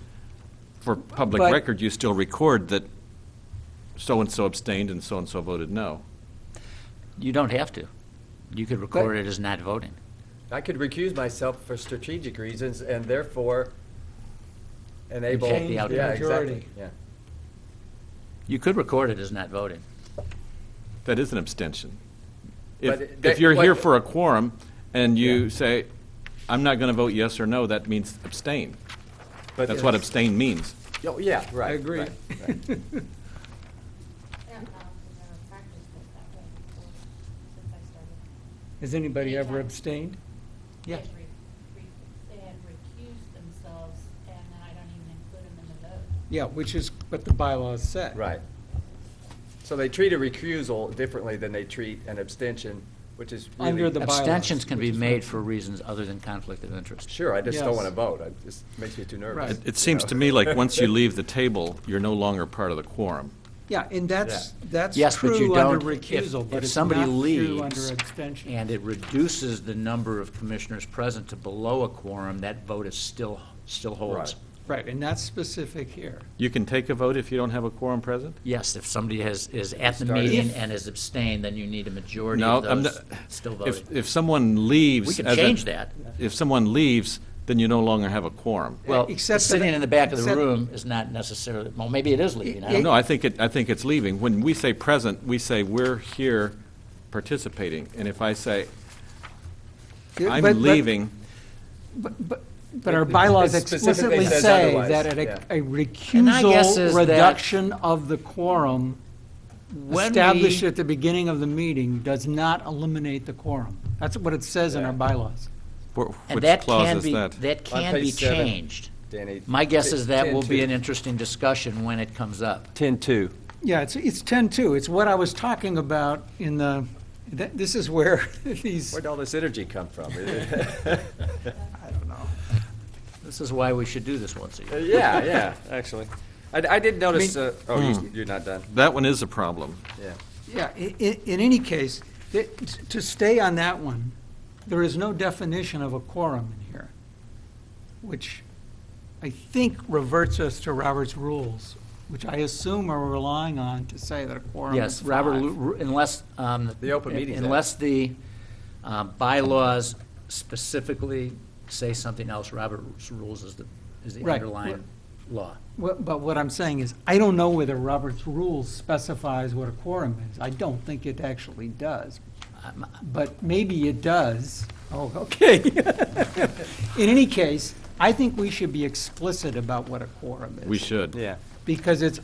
for public But- record, you still record that so-and-so abstained and so-and-so voted no. You don't have to. You could record it as not voting. I could recuse myself for strategic reasons and therefore enable. Change the outcome. Yeah, Majority. exactly, yeah. You could record it as not voting. That is an abstention. But If that- you're here what- for a quorum and you say, I'm not going to vote yes or no, that means abstain. But That's what abstain means. Oh, yeah, right. I agree. right, right. Has anybody ever abstained? Yeah. They had recused themselves, and then I don't even include them in the vote. Yeah, which is what the bylaws said. Right. So they treat a recusal differently than they treat an abstention, which is really. Under the bylaws. Abstentions can be which is made what- for reasons other than conflict of interest. Sure, I just don't Yes. want to vote. It just makes me too nervous. Right. It seems to me like once you leave the table, you're no longer part of the quorum. Yeah, and that's Yes, but you true under don't, if recusal, but if it's somebody not true leaves under abstention. and it reduces the number of commissioners present to below a quorum, that vote is still holds. Right, and that's specific here. You can take a vote if you don't have a quorum present? Yes, if somebody is at the Started. meeting and is abstained, then you need a majority No, of I'm those not- still voting. If someone leaves. We can as a- change that. If someone leaves, then you no longer have a quorum. Well, Except that- sitting in the back of the except- room is not necessarily, well, maybe it is leaving. I don't know. No, I think it's leaving. When we say present, we say we're here participating. And if I say, Yeah, I'm but- leaving, But our bylaws It specifically explicitly says say otherwise, that at yeah. a And I guess recusal is that- reduction of the quorum When established we- at the beginning of the meeting does not eliminate the quorum. That's what it says in our bylaws. And which that clause can is be, that? that On can be page 7. changed. Danny. My guess is that will be 10-2. an interesting discussion when it comes up. 10-2. Yeah, it's 10-2. It's what I was talking about in the, this is where these, Where'd all this energy come from? I don't know. This is why we should do this once a year. Yeah, actually. I did notice, you're not done. That one is a problem. Yeah. Yeah, in any case, to stay on that one, there is no definition of a quorum in here, which I think reverts us to Robert's rules, which I assume are relying on to say that a quorum is Yes, five. Robert, unless, The Open Meetings Act. unless the bylaws specifically say something else, Robert's rules is the Right. underlying law. But what I'm saying is, I don't know whether Robert's rules specifies what a quorum is. I don't think it actually does. But maybe it does. Oh, okay. In any case, I think we should be explicit about what a quorum is. We should. Yeah. Because it's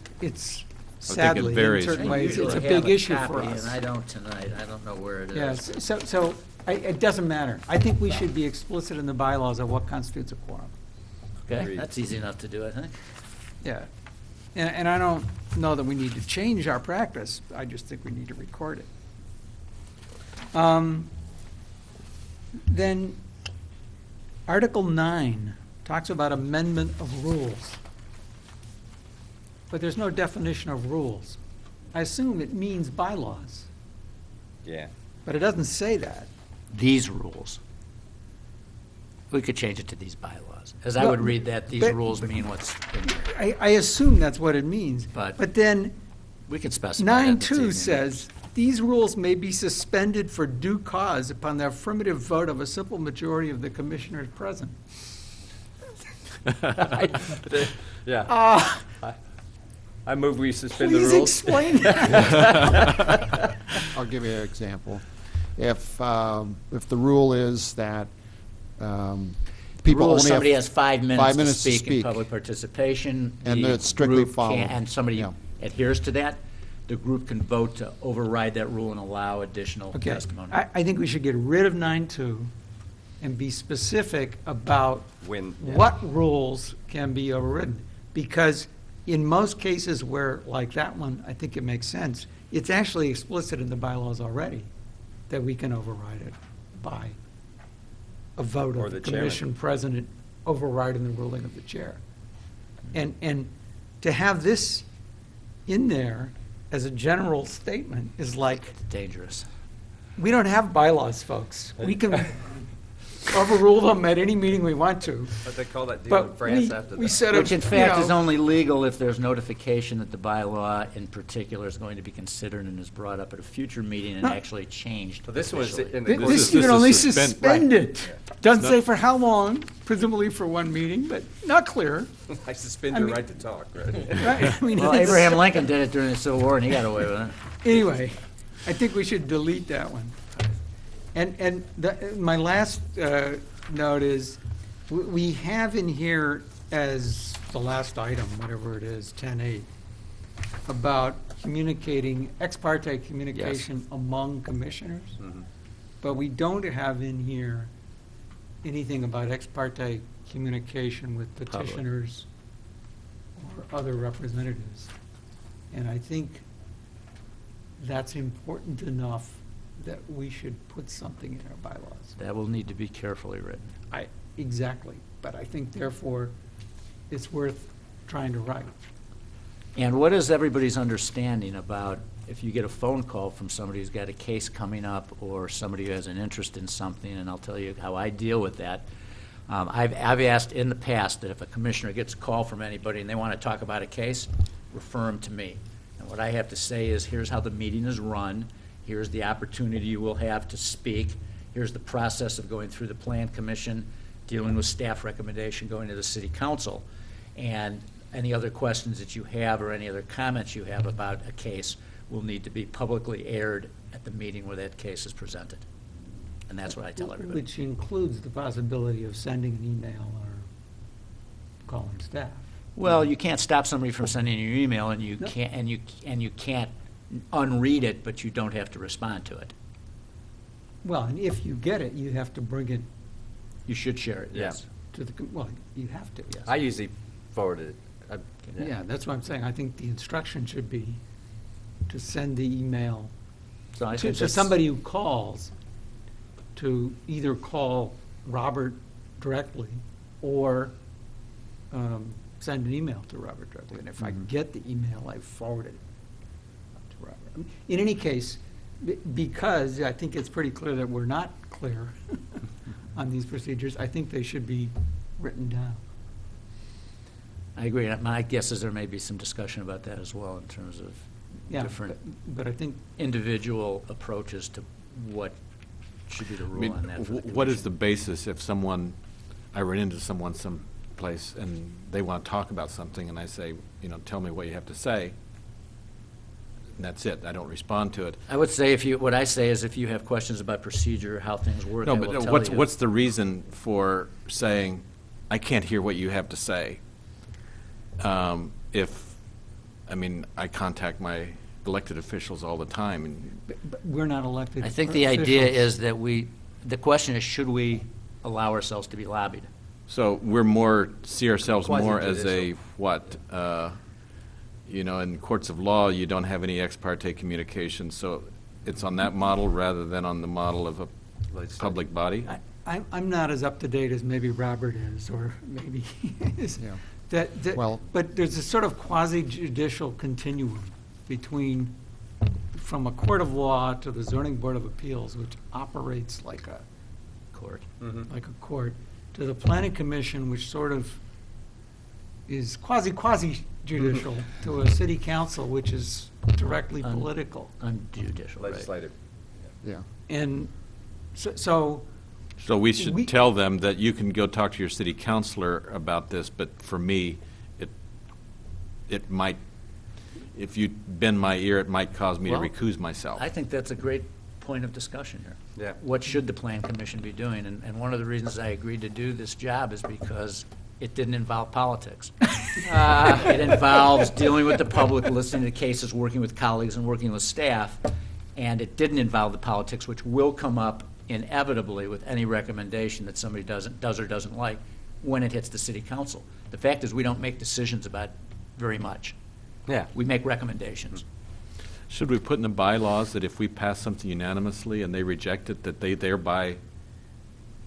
sadly, in varies. certain I ways, it's usually a big have issue for copy, us. And I don't tonight. I don't know where it is. Yes, so it doesn't matter. I think we should be explicit in the bylaws of what constitutes a quorum. Okay, Agreed. that's easy enough to do, I think. Yeah. And I don't know that we need to change our practice. I just think we need to record it. Then Article 9 talks about amendment of rules. But there's no definition of rules. I assume it means bylaws, Yeah. but it doesn't say that. These rules. We could change it to these bylaws. As I Well, would read that, these but- rules mean what's in there. I assume that's what it means. But- then We could specify that. 9.2 says, "These rules may be suspended for due cause upon the affirmative vote of a simple majority of the commissioners present." Yeah. I move we suspend the Please rules. explain. I'll give you an example. If the rule is that people Rule is only somebody have has 5 minutes, 5 minutes to to speak in speak. public participation. And the it's strictly group can- followed. And somebody Yeah. adheres to that, the group can vote to override that rule and allow additional Okay, testimony. I think we should get rid of 9.2 and be specific about When, yeah. what rules can be overridden. Because in most cases where, like that one, I think it makes sense, it's actually explicit in the bylaws already that we can override it by a vote Or of the the chairman. commission president overriding the ruling of the chair. And to have this in there as a general statement is like, Dangerous. we don't have bylaws, folks. We can overrule them at any meeting we want to. But they call that deal in But France we, after we that. set up, Which in you fact is know, only legal if there's notification that the bylaw in particular is going to be considered and is brought up at a future meeting and No. actually changed So this was officially. in the. This, you can only suspend it. Doesn't It's say not- for how long, presumably for one meeting, but not clear. I suspend I your mean- right to talk, right? Right? I mean, Well, it's- Abraham Lincoln did it during the Civil War and he got away with it. Anyway, I think we should delete that one. And my last note is, we have in here as the last item, whatever it is, 10.8, about communicating, ex parte communication among commissioners. Mhm. But we don't have in here anything about ex parte communication with petitioners or other representatives. And I think that's important enough that we should put something in our bylaws. That will need to be carefully written. Exactly, but I think therefore it's worth trying to write. And what is everybody's understanding about if you get a phone call from somebody who's got a case coming up or somebody who has an interest in something, and I'll tell you how I deal with that. I've asked in the past that if a commissioner gets a call from anybody and they want to talk about a case, refer them to me. And what I have to say is, here's how the meeting is run, here's the opportunity you will have to speak, here's the process of going through the Plan Commission, dealing with staff recommendation, going to the city council, and any other questions that you have or any other comments you have about a case will need to be publicly aired at the meeting where that case is presented. And that's what I tell everybody. Which includes the possibility of sending an email or calling staff. Well, you can't stop somebody from sending you an email, and you No. can't, and you can't unread it, but you don't have to respond to it. Well, and if you get it, you have to bring it You should share it, Yeah. yes. to the, well, you have to. Yes. I usually forward it. Yeah, that's what I'm saying. I think the instruction should be to send the email So I to think that's- somebody who calls, to either call Robert directly or send an email to Robert directly. And if I get the email, I forward it to Robert. In any case, because I think it's pretty clear that we're not clear on these procedures, I think they should be written down. I agree. My guess is there may be some discussion about that as well in terms of Yeah, different but I think individual approaches to what should be the I rule mean, on that for the what is commission. the basis if someone, I run into someone someplace and they want to talk about something and I say, tell me what you have to say, and that's it, I don't respond to it. I would say what I say is if you have questions about procedure, how things work, I No, will but tell you. what's the reason for saying, I can't hear what you have to say? I contact my elected officials all the time, and but we're not elected. I think the idea officials. is that the question is, should we allow ourselves to be lobbied? so see ourselves more as a, Quasi-judicial. in courts of law, you don't have any ex parte communication, so it's on that model rather than on the model of a public body? I'm not as up to date as maybe Robert is, or maybe he is. Yeah. Well, but there's a sort of quasi-judicial continuum from a court of law to the zoning board of appeals, which operates like a Court. court, to the planning commission, which sort of is quasi-judicial, to a city council, which is directly political. Unjudicial, right. Legislative. Yeah. And so So we should We- tell them that you can go talk to your city councilor about this, but for me, it might if you bend my ear, it might cause me to Well, recuse myself. I think that's a great point of discussion here. Yeah. What should the Plan Commission be doing? And one of the reasons I agreed to do this job is because it didn't involve politics. It involves dealing with the public, listening to cases, working with colleagues, and working with staff, and it didn't involve the politics, which will come up inevitably with any recommendation that somebody does or doesn't like when it hits the city council. The fact is, we don't make decisions about very much. Yeah. We make recommendations. Should we put in the bylaws that if we pass something unanimously and they reject it, that they thereby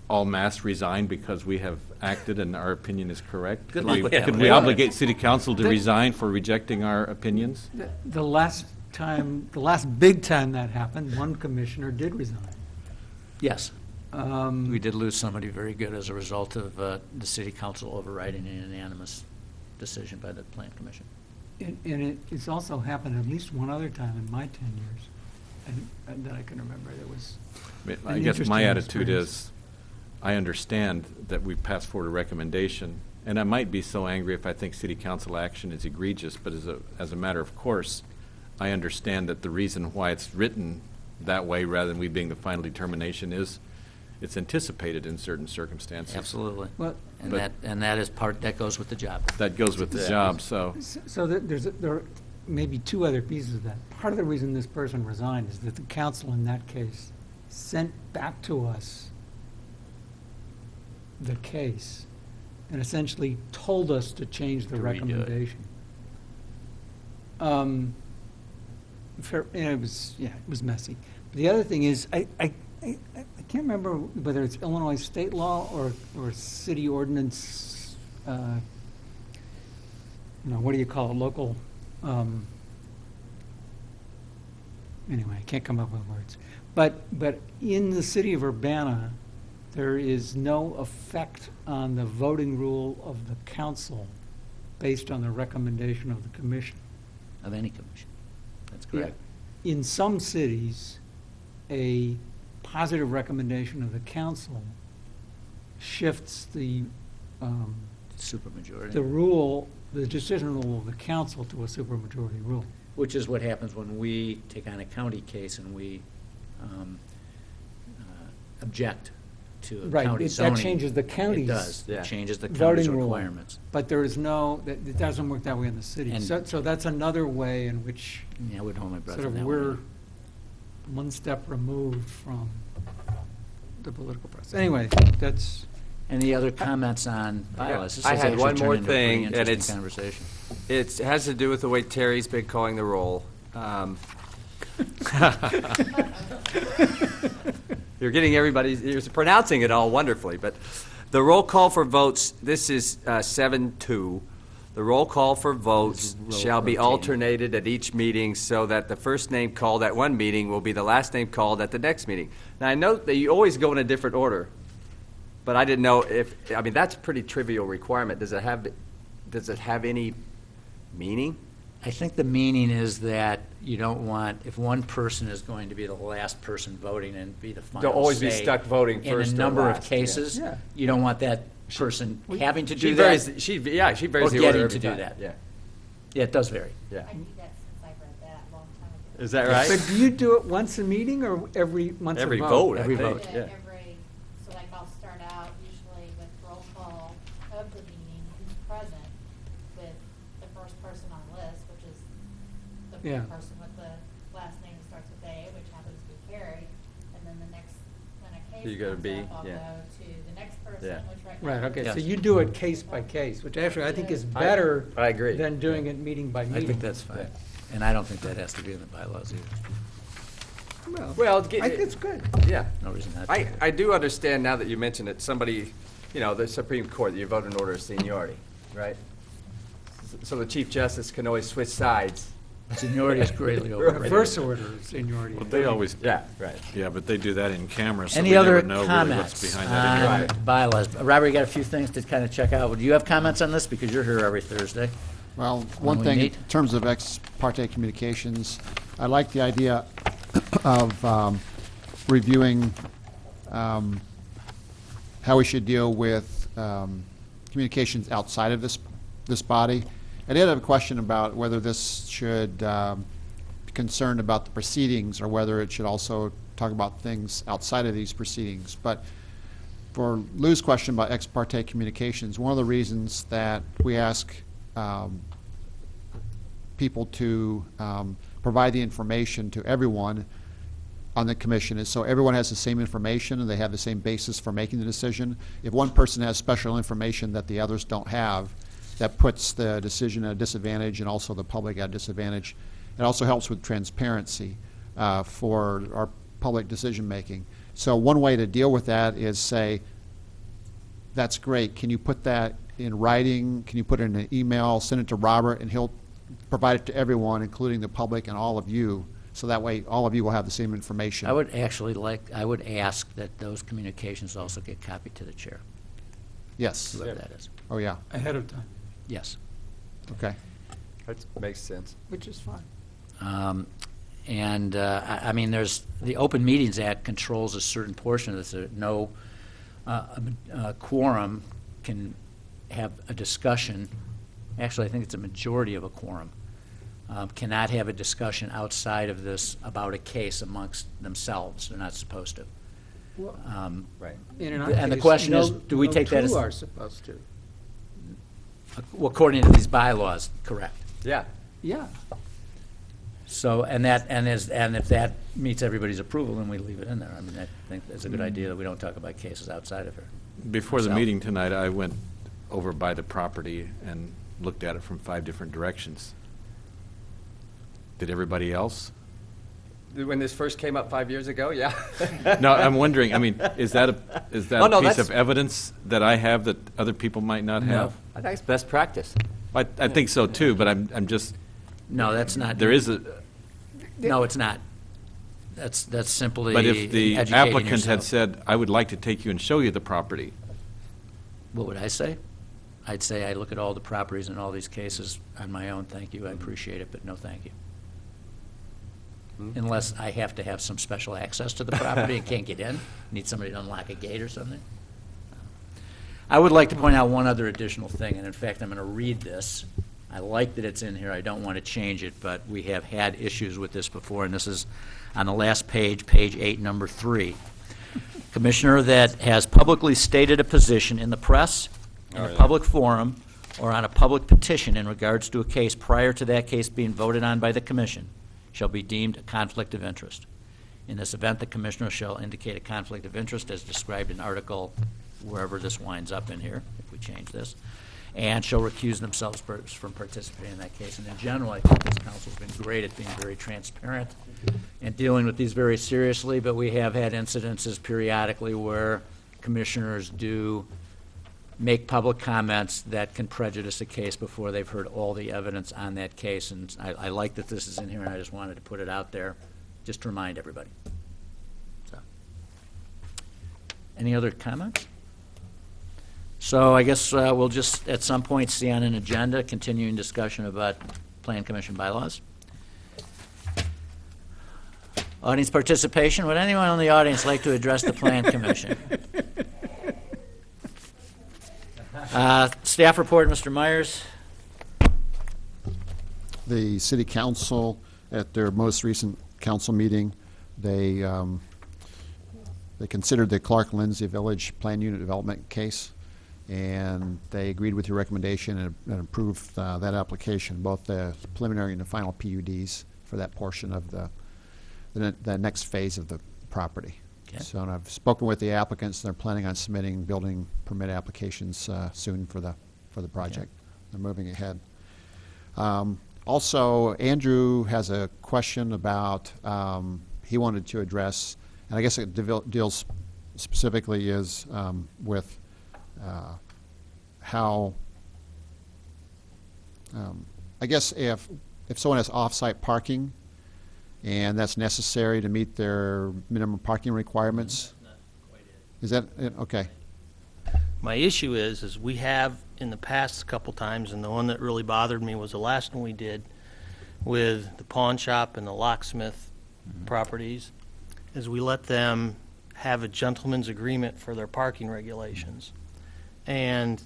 en masse resign because we have acted and our opinion is correct? Good luck with that. Could we obligate city council to resign for rejecting our opinions? The last big time that happened, one commissioner did resign. Yes. We did lose somebody very good as a result of the city council overriding an unanimous decision by the Plan Commission. And it's also happened at least one other time in my 10 years, and that I can remember. There was I an guess my interesting attitude experience. is, I understand that we passed forward a recommendation, and I might be so angry if I think city council action is egregious, but as a matter of course, I understand that the reason why it's written that way, rather than we being the final determination, is it's anticipated in certain circumstances. Absolutely. Well, And that is that goes with the job. That goes with the job, so. So there are maybe two other pieces of that. Part of the reason this person resigned is that the council in that case sent back to us the case and essentially told us to change the To redo it. recommendation. It was messy. But the other thing is, I can't remember whether it's Illinois state law or city ordinance, what do you call it, local, anyway, I can't come up with words. But in the city of Urbana, there is no effect on the voting rule of the council based on the recommendation of the commission. Of any commission. That's correct. In some cities, a positive recommendation of the council shifts the Supermajority. the decision rule of the council to a supermajority rule. Which is what happens when we take on a county case and we object to a Right, county that zoning. changes the county's It does. Yeah. It changes the voting county's rule. requirements. But there is it doesn't work that way in the city. And- So that's another way in which Yeah, I would hold my breath sort on of that we're one. one step removed from the political process. Anyway, that's, Any other comments on bylaws? This I has had actually one turned more into a pretty thing, and interesting it's- conversation. It has to do with the way Terry's been calling the roll. You're getting you're pronouncing it all wonderfully, but the roll call for votes, this is 7-2. The roll call for votes shall be rotating. alternated at each meeting so that the first name called at one meeting will be the last name called at the next meeting. Now, I know that you always go in a different order, but I didn't know that's a pretty trivial requirement. Does it have any meaning? I think the meaning is that you don't want, if one person is going to be the last person voting and be the final They'll always be say stuck voting first in or a number of last, yeah. cases, Yeah. you don't want that person having to She do varies. that. She varies Or the order getting every to do time. that. Yeah, Yeah, it does vary. yeah. I do that since I've read that a long time ago. Is that right? but do you do it once a meeting or once a Every vote? vote, I Every think. vote. Yeah. So like I'll start out usually with roll call of the meeting, who's present, with the first person on the list, which is the Yeah. person with the last name that starts with A, which happens to be Carrie. And then the next, when a case You go to comes B, up, I'll yeah. go to the next person, Yeah. which right now. Right, okay, so Yes. you do it case by case, which actually I think is better I agree. than doing it meeting by I meeting. think that's fine. And I don't think that has to be in the bylaws either. Well, I think it's good. yeah. No reason not to. I do understand now that you mentioned it, somebody, the Supreme Court, you vote in order of seniority, right? So the Chief Justice can always switch sides. Seniority is greatly overrated. Reverse order of seniority. But they always, Yeah, right. yeah, but they do that in camera, so we Any never other know really comments what's behind that. on bylaws? Robert, you got a few things to kind of check out. Do you have comments on this? Because you're here every Thursday. Well, When one we thing, in meet. terms of ex parte communications, I like the idea of reviewing how we should deal with communications outside of this body. I did have a question about whether this should be concerned about the proceedings or whether it should also talk about things outside of these proceedings. But for Lou's question about ex parte communications, one of the reasons that we ask people to provide the information to everyone on the commission is so everyone has the same information and they have the same basis for making the decision. If one person has special information that the others don't have, that puts the decision at a disadvantage and also the public at a disadvantage. It also helps with transparency for our public decision making. So one way to deal with that is say, that's great, can you put that in writing, can you put it in an email, send it to Robert, and he'll provide it to everyone, including the public and all of you, so that way all of you will have the same information. I would ask that those communications also get copied to the chair, Yes. whoever that is. Oh, yeah. Ahead of time. Yes. Okay. That makes sense. Which is fine. I mean, there's, the Open Meetings Act controls a certain portion of this. No quorum can have a discussion. Actually, I think it's a majority of a quorum. Cannot have a discussion outside of this about a case amongst themselves. They're not supposed to. Well, Right. And the question is, do we take that as... two are supposed to. Well, according to these bylaws, correct. Yeah. Yeah. So, and if that meets everybody's approval, then we leave it in there. I mean, I think it's a good idea that we don't talk about cases outside of here. Before the So- meeting tonight, I went over by the property and looked at it from 5 different directions. Did everybody else? When this first came up 5 years ago, yeah. No, I'm wondering, I mean, is that a Oh, no, piece that's- of evidence that I have that other people might not have? I think it's best practice. I think so too, but I'm just, No, that's not. there is a, No, it's not. That's simply but if the educating applicant yourself. had said, I would like to take you and show you the property, What would I say? I'd say I look at all the properties in all these cases on my own, thank you, I appreciate it, but no thank you. Unless I have to have some special access to the property and can't get in, need somebody to unlock a gate or something. I would like to point out one other additional thing, and in fact, I'm going to read this. I like that it's in here, I don't want to change it, but we have had issues with this before, and this is on the last page, page 8, number 3. Commissioner that has publicly stated a position in the press, in a public forum, or on a public petition in regards to a case prior to that case being voted on by the commission shall be deemed a conflict of interest. In this event, the commissioner shall indicate a conflict of interest as described in article wherever this winds up in here, if we change this, and shall recuse themselves from participating in that case. And in general, I think this council's been great at being very transparent and dealing with these very seriously, but we have had incidences periodically where commissioners do make public comments that can prejudice a case before they've heard all the evidence on that case. And I like that this is in here, and I just wanted to put it out there just to remind everybody. So, any other comments? So I guess we'll just, at some point, see on an agenda, continuing discussion about Plan Commission bylaws. Audience participation. Would anyone in the audience like to address the Plan Commission? Staff report, Mr. Myers. The city council, at their most recent council meeting, they considered the Clark Lindsay Village Plan Unit Development case, and they agreed with your recommendation and approved that application, both the preliminary and the final PUDs for that portion of the next phase of the property. Okay. So, and I've spoken with the applicants. They're planning on submitting building permit applications soon for the project. They're moving ahead. Also, Andrew has a question about he wanted to address, and I guess it deals specifically is with how I guess if someone has off-site parking and that's necessary to meet their minimum parking requirements. Is that it? Okay? My issue is we have in the past a couple times, and the one that really bothered me was the last one we did with the pawn shop and the locksmith properties, is we let them have a gentleman's agreement for their parking regulations. And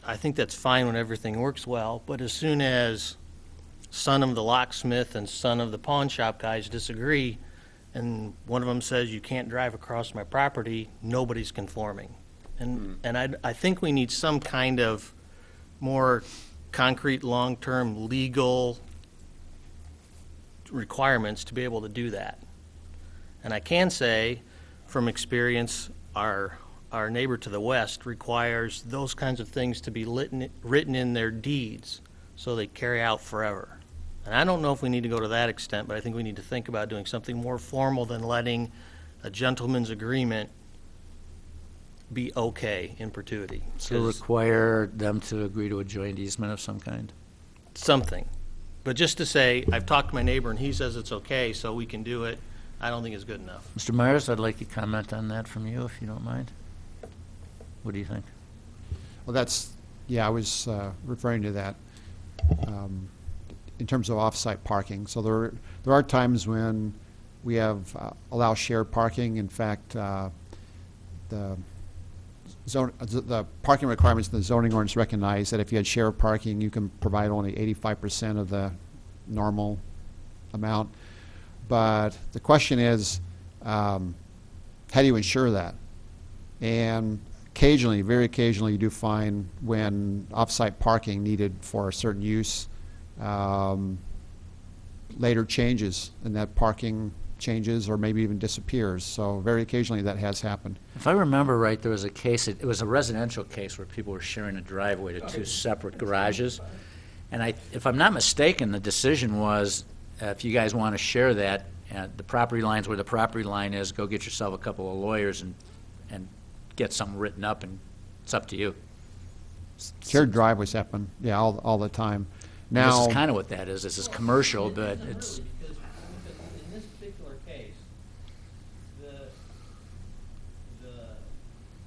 I think that's fine when everything works well, but as soon as son of the locksmith and son of the pawn shop guys disagree, and one of them says, you can't drive across my property, nobody's conforming. And I think we need some kind of more concrete, long-term legal requirements to be able to do that. And I can say, from experience, our neighbor to the west requires those kinds of things to be written in their deeds so they carry out forever. And I don't know if we need to go to that extent, but I think we need to think about doing something more formal than letting a gentleman's agreement be okay in perpetuity. So require them to agree to a joint easement of some kind? Something. But just to say, I've talked to my neighbor and he says it's okay, so we can do it, I don't think is good enough. Mr. Myers, I'd like to comment on that from you, if you don't mind. What do you think? Well, I was referring to that in terms of off-site parking. So there are times when we have allow shared parking. In fact, the parking requirements in the zoning ordinance recognize that if you had shared parking, you can provide only 85% of the normal amount. But the question is, how do you ensure that? And occasionally, very occasionally, you do find when off-site parking needed for a certain use later changes, and that parking changes or maybe even disappears. So very occasionally that has happened. If I remember right, there was a case, it was a residential case where people were sharing a driveway to two separate garages. And if I'm not mistaken, the decision was, if you guys want to share that, the property line's where the property line is, go get yourself a couple of lawyers and get something written up, and it's up to you. Shared driveways happen, yeah, all the time. Now, this is kind of what that is. This is commercial, but it's... Because in this particular case, the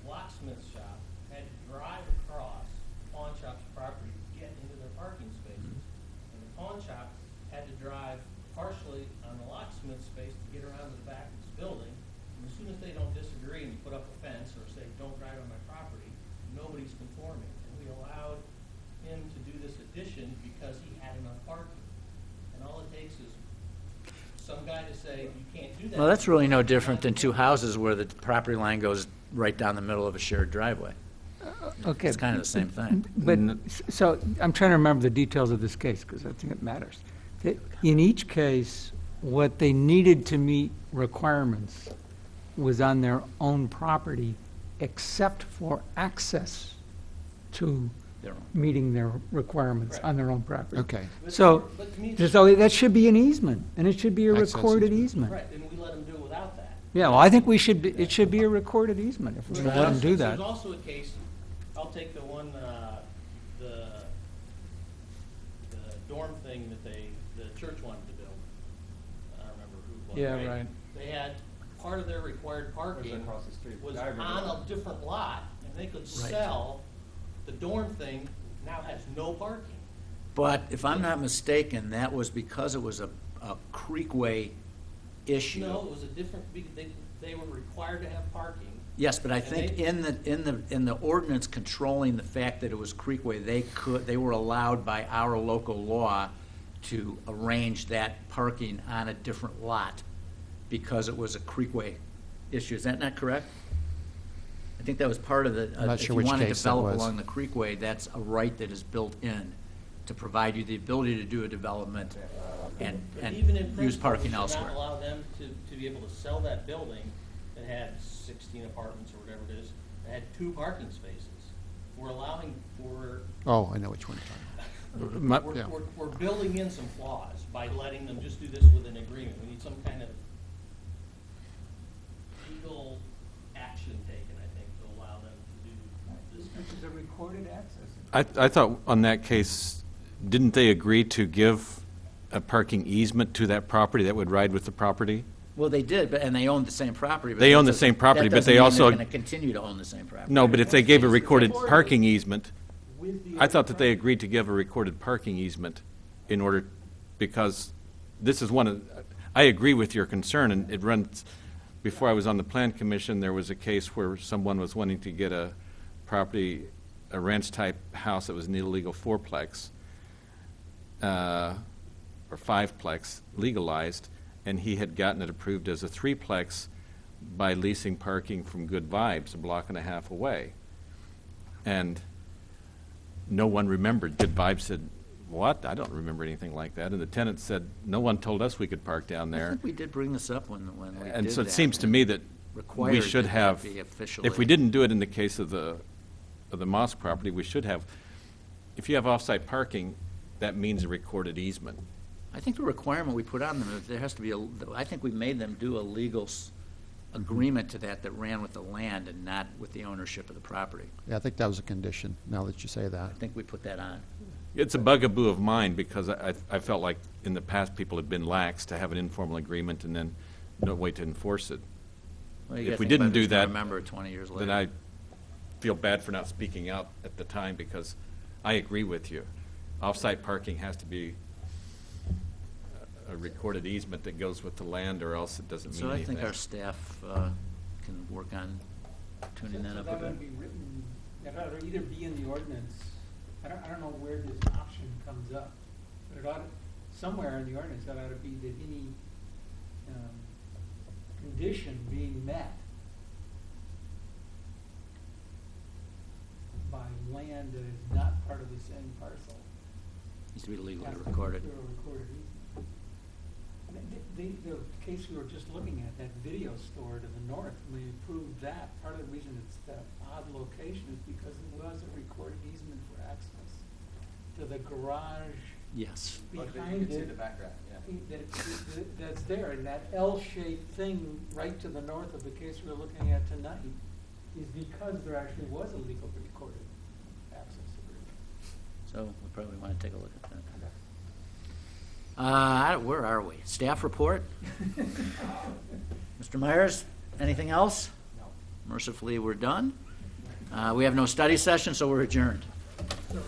locksmith shop had to drive across the pawn shop's property to get into their parking spaces. And the pawn shop had to drive partially on the locksmith space to get around to the back of this building. And as soon as they don't disagree and you put up a fence or say, don't drive on my property, nobody's conforming. And we allowed him to do this addition because he had enough parking. And all it takes is some guy to say, you can't do that. Well, that's really no different than two houses where the property line goes right down the middle of a shared driveway. Okay. It's kind of the same thing. But, so, I'm trying to remember the details of this case, because I think it matters. In each case, what they needed to meet requirements was on their own property, except for access to meeting their requirements on their own property. okay. So, But to me, so that should be an easement, and it should be a Access recorded easement. easement. right, and we let him do it without that. Yeah, well, I think it should be a recorded easement if we're going to let them do that. There's also a case, I'll take the one, the dorm thing that the church wanted to build. I don't remember who it was. Yeah, right. They had, part of their required parking across the street. was I remember on that. a different lot, and they could sell, the dorm thing now has no parking. But if I'm not mistaken, that was because it was a creekway issue. No, it was a different, they were required to have parking. Yes, but I And think they- in the ordinance controlling the fact that it was creekway, they were allowed by our local law to arrange that parking on a different lot because it was a creekway issue. Is that not correct? I think that was part of the, I'm not if sure you which want to case that develop was. along the creekway, that's a right that is built in to provide you the ability to do a development and But even in use principle, parking we should elsewhere. not allow them to be able to sell that building that had 16 apartments or whatever it is, that had 2 parking spaces. We're allowing, Oh, I know which one you're talking about. Yeah. we're building in some flaws by letting them just do this with an agreement. We need some kind of legal action taken, I think, to allow them to do this. This is a recorded access. I thought on that case, didn't they agree to give a parking easement to that property that would ride with the property? Well, they did, and they owned the same property. They own the same property, but they also- They're going to continue to own the same property. No, but if they gave a recorded parking easement, I thought that they agreed to give a recorded parking easement in order, because this is one of, I agree with your concern, and it runs, before I was on the Plan Commission, there was a case where someone was wanting to get a property a ranch-type house that was an illegal fourplex, or fiveplex, legalized, and he had gotten it approved as a threeplex by leasing parking from Good Vibes, a block and a half away. And no one remembered. Good Vibes said, "What? I don't remember anything like that." And the tenant said, "No one told us we could park down I there." think we did bring this up when we did And so it that, seems to and me that we required should that have, be officially. if we didn't do it in the case of the mosque property, we should have, if you have off-site parking, that means a recorded easement. I think the requirement we put on them is there has to be I think we made them do a legal agreement to that ran with the land and not with the ownership of the property. Yeah, I think that was a condition, now that you say that. I think we put that on. It's a bugaboo of mine because I felt like in the past people had been lax to have an informal agreement and then no way to enforce it. Well, you If gotta we think about didn't do who's gonna that, remember it 20 years later. then I feel bad for not speaking out at the time because I agree with you. Off-site parking has to be a recorded easement that goes with the land or else it doesn't mean So I anything. think our staff can work on tuning that up a That ought to bit. be written, that ought to either be in the ordinance, I don't know where this option comes up, but it ought to, somewhere in the ordinance, that ought to be that any, condition being met by land that is not part of the same parcel. Needs to be legally has to be recorded. through a recorded easement. The case we were just looking at, that video store to the north, when we approved that, part of the reason it's that odd location is because it was a recorded easement for access to the garage Yes. behind it. background, That's there, and that L-shaped thing right to the north of the case we're looking at tonight is because there actually was a legal recorded access agreement. So we probably want to take a look at that. Where are we? Staff report? Mr. Myers, anything else? No. Mercifully, we're done. We have no study session, so we're adjourned. So,